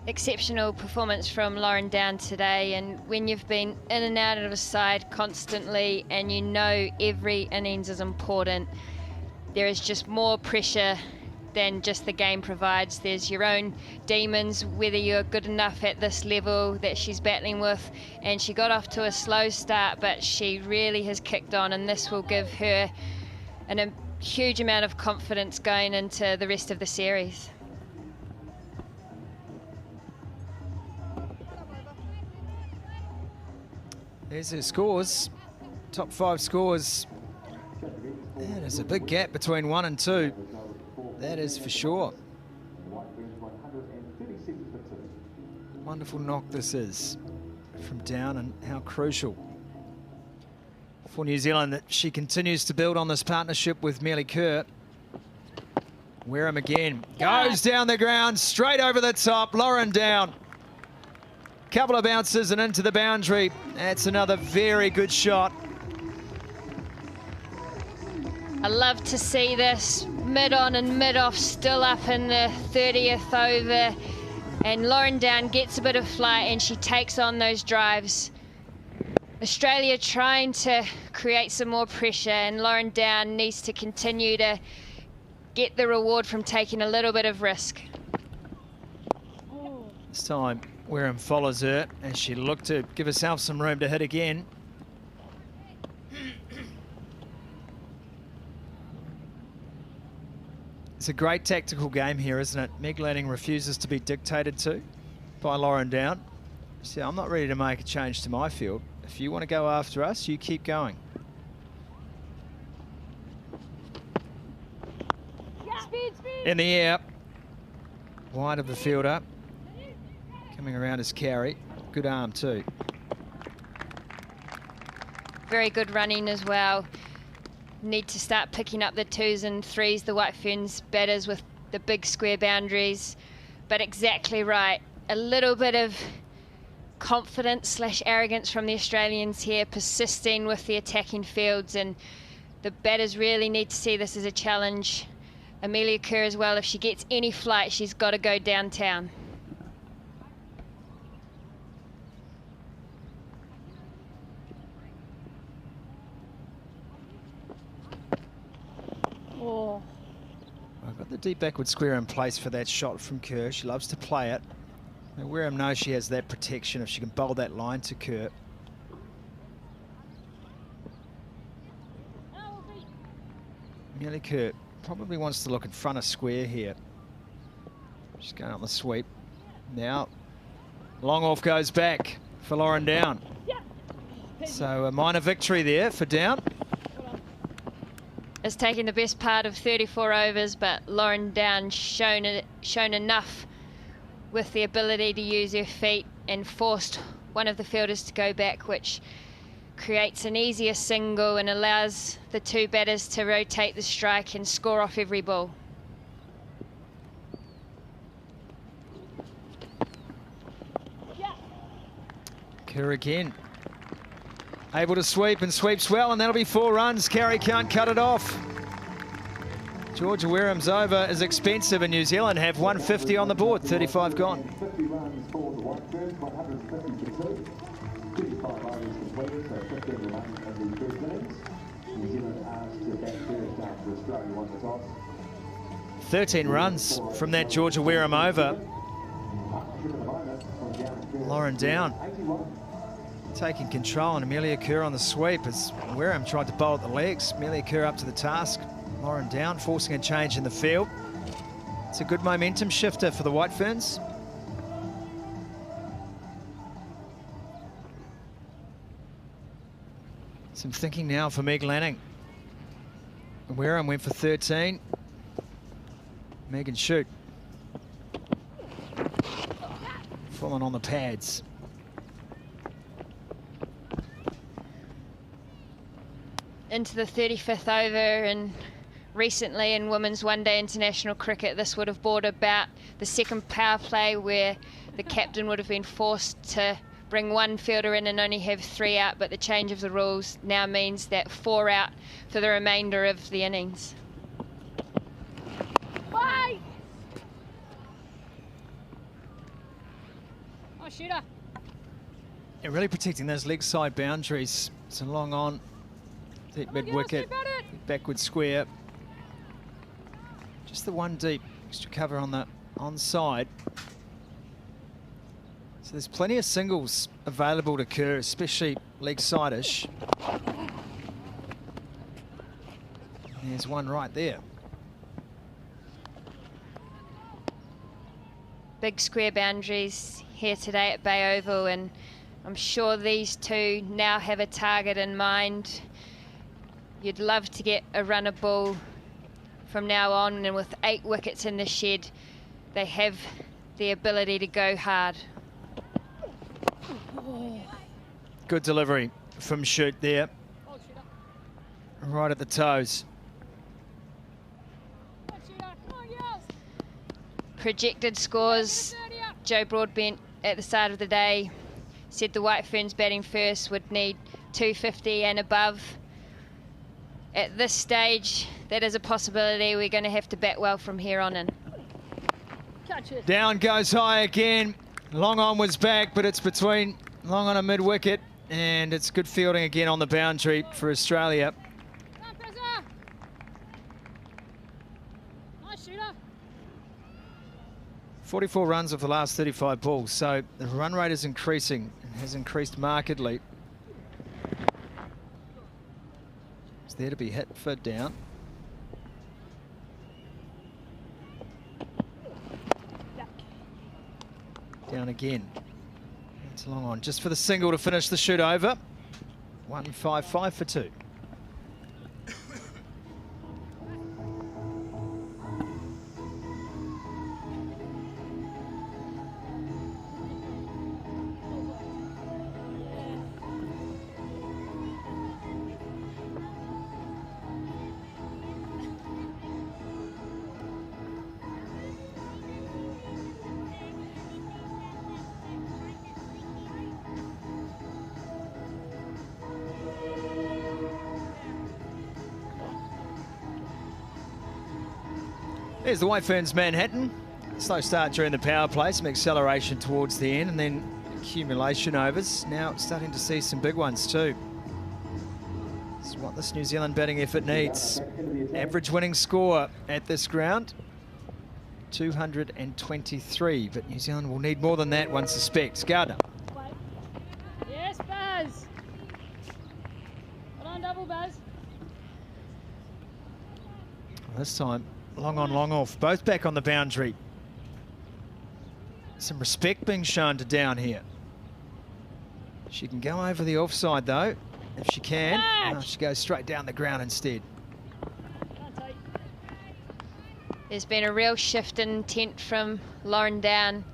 Exceptional performance from Lauren Down today, and when you've been in and out of a side constantly and you know every innings is important, there is just more pressure than just the game provides. There's your own demons, whether you're good enough at this level that she's battling with, and she got off to a slow start, but she really has kicked on, and this will give her a huge amount of confidence going into the rest of the series. There's her scores, top 5 scores. That is a big gap between 1 and 2. That is for sure. Wonderful knock this is from Down, and how crucial for New Zealand that she continues to build on this partnership with Amelia Kerr. Wareham again, goes down the ground, straight over the top, Lauren Down. Couple of bounces and into the boundary. That's another very good shot. I love to see this mid on and mid off, still up in the 30th over, and Lauren Down gets a bit of flight and she takes on those drives. Australia trying to create some more pressure, and Lauren Down needs to continue to get the reward from taking a little bit of risk. This time Wareham follows her as she looked to give herself some room to hit again. It's a great tactical game here, isn't it? Meg Lanning refuses to be dictated to by Lauren Down. See, I'm not ready to make a change to my field. If you want to go after us, you keep going. Speed. In the air. Wide of the fielder. Coming around is Carey. Good arm too. Very good running as well. Need to start picking up the 2s and 3s, the White Ferns batters with the big square boundaries. But exactly right. A little bit of confidence / arrogance from the Australians here, persisting with the attacking fields, and the batters really need to see this as a challenge. Amelia Kerr as well, if she gets any flight, she's got to go downtown. Oh. I've got the deep backward square in place for that shot from Kerr. She loves to play it. Now Wareham knows she has that protection if she can bowl that line to Kerr. Amelia Kerr probably wants to look in front of square here. She's going on the sweep. Now, long off goes back for Lauren Down. So a minor victory there for Down. It's taken the best part of 34 overs, but Lauren Down shown enough with the ability to use her feet and forced one of the fielders to go back, which creates an easier single and allows the 2 batters to rotate the strike and score off every ball. Kerr again. Able to sweep and sweeps well, and that'll be 4 runs. Carey can't cut it off. Georgia Wareham's over is expensive, and New Zealand have 150 on the board, 35 gone. 50 runs for the White Ferns, 150 for 2. 55 overs completed, so 15 remain in the first innings. New Zealand asked to bat first after Australia won the toss. 13 runs from that Georgia Wareham over. Lauren Down taking control, and Amelia Kerr on the sweep as Wareham tried to bowl at the legs. Amelia Kerr up to the task. Lauren Down forcing a change in the field. It's a good momentum shifter for the White Ferns. Some thinking now for Meg Lanning. Wareham went for 13. Megan shoot. Falling on the pads. Into the 35th over, and recently in women's one-day international cricket, this would have brought about the second power play where the captain would have been forced to bring 1 fielder in and only have 3 out, but the change of the rules now means that 4 out for the remainder of the innings. Bye. Oh, shooter. Yeah, really protecting those leg side boundaries. It's a long on, deep mid wicket, backward square. Just the 1 deep, extra cover on the onside. So there's plenty of singles available to Kerr, especially leg side-ish. There's one right there. Big square boundaries here today at Bay Oval, and I'm sure these 2 now have a target in mind. You'd love to get a runner ball from now on, and with 8 wickets in the shed, they have the ability to go hard. Good delivery from Shoot there. Right at the toes. Projected scores, Joe Broadbent at the start of the day said the White Ferns batting first would need 250 and above. At this stage, that is a possibility. We're going to have to bat well from here on in. Down goes high again. Long on was back, but it's between long on and mid wicket, and it's good fielding again on the boundary for Australia. 44 runs of the last 35 balls, so the run rate is increasing and has increased markedly. It's there to be hit for Down. Down again. It's long on, just for the single to finish the shoot over. 155 for 2. There's the White Ferns Manhattan. Slow start during the power play, some acceleration towards the end, and then accumulation overs. Now starting to see some big ones too. This is what this New Zealand batting effort needs. Average winning score at this ground, 223, but New Zealand will need more than that, one suspects. Gardner. Yes, Buzz. Hold on, double Buzz. This time, long on, long off. Both back on the boundary. Some respect being shown to Down here. She can go over the offside though, if she can. No, she goes straight down the ground instead. There's been a real shift in intent from Lauren Down.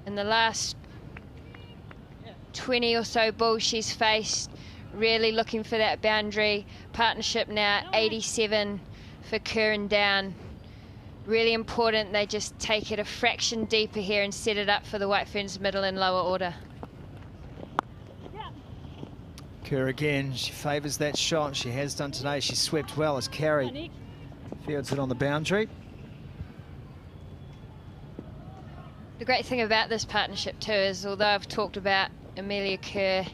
In the last 20 or so balls she's faced, really looking for that boundary. Partnership now 87 for Kerr and Down. Really important they just take it a fraction deeper here and set it up for the White Ferns middle and lower order. Kerr again, she favours that shot. She has done today. She swept well as Carey fields it on the boundary. The great thing about this partnership too is, although I've talked about Amelia Kerr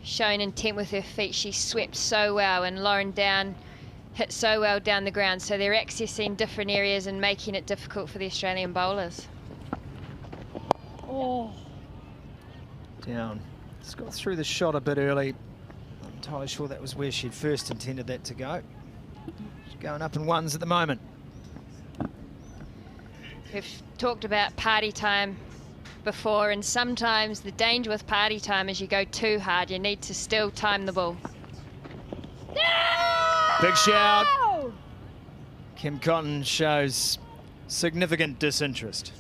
showing intent with her feet, she swept so well, and Lauren Down hit so well down the ground, so they're accessing different areas and making it difficult for the Australian bowlers. Oh. Down. It's got through the shot a bit early. I'm entirely sure that was where she'd first intended that to go. She's going up in ones at the moment. We've talked about party time before, and sometimes the danger with party time is you go too hard. You need to still time the ball. Big shout. Kim Cotton shows significant disinterest.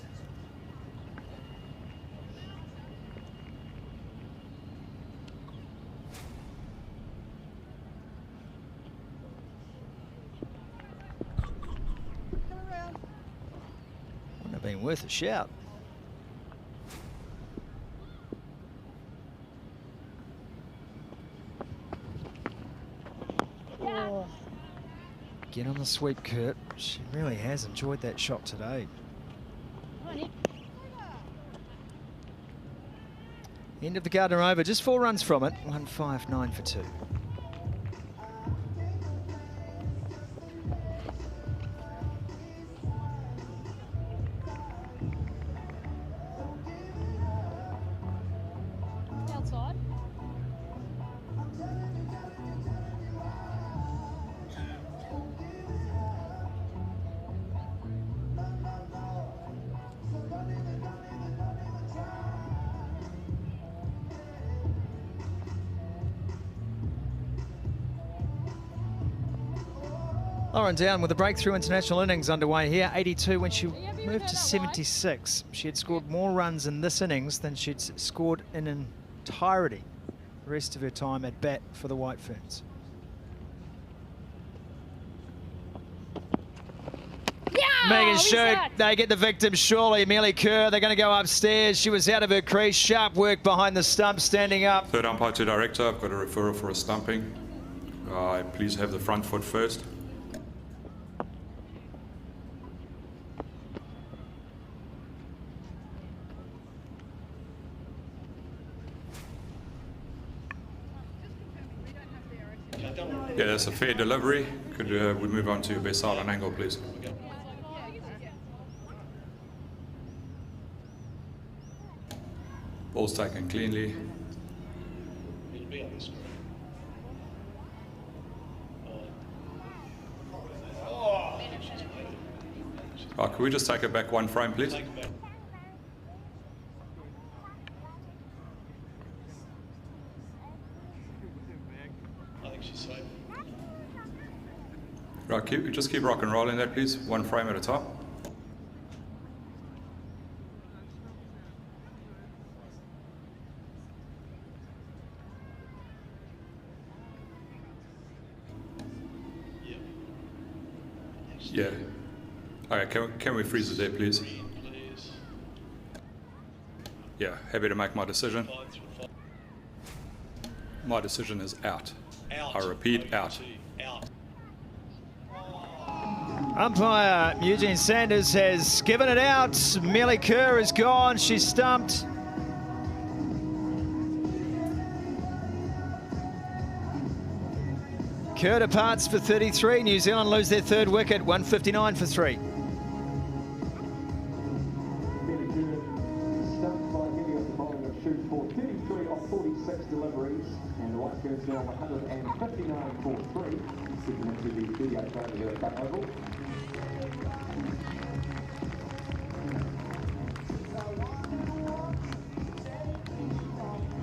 Wouldn't have been worth a shout. Get on the sweep, Kurt. She really has enjoyed that shot today. End of the Gardner over, just 4 runs from it. 159 for 2. Outside. Lauren Down with a breakthrough international innings underway here. 82 when she moved to 76. She had scored more runs in this innings than she'd scored in entirety the rest of her time at bat for the White Ferns. Megan shoot, they get the victim surely. Amelia Kerr, they're going to go upstairs. She was out of her crease. Sharp work behind the stump, standing up. Third umpire to director, I've got a referral for a stumping. Please have the front foot first. Yeah, that's a fair delivery. Could we move on to your best side on angle, please? Ball's taken cleanly. Can we just take it back 1 frame, please? Right, just keep rock and rolling that, please. One frame at a time. Yeah. All right, can we freeze it there, please? Yeah, happy to make my decision. My decision is out. I repeat, out. Umpire Eugene Sanders has given it out. Amelia Kerr is gone. She's stumped. Kerr departs for 33. New Zealand lose their third wicket, 159 for 3. Stumped by Amelia at the bowling of shoot for 33 off 46 deliveries, and the White Ferns now 159 for 3. Sticking into the 38th over here at Back Oval.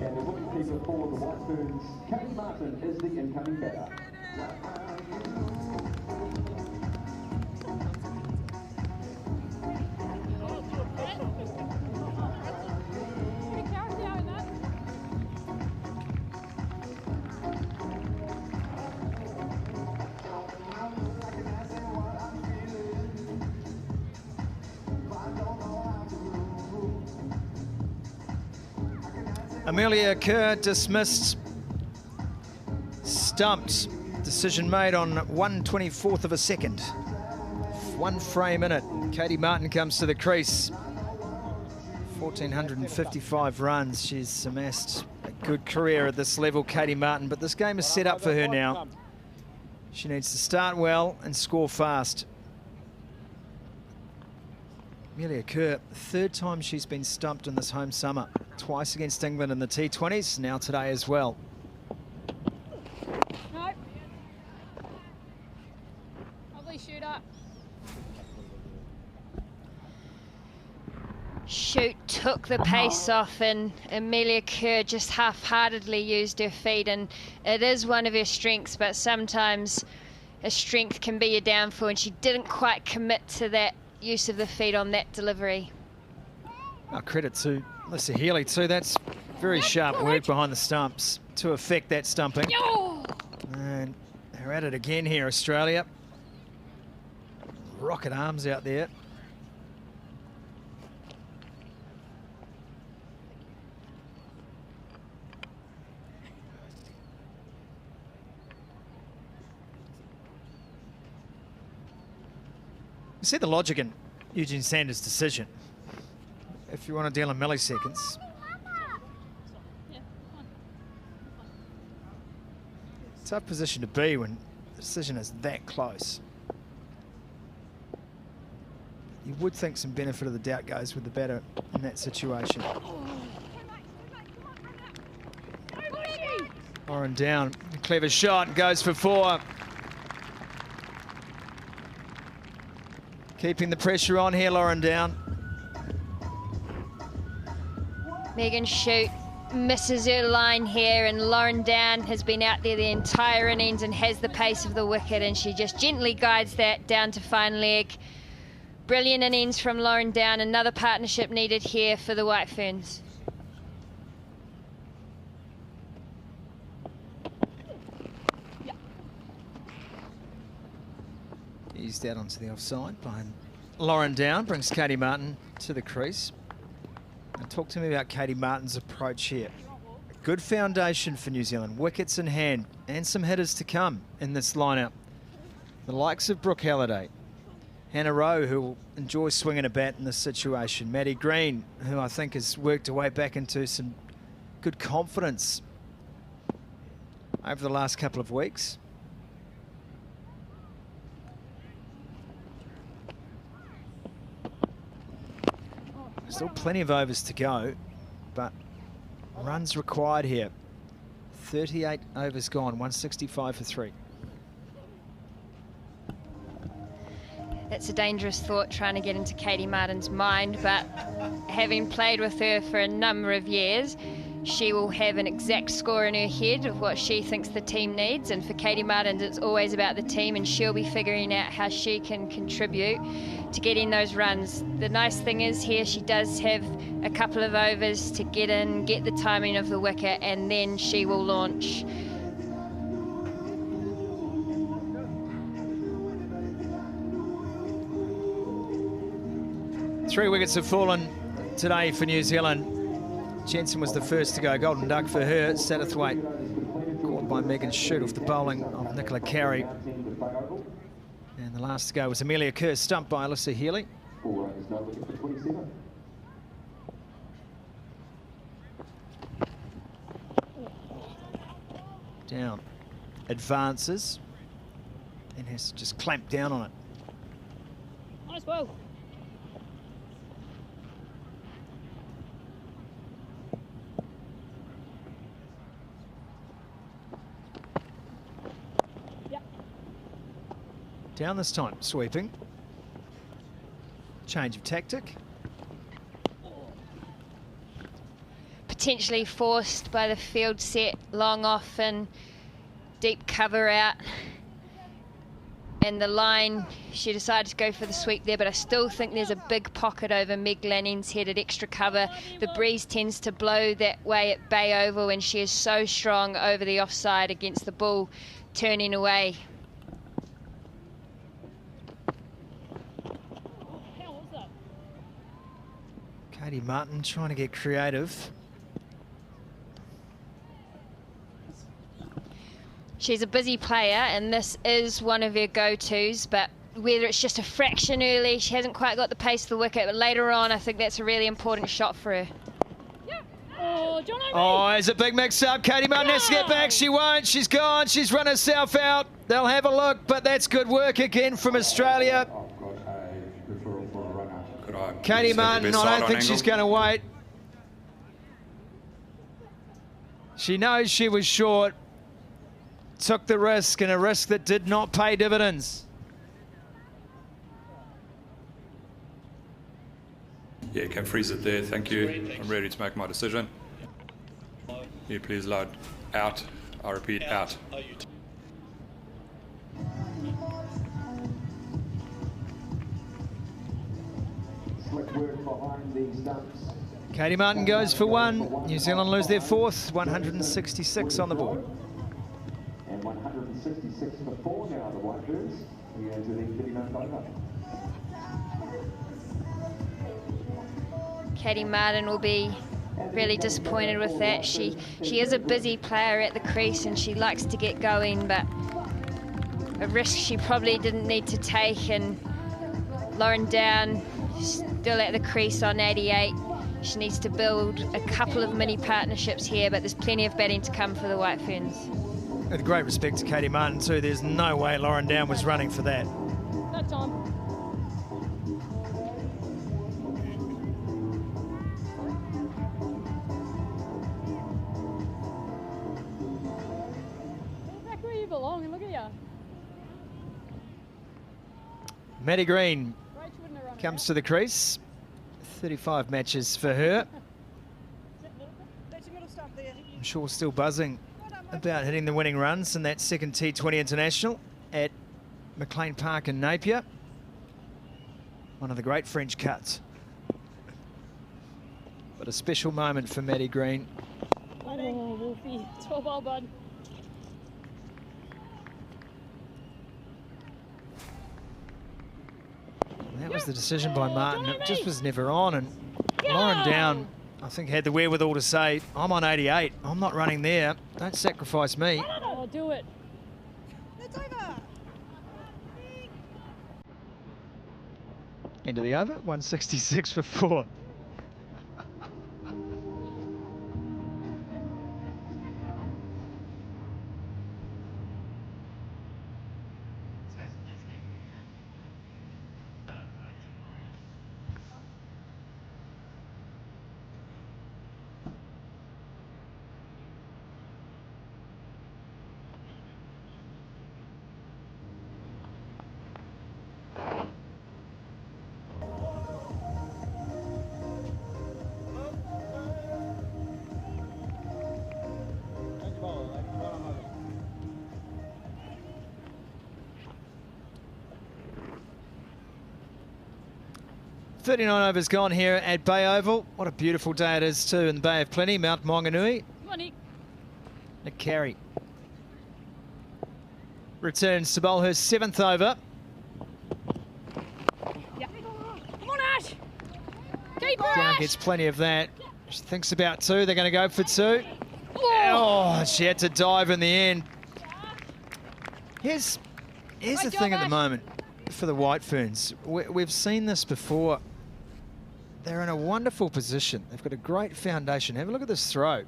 And the wicketkeeper for the White Ferns, Katie Martin, is the incoming batter. Amelia Kerr dismissed, stumped. Decision made on 1/24th of a second. 1 frame in it. Katie Martin comes to the crease. 1,455 runs. She's amassed a good career at this level, Katie Martin, but this game is set up for her now. She needs to start well and score fast. Amelia Kerr, third time she's been stumped in this home summer. Twice against England in the T20s, now today as well. Nope. Lovely shooter. Shoot took the pace off, and Amelia Kerr just half-heartedly used her feet, and it is one of her strengths, but sometimes a strength can be a downfall, and she didn't quite commit to that use of the feet on that delivery. Credit to Lisa Healy too. That's very sharp work behind the stumps to affect that stumping. And they're at it again here, Australia. Rocket arms out there. You see the logic in Eugene Sanders' decision. If you want to deal in milliseconds. Tough position to be when the decision is that close. You would think some benefit of the doubt goes with the batter in that situation. Lauren down, clever shot, goes for 4. Keeping the pressure on here, Lauren down. Megan Shute misses her line here, and Lauren Down has been out there the entire innings and has the pace of the wicket, and she just gently guides that down to fine leg. Brilliant innings from Lauren Down. Another partnership needed here for the White Ferns. Eased out onto the offside behind Lauren Down, brings Katie Martin to the crease. And talk to me about Katie Martin's approach here. A good foundation for New Zealand, wickets in hand, and some hitters to come in this lineup. The likes of Brooke Halliday, Hannah Rowe, who will enjoy swinging a bat in this situation, Maddie Green, who I think has worked her way back into some good confidence over the last couple of weeks. Still plenty of overs to go, but runs required here. 38 overs gone, 165 for 3. It's a dangerous thought trying to get into Katie Martin's mind, but having played with her for a number of years, she will have an exact score in her head of what she thinks the team needs. And for Katie Martin, it's always about the team, and she'll be figuring out how she can contribute to getting those runs. The nice thing is here, she does have a couple of overs to get in, get the timing of the wicket, and then she will launch. Three wickets have fallen today for New Zealand. Jensen was the first to go. Golden duck for her. Satterthwaite caught by Megan Shute off the bowling of Nicola Carey. And the last to go was Amelia Kerr, stumped by Alyssa Healy. Down. Advances. And has to just clamp down on it. Nice ball. Down this time, sweeping. Change of tactic. Potentially forced by the field set, long off and deep cover out. And the line, she decided to go for the sweep there, but I still think there's a big pocket over Meg Lanning's head at extra cover. The breeze tends to blow that way at Bay Oval, and she is so strong over the offside against the ball turning away. Katie Martin trying to get creative. She's a busy player, and this is one of her go-tos, but whether it's just a fraction early, she hasn't quite got the pace of the wicket, but later on, I think that's a really important shot for her. Oh, it's a big mix-up. Katie Martin has to get back. She won't. She's gone. She's run herself out. They'll have a look, but that's good work again from Australia. Katie Martin, I don't think she's going to wait. She knows she was short. Took the risk, and a risk that did not pay dividends. Yeah, can freeze it there, thank you. I'm ready to make my decision. Yeah, please load out. I repeat, out. Katie Martin goes for one. New Zealand lose their fourth. 166 on the board. And 166 for 4 now, the White Ferns. We go to the 39th over. Katie Martin will be really disappointed with that. She is a busy player at the crease, and she likes to get going, but a risk she probably didn't need to take. And Lauren Down still at the crease on 88. She needs to build a couple of mini partnerships here, but there's plenty of batting to come for the White Ferns. With great respect to Katie Martin too, there's no way Lauren Down was running for that. That time. Get back where you belong, and look at you. Maddie Green comes to the crease. 35 matches for her. I'm sure still buzzing about hitting the winning runs in that second T20 International at McLean Park in Napier. One of the great French cuts. But a special moment for Maddie Green. Oh, Wolfie. 12 ball, bud. That was the decision by Martin. It just was never on. And Lauren Down, I think, had the wherewithal to say, I'm on 88. I'm not running there. Don't sacrifice me. Oh, do it. It's over. End of the over. 166 for 4. 39 overs gone here at Bay Oval. What a beautiful day it is too in the Bay of Plenty, Mount Maunganui. Nick Carey returns to bowl her 7th over. Come on, Ash! Keep her, Down Ash! gets plenty of that. She thinks about 2. They're going to go for 2. Oh, she had to dive in the end. Here's the thing at the moment for the White Ferns. We've seen this before. They're in a wonderful position. They've got a great foundation. Have a look at this throw.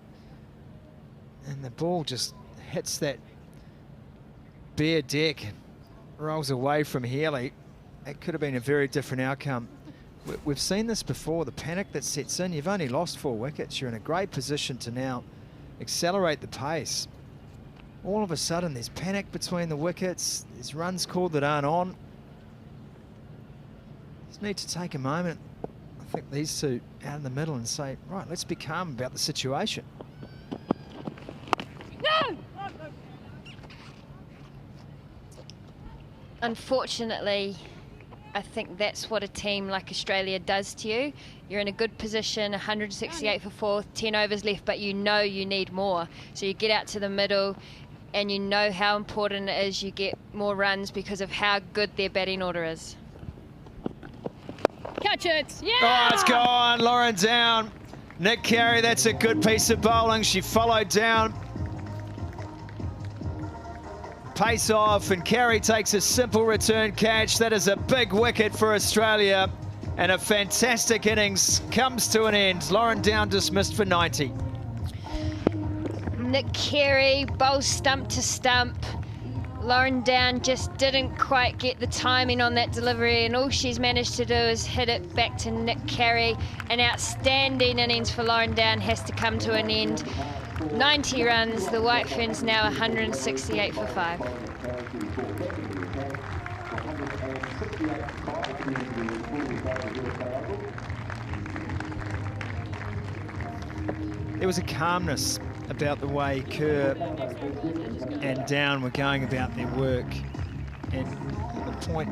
And the ball just hits that bare deck, rolls away from Healy. It could have been a very different outcome. We've seen this before, the panic that sets in. You've only lost 4 wickets. You're in a great position to now accelerate the pace. All of a sudden, there's panic between the wickets. There's runs called that aren't on. Just need to take a moment, I think, these two out in the middle and say, right, let's be calm about the situation. No! Unfortunately, I think that's what a team like Australia does to you. You're in a good position, 168 for 4, 10 overs left, but you know you need more. So you get out to the middle and you know how important it is you get more runs because of how good their batting order is. Catch it! Yeah! Oh, it's gone. Lauren down. Nick Carey, that's a good piece of bowling. She followed down. Pace off, and Carey takes a simple return catch. That is a big wicket for Australia, and a fantastic innings comes to an end. Lauren Down dismissed for 90. Nick Carey bowls stump to stump. Lauren Down just didn't quite get the timing on that delivery, and all she's managed to do is hit it back to Nick Carey. An outstanding innings for Lauren Down has to come to an end. 90 runs, the White Ferns now 168 for 5. There was a calmness about the way Kerr and Down were going about their work, and the point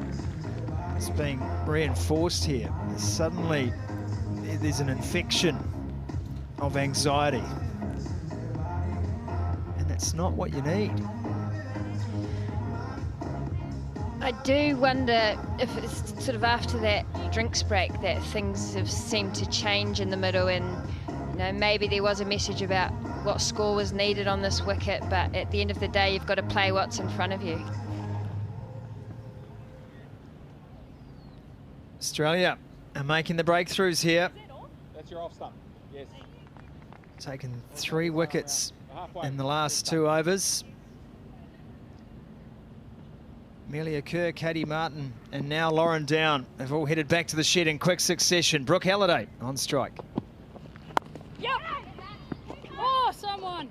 is being reinforced here. Suddenly there's an infection of anxiety, and that's not what you need. I do wonder if it's sort of after that drinks break that things have seemed to change in the middle, and you know, maybe there was a message about what score was needed on this wicket, but at the end of the day, you've got to play what's in front of you. Australia are making the breakthroughs here. That's your off stump. Yes. Taken 3 wickets in the last 2 overs. Amelia Kerr, Katie Martin, and now Lauren Down have all headed back to the shed in quick succession. Brooke Halliday on strike. Yep! Oh, someone!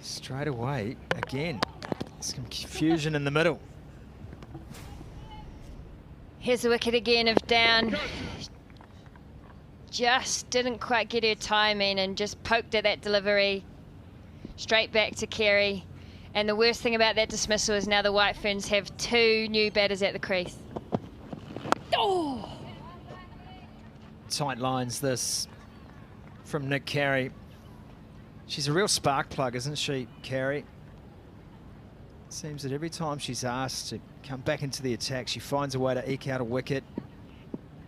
Straight away, again, some confusion in the middle. Here's the wicket again of Down. Just didn't quite get her timing and just poked at that delivery. Straight back to Carey. And the worst thing about that dismissal is now the White Ferns have 2 new batters at the crease. Oh! Tight lines this from Nick Carey. She's a real spark plug, isn't she, Carey? Seems that every time she's asked to come back into the attack, she finds a way to eke out a wicket,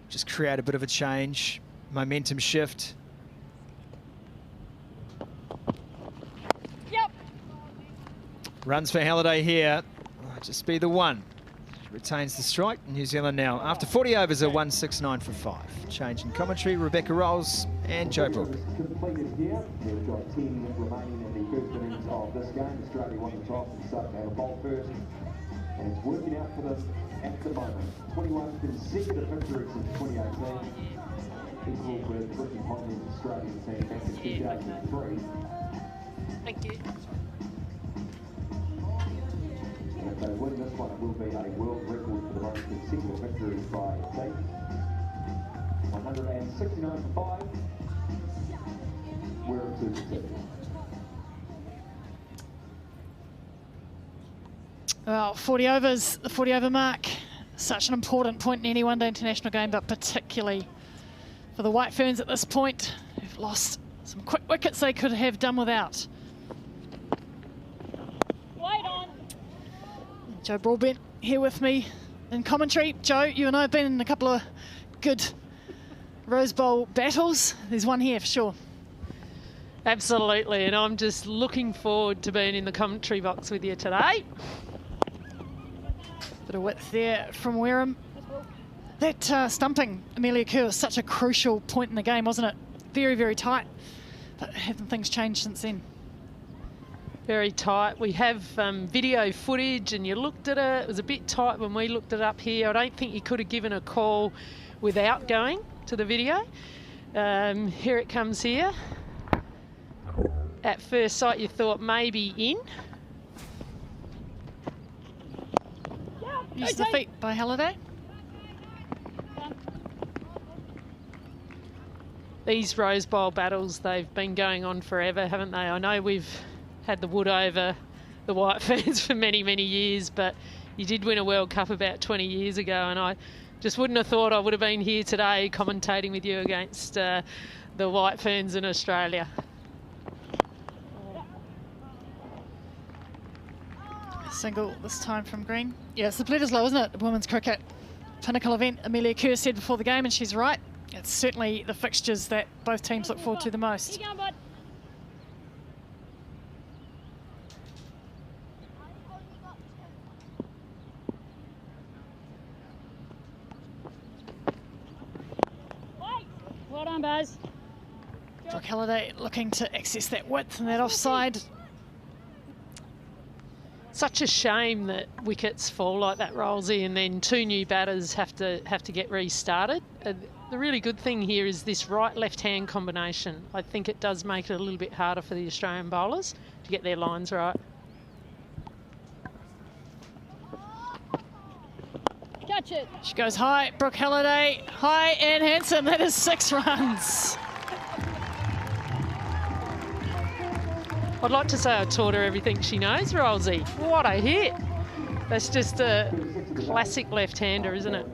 just create a bit of a change, momentum shift. Yep. Runs for Halliday here. Might just be the one. She retains the strike. New Zealand now, after 40 overs, are 169 for 5. Change in commentary, Rebecca Rolls and Joe Brook. Completed here. We've got 10 remaining in the first innings of this game. Australia won the toss and started to have a bowl first. And it's working out for them at the moment. 21 consecutive victories since 2018. Equal with Ricky Ponting's Australian team back in 2003. Thank you. And if they win this one, it will be a world record for the most consecutive victories by a team. 169 for 5. We're at 2 Well, 40 overs, the 40 over mark Such an important point in any one-day international game, but particularly for the White Ferns at this point, who've lost some quick wickets they could have done without. Wait on. Joe Broadbent here with me in commentary. Joe, you and I have been in a couple of good Rose Bowl battles. There's one here for sure. Absolutely, and I'm just looking forward to being in the commentary box with you today. Bit of width there from Wareham. That stumping Amelia Kerr was such a crucial point in the game, wasn't it? Very, very tight. But haven't things changed since then? Very tight. We have video footage, and you looked at it. It was a bit tight when we looked it up here. I don't think you could have given a call without going to the video. Here it comes here. At first sight, you thought maybe in. Use the feet by Halliday. These Rose Bowl battles, they've been going on forever, haven't they? I know we've had the wood over the White Ferns for many, many years, but you did win a World Cup about 20 years ago, and I just wouldn't have thought I would have been here today commentating with you against the White Ferns in Australia. Single this time from Green. Yeah, it's the Bledisloe, isn't it? Women's cricket pinnacle event. Amelia Kerr said before the game, and she's right. It's certainly the fixtures that both teams look forward to the most. Well done, Buzz. Brooke Halliday looking to access that width and that offside. Such a shame that wickets fall like that, Rolsey, and then two new batters have to get restarted. The really good thing here is this right-left-hand combination. I think it does make it a little bit harder for the Australian bowlers to get their lines right. Catch it. She goes high. Brooke Halliday, high and handsome. That is 6 runs. I'd like to say I taught her everything she knows, Rolsey. What a hit. That's just a classic left-hander, isn't it?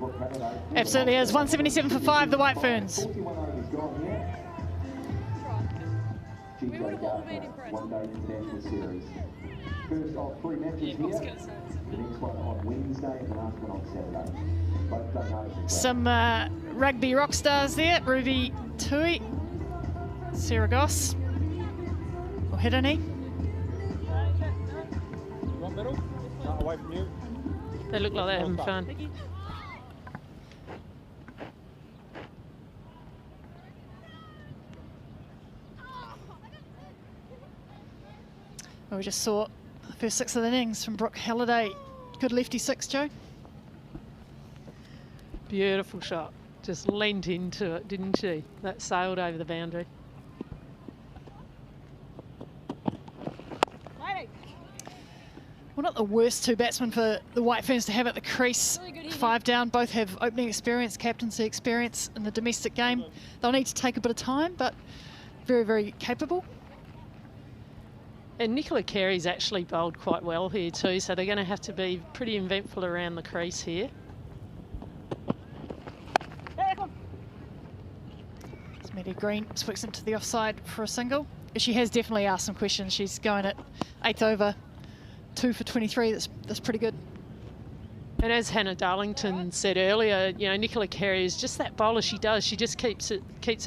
Absolutely is. 177 for 5, the White Ferns. We would have all been impressed. One-day international series. First of 3 matches here. The next one on Wednesday and the last one on Saturday. Both donations. Some rugby rock stars there. Ruby Tui, Sarah Goss, or Hirini. One middle, not away from you. They look like they're having fun. Well, we just saw the first 6 of the innings from Brooke Halliday. Good lefty 6, Joe. Beautiful shot. Just leant into it, didn't she? That sailed over the boundary. Well, not the worst 2 batsmen for the White Ferns to have at the crease. 5 down, both have opening experience, captaincy experience in the domestic game. They'll need to take a bit of time, but very, very capable. And Nicola Carey's actually bowled quite well here too, so they're going to have to be pretty eventful around the crease here. Amelia Green swings into the offside for a single. She has definitely asked some questions. She's going at 8th over, 2 for 23. That's pretty good. And as Hannah Darlington said earlier, you know, Nicola Carey is just that bowler she does. She just keeps it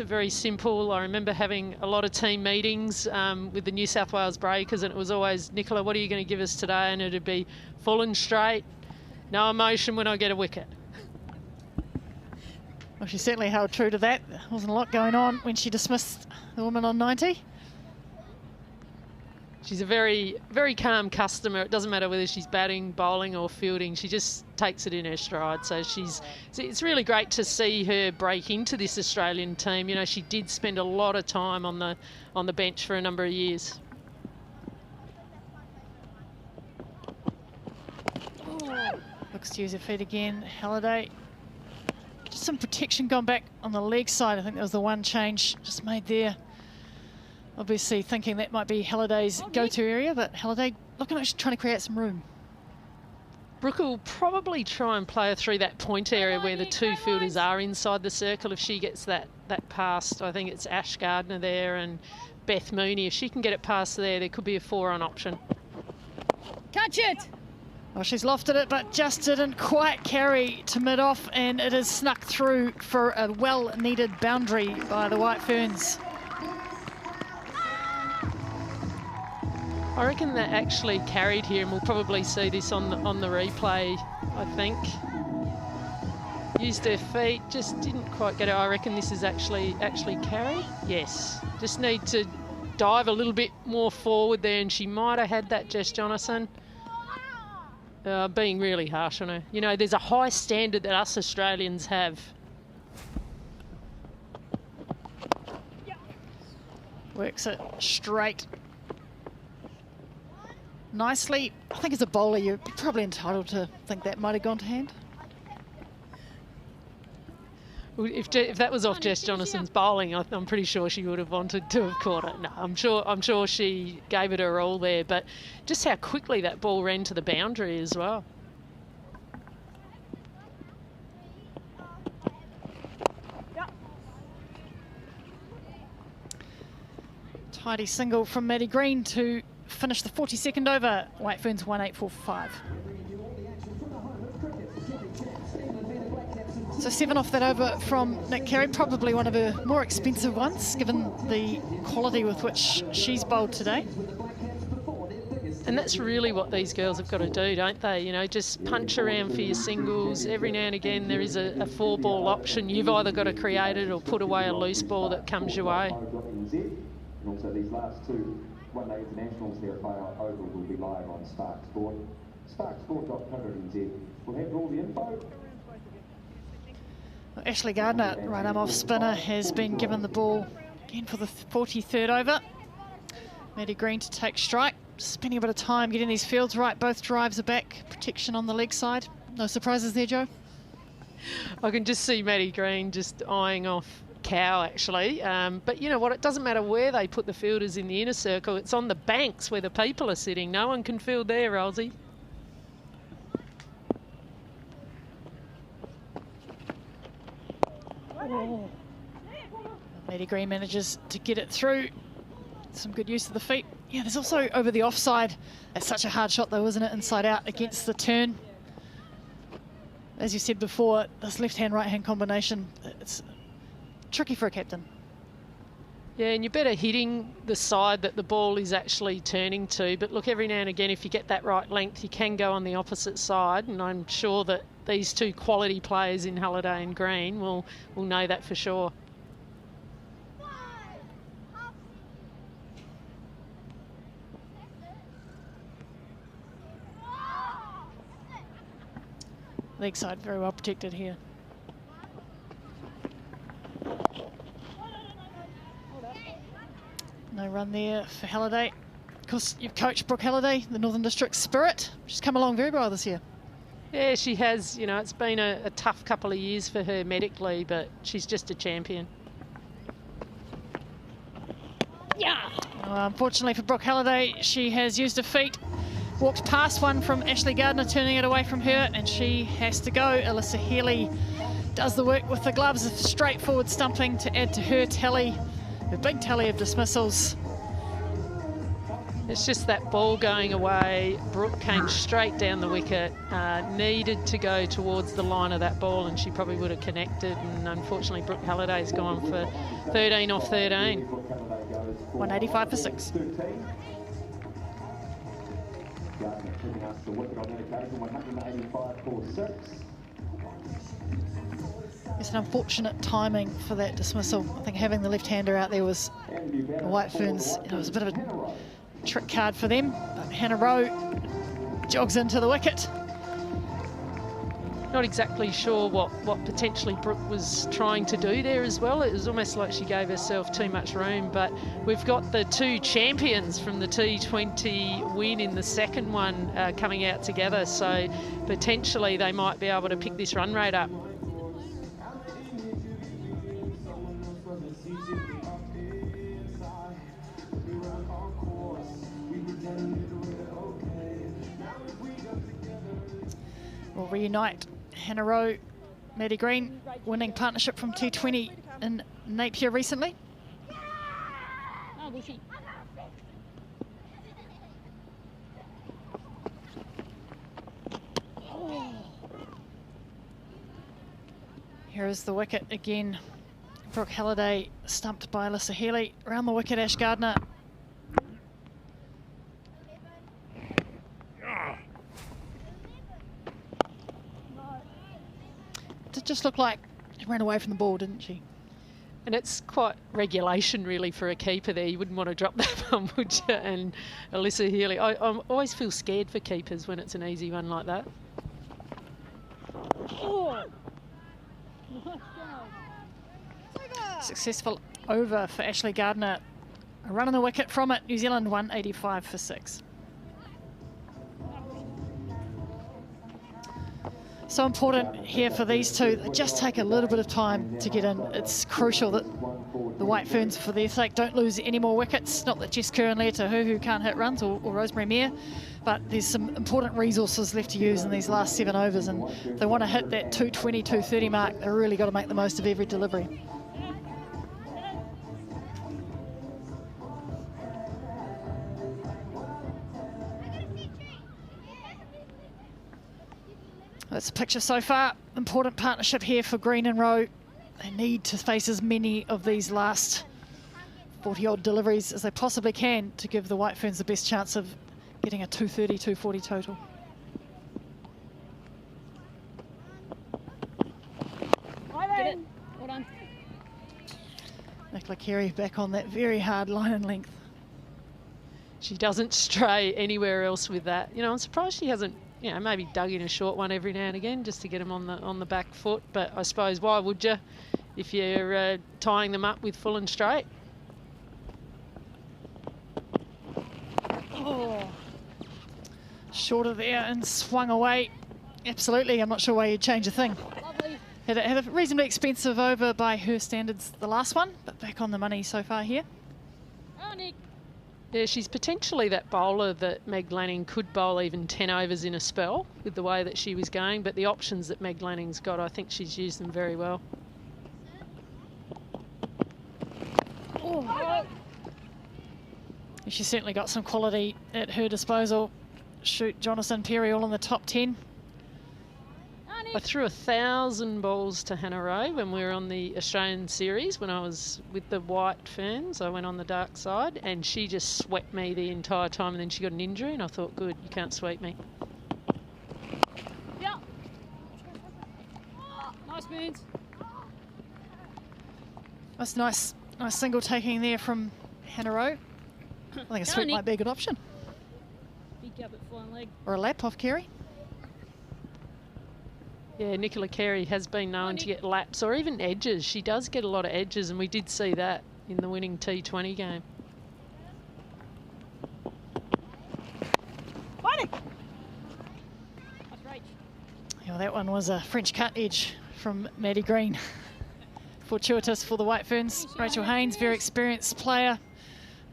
very simple. I remember having a lot of team meetings with the New South Wales Breakers, and it was always, Nicola, what are you going to give us today? And it'd be full and straight, no emotion when I get a wicket. Well, she certainly held true to that. There wasn't a lot going on when she dismissed the woman on 90. She's a very, very calm customer. It doesn't matter whether she's batting, bowling or fielding. She just takes it in her stride. So it's really great to see her break into this Australian team. You know, she did spend a lot of time on the bench for a number of years. Looks to use her feet again. Halliday. Just some protection gone back on the leg side. I think that was the one change just made there. Obviously thinking that might be Halliday's go-to area, but Halliday looking like she's trying to create some room. Brooke will probably try and play her through that point area where the two fielders are inside the circle. If she gets that past, I think it's Ash Gardner there and Beth Mooney. If she can get it past there could be a 4-on option. Catch it! Well, she's lofted it, but just didn't quite carry to mid-off, and it is snuck through for a well-needed boundary by the White Ferns. I reckon that actually carried here, and we'll probably see this on the replay, I think. Used her feet, just didn't quite get it. I reckon this is actually carried. Yes, just need to dive a little bit more forward there, and she might have had that, Jess Jonathan. Being really harsh on her. You know, there's a high standard that us Australians have. Works it straight. Nicely. I think as a bowler, you're probably entitled to think that might have gone to hand. If that was off Jess Jonathan's bowling, I'm pretty sure she would have wanted to have caught it. No, I'm sure she gave it her all there, but just how quickly that ball ran to the boundary as well. Tidy single from Maddie Green to finish the 42nd over. White Ferns 1845. So 7 off that over from Nick Carey, probably one of her more expensive ones, given the quality with which she's bowled today. And that's really what these girls have got to do, don't they? You know, just punch around for your singles. Every now and again there is a 4-ball option. You've either got to create it or put away a loose ball that comes your way. And also these last two one-day internationals there at Bayo Oval will be live on Spark Sport. Sparksport.co.nz. We'll have all the info. Ashley Gardner, right arm off spinner, has been given the ball again for the 43rd over. Maddie Green to take strike. Spending a bit of time getting these fields right. Both drives are back. Protection on the leg side. No surprises there, Joe? I can just see Maddie Green just eyeing off Cow, actually. But you know what? It doesn't matter where they put the fielders in the inner circle. It's on the banks where the people are sitting. No one can field there, Rosie. Oh. Maddie Green manages to get it through. Some good use of the feet. Yeah, there's also over the offside. It's such a hard shot though, isn't it? Inside out against the turn. As you said before, this left-hand, right-hand combination, it's tricky for a captain. Yeah, and you're better hitting the side that the ball is actually turning to. But look, every now and again, if you get that right length, you can go on the opposite side. And I'm sure that these two quality players in Halliday and Green will know that for sure. Leg side very well protected here. No run there for Halliday. Of course, you've coached Brooke Halliday, the Northern District Spirit. She's come along very well this year. Yeah, she has. You know, it's been a tough couple of years for her medically, but she's just a champion. Yeah. Unfortunately for Brooke Halliday, she has used her feet. Walked past one from Ashley Gardner, turning it away from her, and she has to go. Alyssa Healy does the work with the gloves of straightforward stumping to add to her tally, her big tally of dismissals. It's just that ball going away. Brooke came straight down the wicket, needed to go towards the line of that ball, and she probably would have connected. And unfortunately, Brooke Halliday's gone for 13 off 13. 185 for 6. It's an unfortunate timing for that dismissal. I think having the left-hander out there was the White Ferns. It was a bit of a trick card for them. But Hannah Rowe jogs into the wicket. Not exactly sure what potentially Brooke was trying to do there as well. It was almost like she gave herself too much room, but we've got the two champions from the T20 win in the second one coming out together, so potentially they might be able to pick this run rate up. will reunite Hannah Rowe, Maddie Green, winning partnership from T20 in Napier recently. Here is the wicket again. Brooke Halliday stumped by Alyssa Healy. Around the wicket, Ash Gardner. It just looked like she ran away from the ball, didn't she? And it's quite regulation, really, for a keeper there. You wouldn't want to drop that one, would you? And Alyssa Healy. I always feel scared for keepers when it's an easy one like that. Oh. Successful over for Ashley Gardner. A run on the wicket from it. New Zealand 185 for 6. So important here for these two. They just take a little bit of time to get in. It's crucial that the White Ferns, for their sake, don't lose any more wickets. Not that Jess Kerr and Leah Tahuhu can't hit runs, or Rosemary Mayer, but there's some important resources left to use in these last 7 overs, and they want to hit that 220, 230 mark. They've really got to make the most of every delivery. That's the picture so far. Important partnership here for Green and Rowe. They need to face as many of these last 40-odd deliveries as they possibly can to give the White Ferns the best chance of getting a 230, 240 total. Get it. Well done. Nicola Carey back on that very hard line and length. She doesn't stray anywhere else with that. You know, I'm surprised she hasn't, you know, maybe dug in a short one every now and again just to get them on the back foot. But I suppose, why would you if you're tying them up with full and straight? Oh. Shorter there and swung away. Absolutely, I'm not sure why you'd change a thing. Lovely. Had a reasonably expensive over by her standards, the last one, but back on the money so far here. Oh, Nick. Yeah, she's potentially that bowler that Meg Lanning could bowl even 10 overs in a spell with the way that she was going, but the options that Meg Lanning's got, I think she's used them very well. Oh. She's certainly got some quality at her disposal. Shoot, Jonathan Perry all in the top 10. I threw 1,000 balls to Hannah Rowe when we were on the Australian series when I was with the White Ferns. I went on the dark side and she just swept me the entire time, and then she got an injury and I thought, good, you can't sweep me. Yeah. Nice moves. That's nice single taking there from Hannah Rowe. I think a sweep might be a good option. Big up at flying leg. Or a lap off Carey. Yeah, Nicola Carey has been known to get laps or even edges. She does get a lot of edges, and we did see that in the winning T20 game. Yeah, that one was a French cut edge from Maddie Green. Fortuitous for the White Ferns. Rachel Haynes, very experienced player.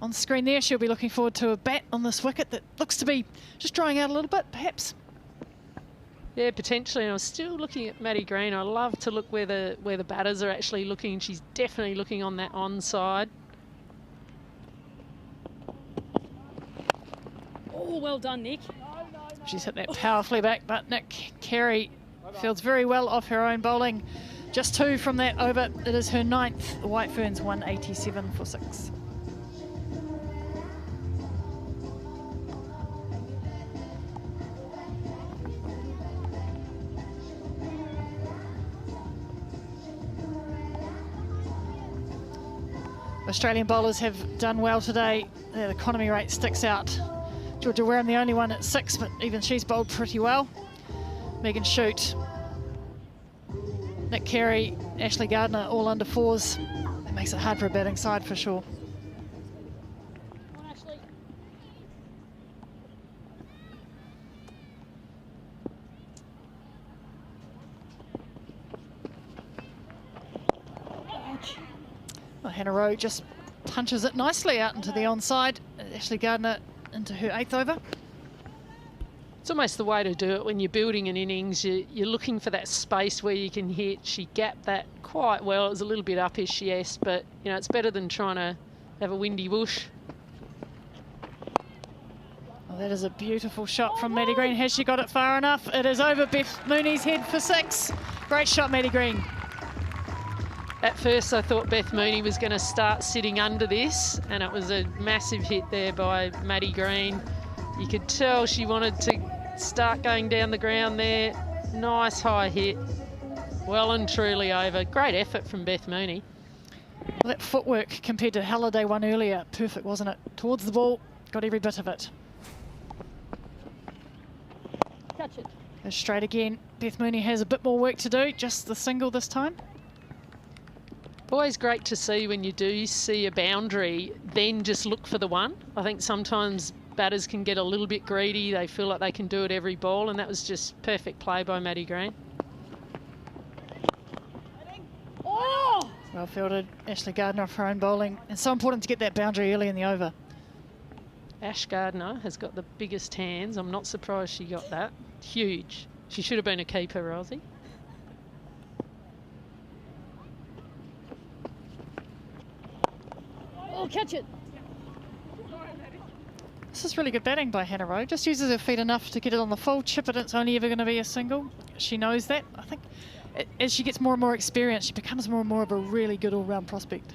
On the screen there, she'll be looking forward to a bat on this wicket that looks to be just drying out a little bit, perhaps. Yeah, potentially. And I was still looking at Maddie Green. I love to look where the batters are actually looking. She's definitely looking on that onside. Oh, well done, Nick. She's hit that powerfully back, but Nick Carey fields very well off her own bowling. Just 2 from that over. It is her 9th. The White Ferns 187 for 6. Australian bowlers have done well today. Their economy rate sticks out. Georgia Wareham the only one at 6, but even she's bowled pretty well. Megan Shute, Nick Carey, Ashley Gardner all under 4s. That makes it hard for a batting side for sure. Come on, Ashley. Well, Hannah Rowe just punches it nicely out into the onside. Ashley Gardner into her 8th over. It's almost the way to do it when you're building an innings. You're looking for that space where you can hit. She gapped that quite well. It was a little bit uppish, yes, but you know, it's better than trying to have a windy bush. Well, that is a beautiful shot from Maddie Green. Has she got it far enough? It is over Beth Mooney's head for 6. Great shot, Maddie Green. At first I thought Beth Mooney was going to start sitting under this, and it was a massive hit there by Maddie Green. You could tell she wanted to start going down the ground there. Nice high hit. Well and truly over. Great effort from Beth Mooney. Well, that footwork compared to Halliday one earlier, perfect, wasn't it? Towards the ball, got every bit of it. Catch it. Goes straight again. Beth Mooney has a bit more work to do, just the single this time. Always great to see when you do see a boundary, then just look for the one. I think sometimes batters can get a little bit greedy. They feel like they can do it every ball, and that was just perfect play by Maddie Green. Oh! Well fielded. Ashley Gardner off her own bowling. And so important to get that boundary early in the over. Ash Gardner has got the biggest hands. I'm not surprised she got that. Huge. She should have been a keeper, Rosie. Oh, catch it. This is really good batting by Hannah Rowe. Just uses her feet enough to get it on the full chip, and it's only ever going to be a single. She knows that. I think as she gets more and more experience, she becomes more and more of a really good all-round prospect.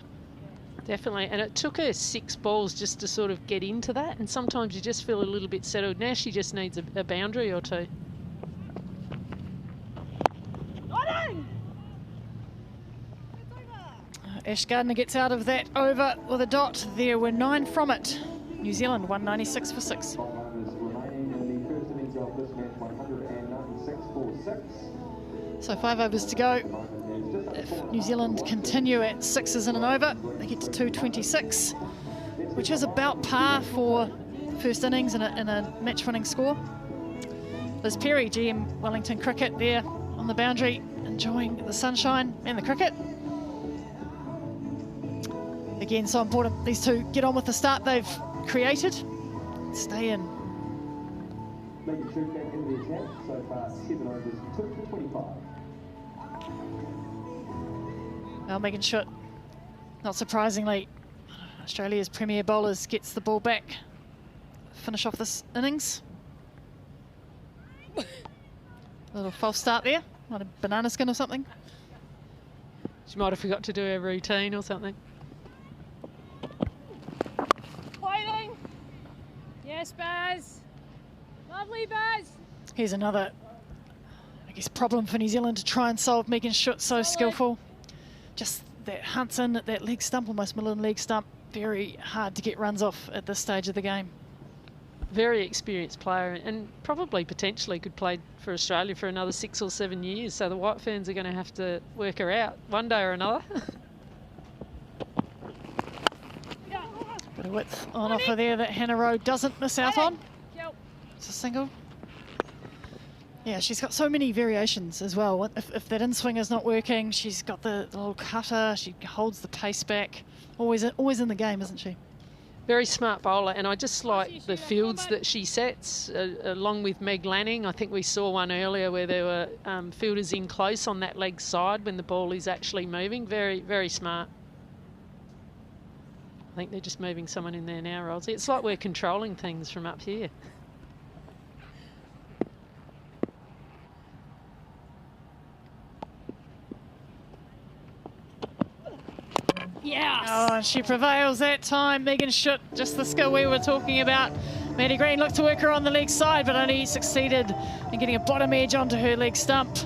Definitely, and it took her 6 balls just to sort of get into that, and sometimes you just feel a little bit settled. Now she just needs a boundary or two. Ash Gardner gets out of that over with a dot. There were 9 from it. New Zealand 196 for 6. So 5 overs to go. If New Zealand continue at 6s in an over, they get to 226, which is about par for first innings in a match-winning score. Liz Perry, GM Wellington Cricket, there on the boundary, enjoying the sunshine and the cricket. Again, so important these two get on with the start they've created. Stay in. Making sure back into the attack. So far, 7 overs, 2 for 25. Well, Megan Schutt, not surprisingly, Australia's premier bowlers, gets the ball back. Finish off this innings. A little false start there. Might have banana skin or something. She might have forgot to do her routine or something. Waiting. Yes, Baz. Lovely, Baz. Here's another, I guess, problem for New Zealand to try and solve. Megan Schutt, so skillful. Just that hunts in at that leg stump, almost middle leg stump. Very hard to get runs off at this stage of the game. Very experienced player, and probably potentially could play for Australia for another 6 or 7 years. So the White Ferns are going to have to work her out one day or another. Bit of width on offer there that Hannah Rowe doesn't miss out on. It's a single. Yeah, she's got so many variations as well. If that in-swing is not working, she's got the little cutter. She holds the pace back. Always in the game, isn't she? Very smart bowler, and I just like the fields that she sets, along with Meg Lanning. I think we saw one earlier where there were fielders in close on that leg side when the ball is actually moving. Very, very smart. I think they're just moving someone in there now, Rosie. It's like we're controlling things from up here. Yes. Oh, and she prevails that time. Megan Schutt, just the skill we were talking about. Maddie Green looked to work her on the leg side, but only succeeded in getting a bottom edge onto her leg stump.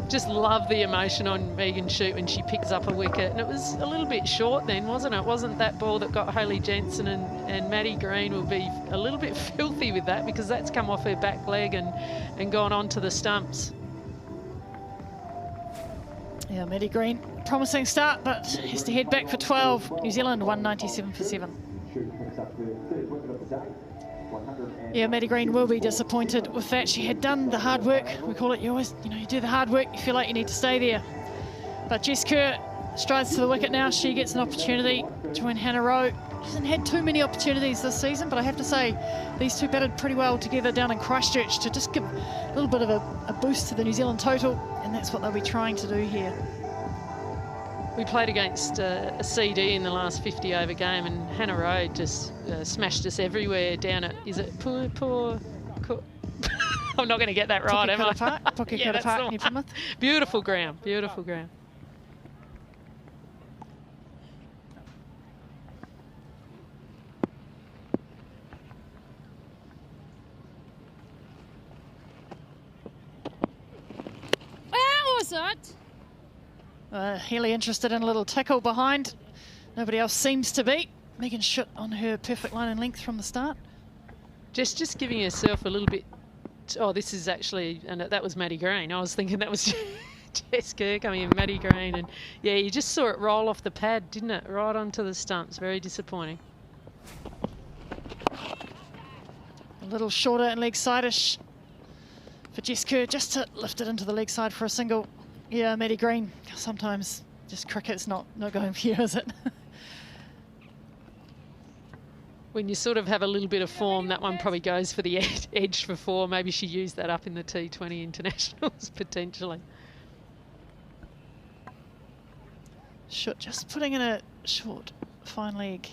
Just love the emotion on Megan Schutt when she picks up a wicket. And it was a little bit short then, wasn't it? It wasn't that ball that got Hayley Jensen, and Maddie Green will be a little bit filthy with that because that's come off her back leg and gone on to the stumps. Yeah, Maddie Green, promising start, but has to head back for 12. New Zealand 197 for 7. Yeah, Maddie Green will be disappointed with that. She had done the hard work. We call it, you always, you do the hard work, you feel like you need to stay there. But Jess Kerr strides to the wicket now. She gets an opportunity to join Hannah Rowe. hasn't had too many opportunities this season, but I have to say these two batted pretty well together down in Christchurch to just give a little bit of a boost to the New Zealand total, and that's what they'll be trying to do here. We played against a CD in the last 50 over game, and Hannah Rowe just smashed us everywhere down at, is it I'm not going to get that right, am I? Pukekura Park, New Plymouth. Beautiful ground, beautiful ground. What was that? Healy interested in a little tickle behind. Nobody else seems to be. Megan Schutt on her perfect line and length from the start. Just giving herself a little bit. Oh, this is actually, and that was Maddie Green. I was thinking that was Jess Kerr coming in, Maddie Green. And yeah, you just saw it roll off the pad, didn't it? Right onto the stumps. Very disappointing. A little shorter and leg side-ish for Jess Kerr, just to lift it into the leg side for a single. Yeah, Maddie Green. Sometimes just cricket's not going for you, is it? When you sort of have a little bit of form, that one probably goes for the edge for 4. Maybe she used that up in the T20 internationals, potentially. Schutt just putting in a short, fine leg.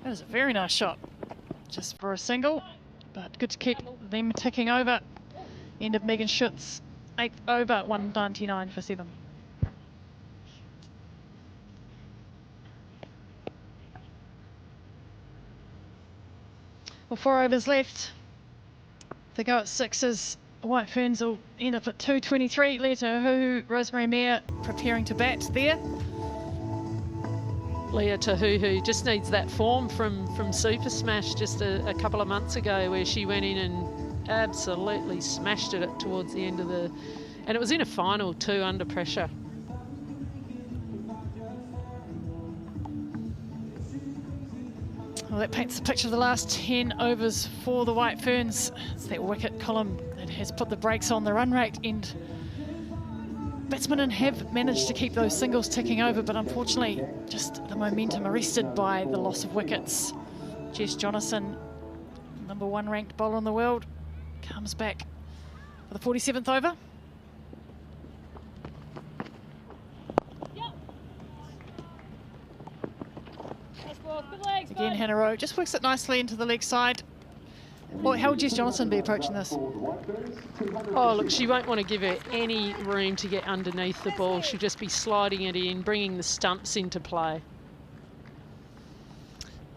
That is a very nice shot. Just for a single, but good to keep them ticking over. End of Megan Schutt's 8th over, 199 for 7. Well, 4 overs left. They go at 6s. White Ferns will end up at 223. Leah Tahuhu, Rosemary Mayer preparing to bat there. Leah Tahuhu just needs that form from Super Smash just a couple of months ago, where she went in and absolutely smashed it towards the end of the... And it was in a final too, under pressure. Well, that paints the picture of the last 10 overs for the White Ferns. It's that wicket column that has put the brakes on the run rate, and batsmen have managed to keep those singles ticking over, but unfortunately just the momentum arrested by the loss of wickets. Jess Jonathan, #1 ranked bowler in the world, comes back for the 47th over. Again, Hannah Rowe just works it nicely into the leg side. Well, how would Jess Jonathan be approaching this? Oh, look, she won't want to give her any room to get underneath the ball. She'll just be sliding it in, bringing the stumps into play.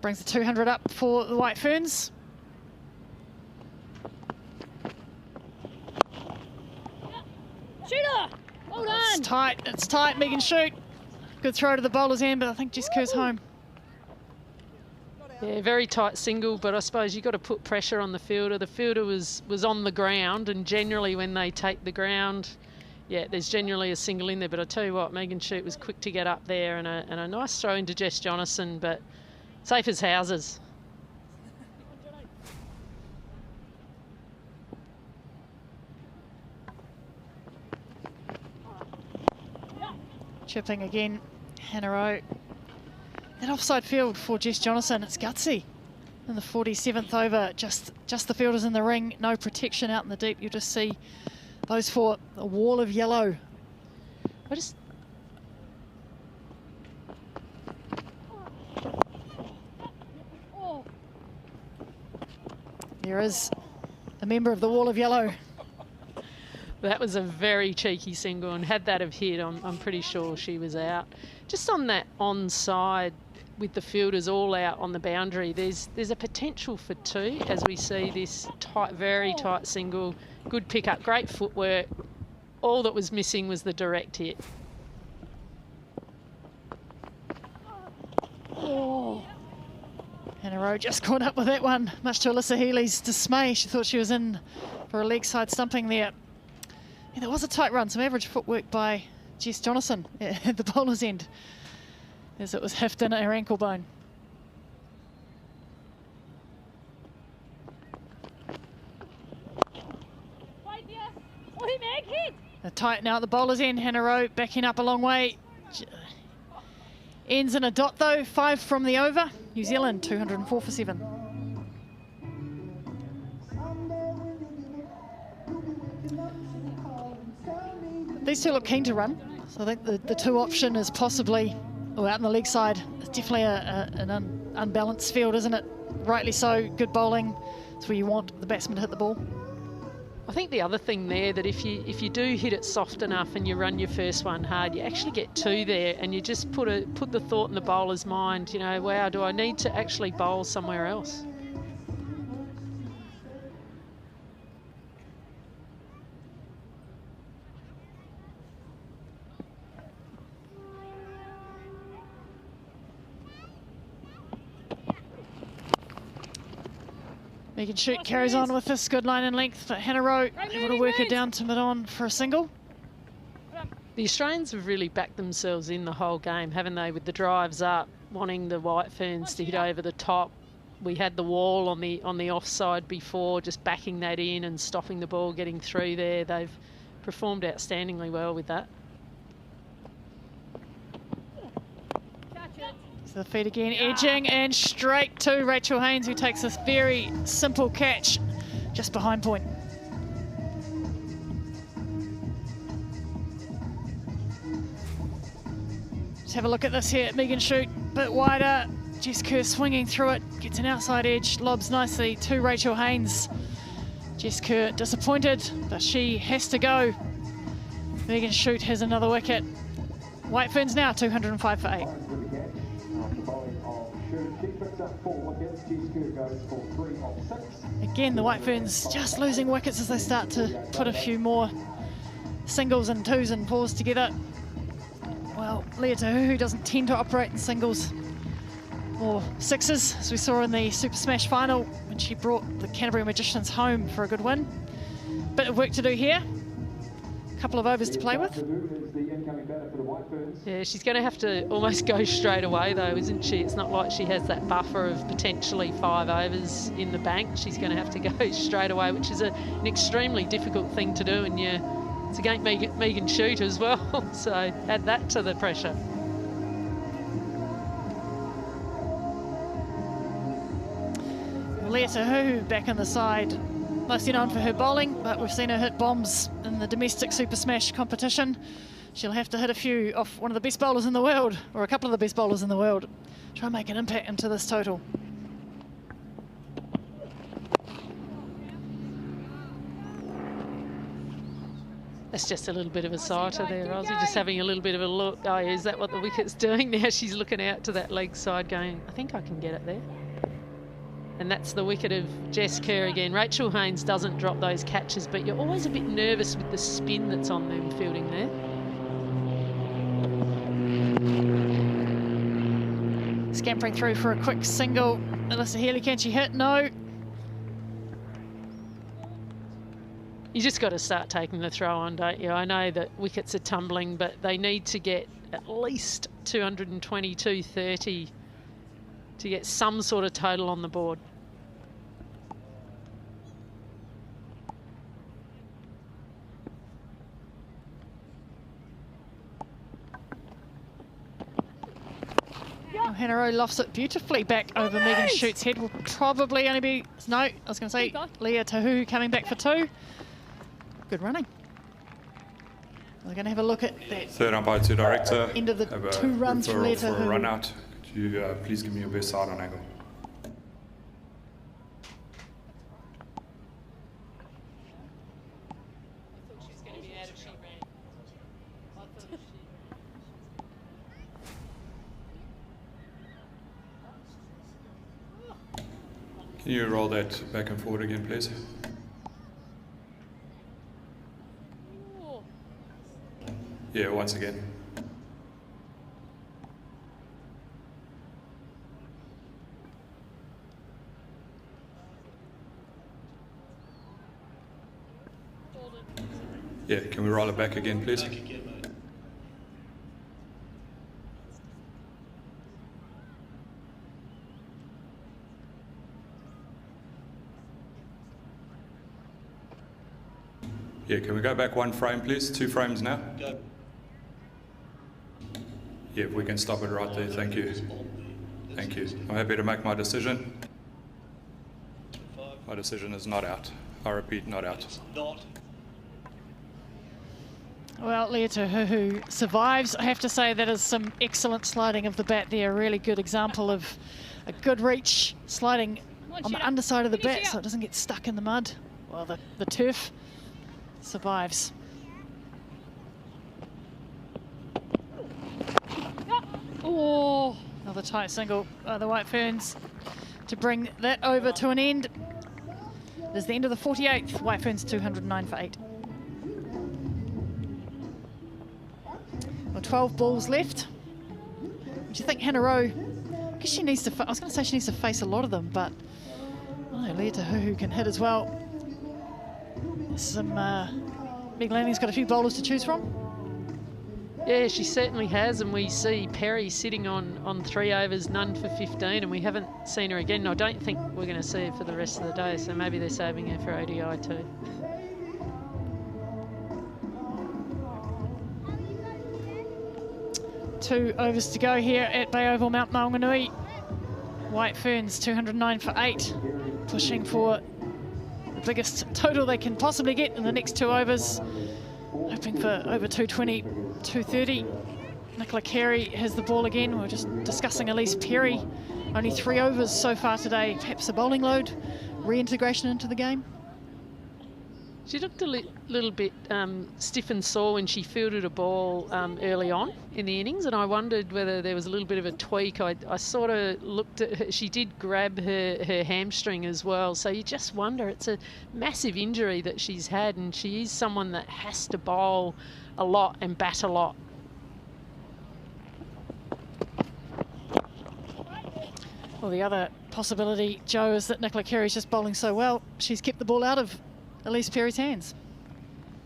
Brings the 200 up for the White Ferns. Shooter! Well done! It's tight, Megan Schutt. Good throw to the bowler's end, but I think Jess Kerr's home. Yeah, very tight single, but I suppose you've got to put pressure on the fielder. The fielder was on the ground, and generally when they take the ground, yeah, there's generally a single in there. But I tell you what, Megan Schutt was quick to get up there, and a nice throw into Jess Jonathan, but safe as houses. Chipping again, Hannah Rowe. That offside field for Jess Jonathan, it's gutsy. In the 47th over, just the fielders in the ring, no protection out in the deep. You'll just see those four, a wall of yellow. There is a member of the wall of yellow. That was a very cheeky single, and had that have hit, I'm pretty sure she was out. Just on that onside, with the fielders all out on the boundary, there's a potential for 2 as we see this tight, very tight single. Good pick-up, great footwork. All that was missing was the direct hit. Oh. Hannah Rowe just caught up with that one, much to Alyssa Healy's dismay. She thought she was in for a leg side stumping there. Yeah, there was a tight run, some average footwork by Jess Jonathan at the bowler's end, as it was heft in at her ankle bone. A tight now at the bowler's end. Hannah Rowe backing up a long way. Ends in a dot though, 5 from the over. New Zealand 204 for 7. These two look keen to run, so I think the two option is possibly, out in the leg side. It's definitely an unbalanced field, isn't it? Rightly so, good bowling. It's where you want the batsman to hit the ball. I think the other thing there, that if you do hit it soft enough and you run your first one hard, you actually get 2 there, and you just put the thought in the bowler's mind, you know, wow, do I need to actually bowl somewhere else? Megan Shute carries on with this good line and length, but Hannah Rowe able to work it down to mid-on for a single. The Australians have really backed themselves in the whole game, haven't they, with the drives up, wanting the White Ferns to hit over the top. We had the wall on the offside before, just backing that in and stopping the ball getting through there. They've performed outstandingly well with that. So the feet again, edging and straight to Rachel Haynes, who takes this very simple catch just behind point. Let's have a look at this here. Megan Shute, bit wider. Jess Kerr swinging through it, gets an outside edge, lobs nicely to Rachel Haynes. Jess Kerr disappointed, but she has to go. Megan Shute has another wicket. White Ferns now 205 for 8. Again, the White Ferns just losing wickets as they start to put a few more singles and twos and fours together. Well, Leah Tahuhu doesn't tend to operate in singles or sixes, as we saw in the Super Smash final when she brought the Canterbury Magicians home for a good win. Bit of work to do here. A couple of overs to play with. Yeah, she's going to have to almost go straight away though, isn't she? It's not like she has that buffer of potentially 5 overs in the bank. She's going to have to go straight away, which is an extremely difficult thing to do, and it's against Megan Shute as well, so add that to the pressure. Leah Tahuhu back on the side. Mostly known for her bowling, but we've seen her hit bombs in the domestic Super Smash competition. She'll have to hit a few off one of the best bowlers in the world, or a couple of the best bowlers in the world. Try and make an impact into this total. That's just a little bit of a sighter there, Rosie, just having a little bit of a look. Oh, yeah, is that what the wicket's doing now? She's looking out to that leg side going, I think I can get it there. And that's the wicket of Jess Kerr again. Rachel Haynes doesn't drop those catches, but you're always a bit nervous with the spin that's on them fielding there. Scampering through for a quick single. Alyssa Healy, can she hit? No. You just got to start taking the throw on, don't you? I know that wickets are tumbling, but they need to get at least 220, 230 to get some sort of total on the board. Hannah Rowe lofts it beautifully back over Megan Shute's head. Will probably only be, no, I was going to say Leah Tahuhu coming back for 2. Good running. We're going to have a look at that. Third umpire to director. End of the 2 runs from Leah for a Tahuhu. run out. Could you please give me your best side on angle? Can you roll that back and forward again, please? Yeah, once again. Yeah, can we roll it back again, please? Yeah, can we go back 1 frame, please? 2 frames now. Go. Yeah, we can stop it right there. Thank you. Thank you. I'm happy to make my decision. My decision is not out. I repeat, not out. Not. Well, Leah Tahuhu survives. I have to say that is some excellent sliding of the bat there. A really good example of a good reach, sliding on the underside of the bat so it doesn't get stuck in the mud. Well, the turf survives. Oh, another tight single by the White Ferns to bring that over to an end. It is the end of the 48th. White Ferns 209 for 8. Well, 12 balls left. Do you think Hannah Rowe? I guess she needs to. I was going to say she needs to face a lot of them, but oh, Leah Tahuhu can hit as well. There's some big landing's got a few bowlers to choose from. Yeah, she certainly has, and we see Perry sitting on 3 overs, none for 15, and we haven't seen her again. I don't think we're going to see her for the rest of the day, so maybe they're saving her for ODI too. Two overs to go here at Bay Oval, Mount Maunganui. White Ferns 209 for 8, pushing for the biggest total they can possibly get in the next 2 overs, hoping for over 220, 230. Nicola Carey has the ball again. We were just discussing Elise Perry. Only 3 overs so far today. Perhaps a bowling load, reintegration into the game. She looked a little bit stiff and sore when she fielded a ball early on in the innings, and I wondered whether there was a little bit of a tweak. I sort of looked at her. She did grab her hamstring as well, so you just wonder. It's a massive injury that she's had, and she is someone that has to bowl a lot and bat a lot. Well, the other possibility, Joe, is that Nicola Carey's just bowling so well, she's kept the ball out of Elise Perry's hands.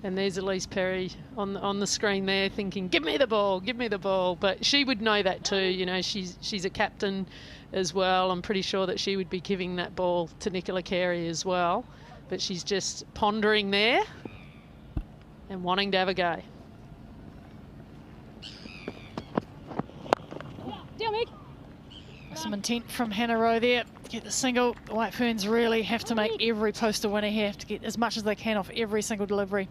And there's Elise Perry on the screen there thinking, give me the ball, give me the ball. But she would know that too. You know, she's a captain as well. I'm pretty sure that she would be giving that ball to Nicola Carey as well. But she's just pondering there and wanting to have a go. Some intent from Hannah Rowe there to get the single. The White Ferns really have to make every poster winner here, have to get as much as they can off every single delivery.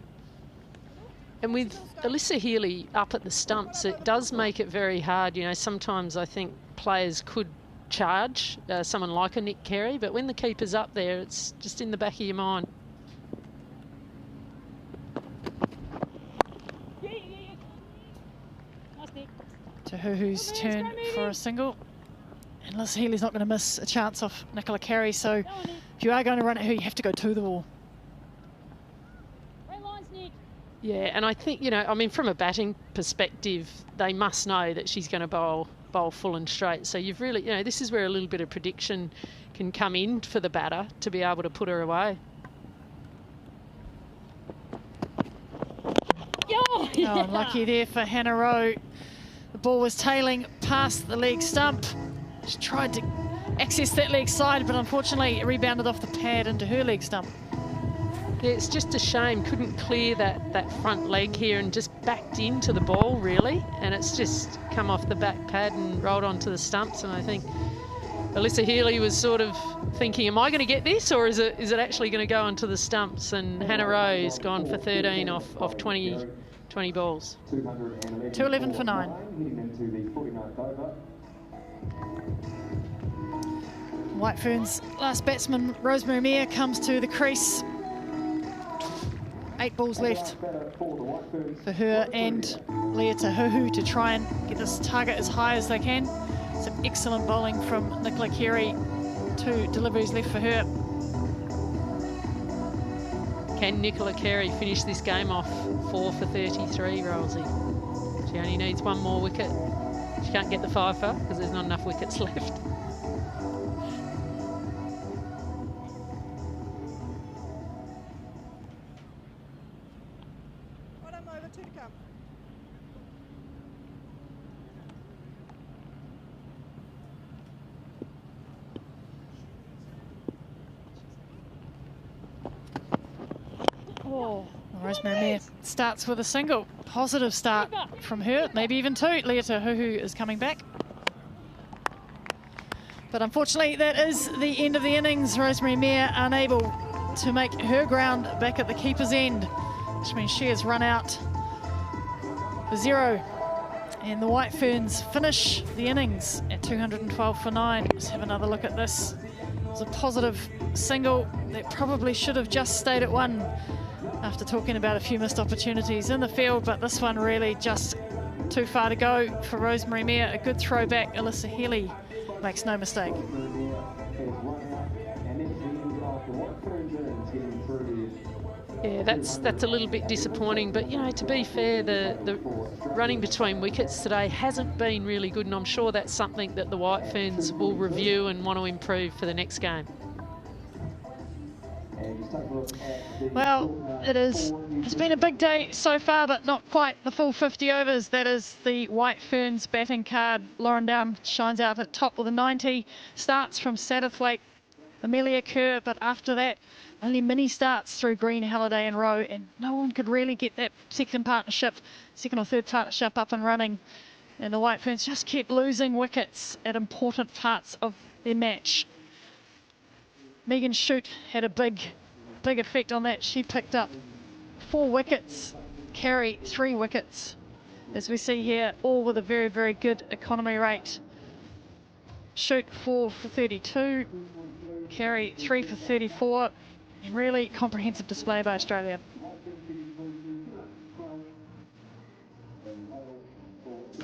And with Alyssa Healy up at the stumps, it does make it very hard. You know, sometimes I think players could charge someone like a Nick Carey, but when the keeper's up there, it's just in the back of your mind. Tahuhu's turn for a single. And Liz Healy's not going to miss a chance off Nicola Carey, so if you are going to run at her, you have to go to the ball. Yeah, and I think, you know, I mean, from a batting perspective, they must know that she's going to bowl full and straight. So you've really, you know, this is where a little bit of prediction can come in for the batter to be able to put her away. Oh, unlucky there for Hannah Rowe. The ball was tailing past the leg stump. She tried to access that leg side, but unfortunately it rebounded off the pad into her leg stump. Yeah, it's just a shame. Couldn't clear that front leg here and just backed into the ball, really. And it's just come off the back pad and rolled onto the stumps. And I think Alyssa Healy was sort of thinking, am I going to get this, or is it actually going to go onto the stumps? And Hannah Rowe's gone for 13 off 20 balls. 211 for 9. White Ferns' last batsman, Rosemary Meir, comes to the crease. 8 balls left for her and Leah Tahuhu to try and get this target as high as they can. Some excellent bowling from Nicola Carey. 2 deliveries left for her. Can Nicola Carey finish this game off 4 for 33, Rolsey? She only needs 1 more wicket. She can't get the 5 for because there's not enough wickets left. Rosemary Mayer starts with a single. Positive start from her, maybe even two. Leah Tahuhu is coming back. But unfortunately, that is the end of the innings. Rosemary Mayer unable to make her ground back at the keeper's end, which means she has run out for 0. And the White Ferns finish the innings at 212 for 9. Let's have another look at this. It was a positive single that probably should have just stayed at 1 after talking about a few missed opportunities in the field, but this one really just too far to go for Rosemary Mayer. A good throwback. Alyssa Healy makes no mistake. Yeah, that's a little bit disappointing, but you know, to be fair, the running between wickets today hasn't been really good, and I'm sure that's something that the White Ferns will review and want to improve for the next game. Well, it's been a big day so far, but not quite the full 50 overs. That is the White Ferns batting card. Lauren Down shines out at top with a 90. Starts from Satterthwaite, Amelia Kerr, but after that, only mini starts through Green, Halliday and Rowe, and no one could really get that second or third partnership up and running. And the White Ferns just kept losing wickets at important parts of their match. Megan Shute had a big effect on that. She picked up 4 wickets, Carey 3 wickets, as we see here, all with a very, very good economy rate. Shute 4 for 32, Carey 3 for 34, and really comprehensive display by Australia.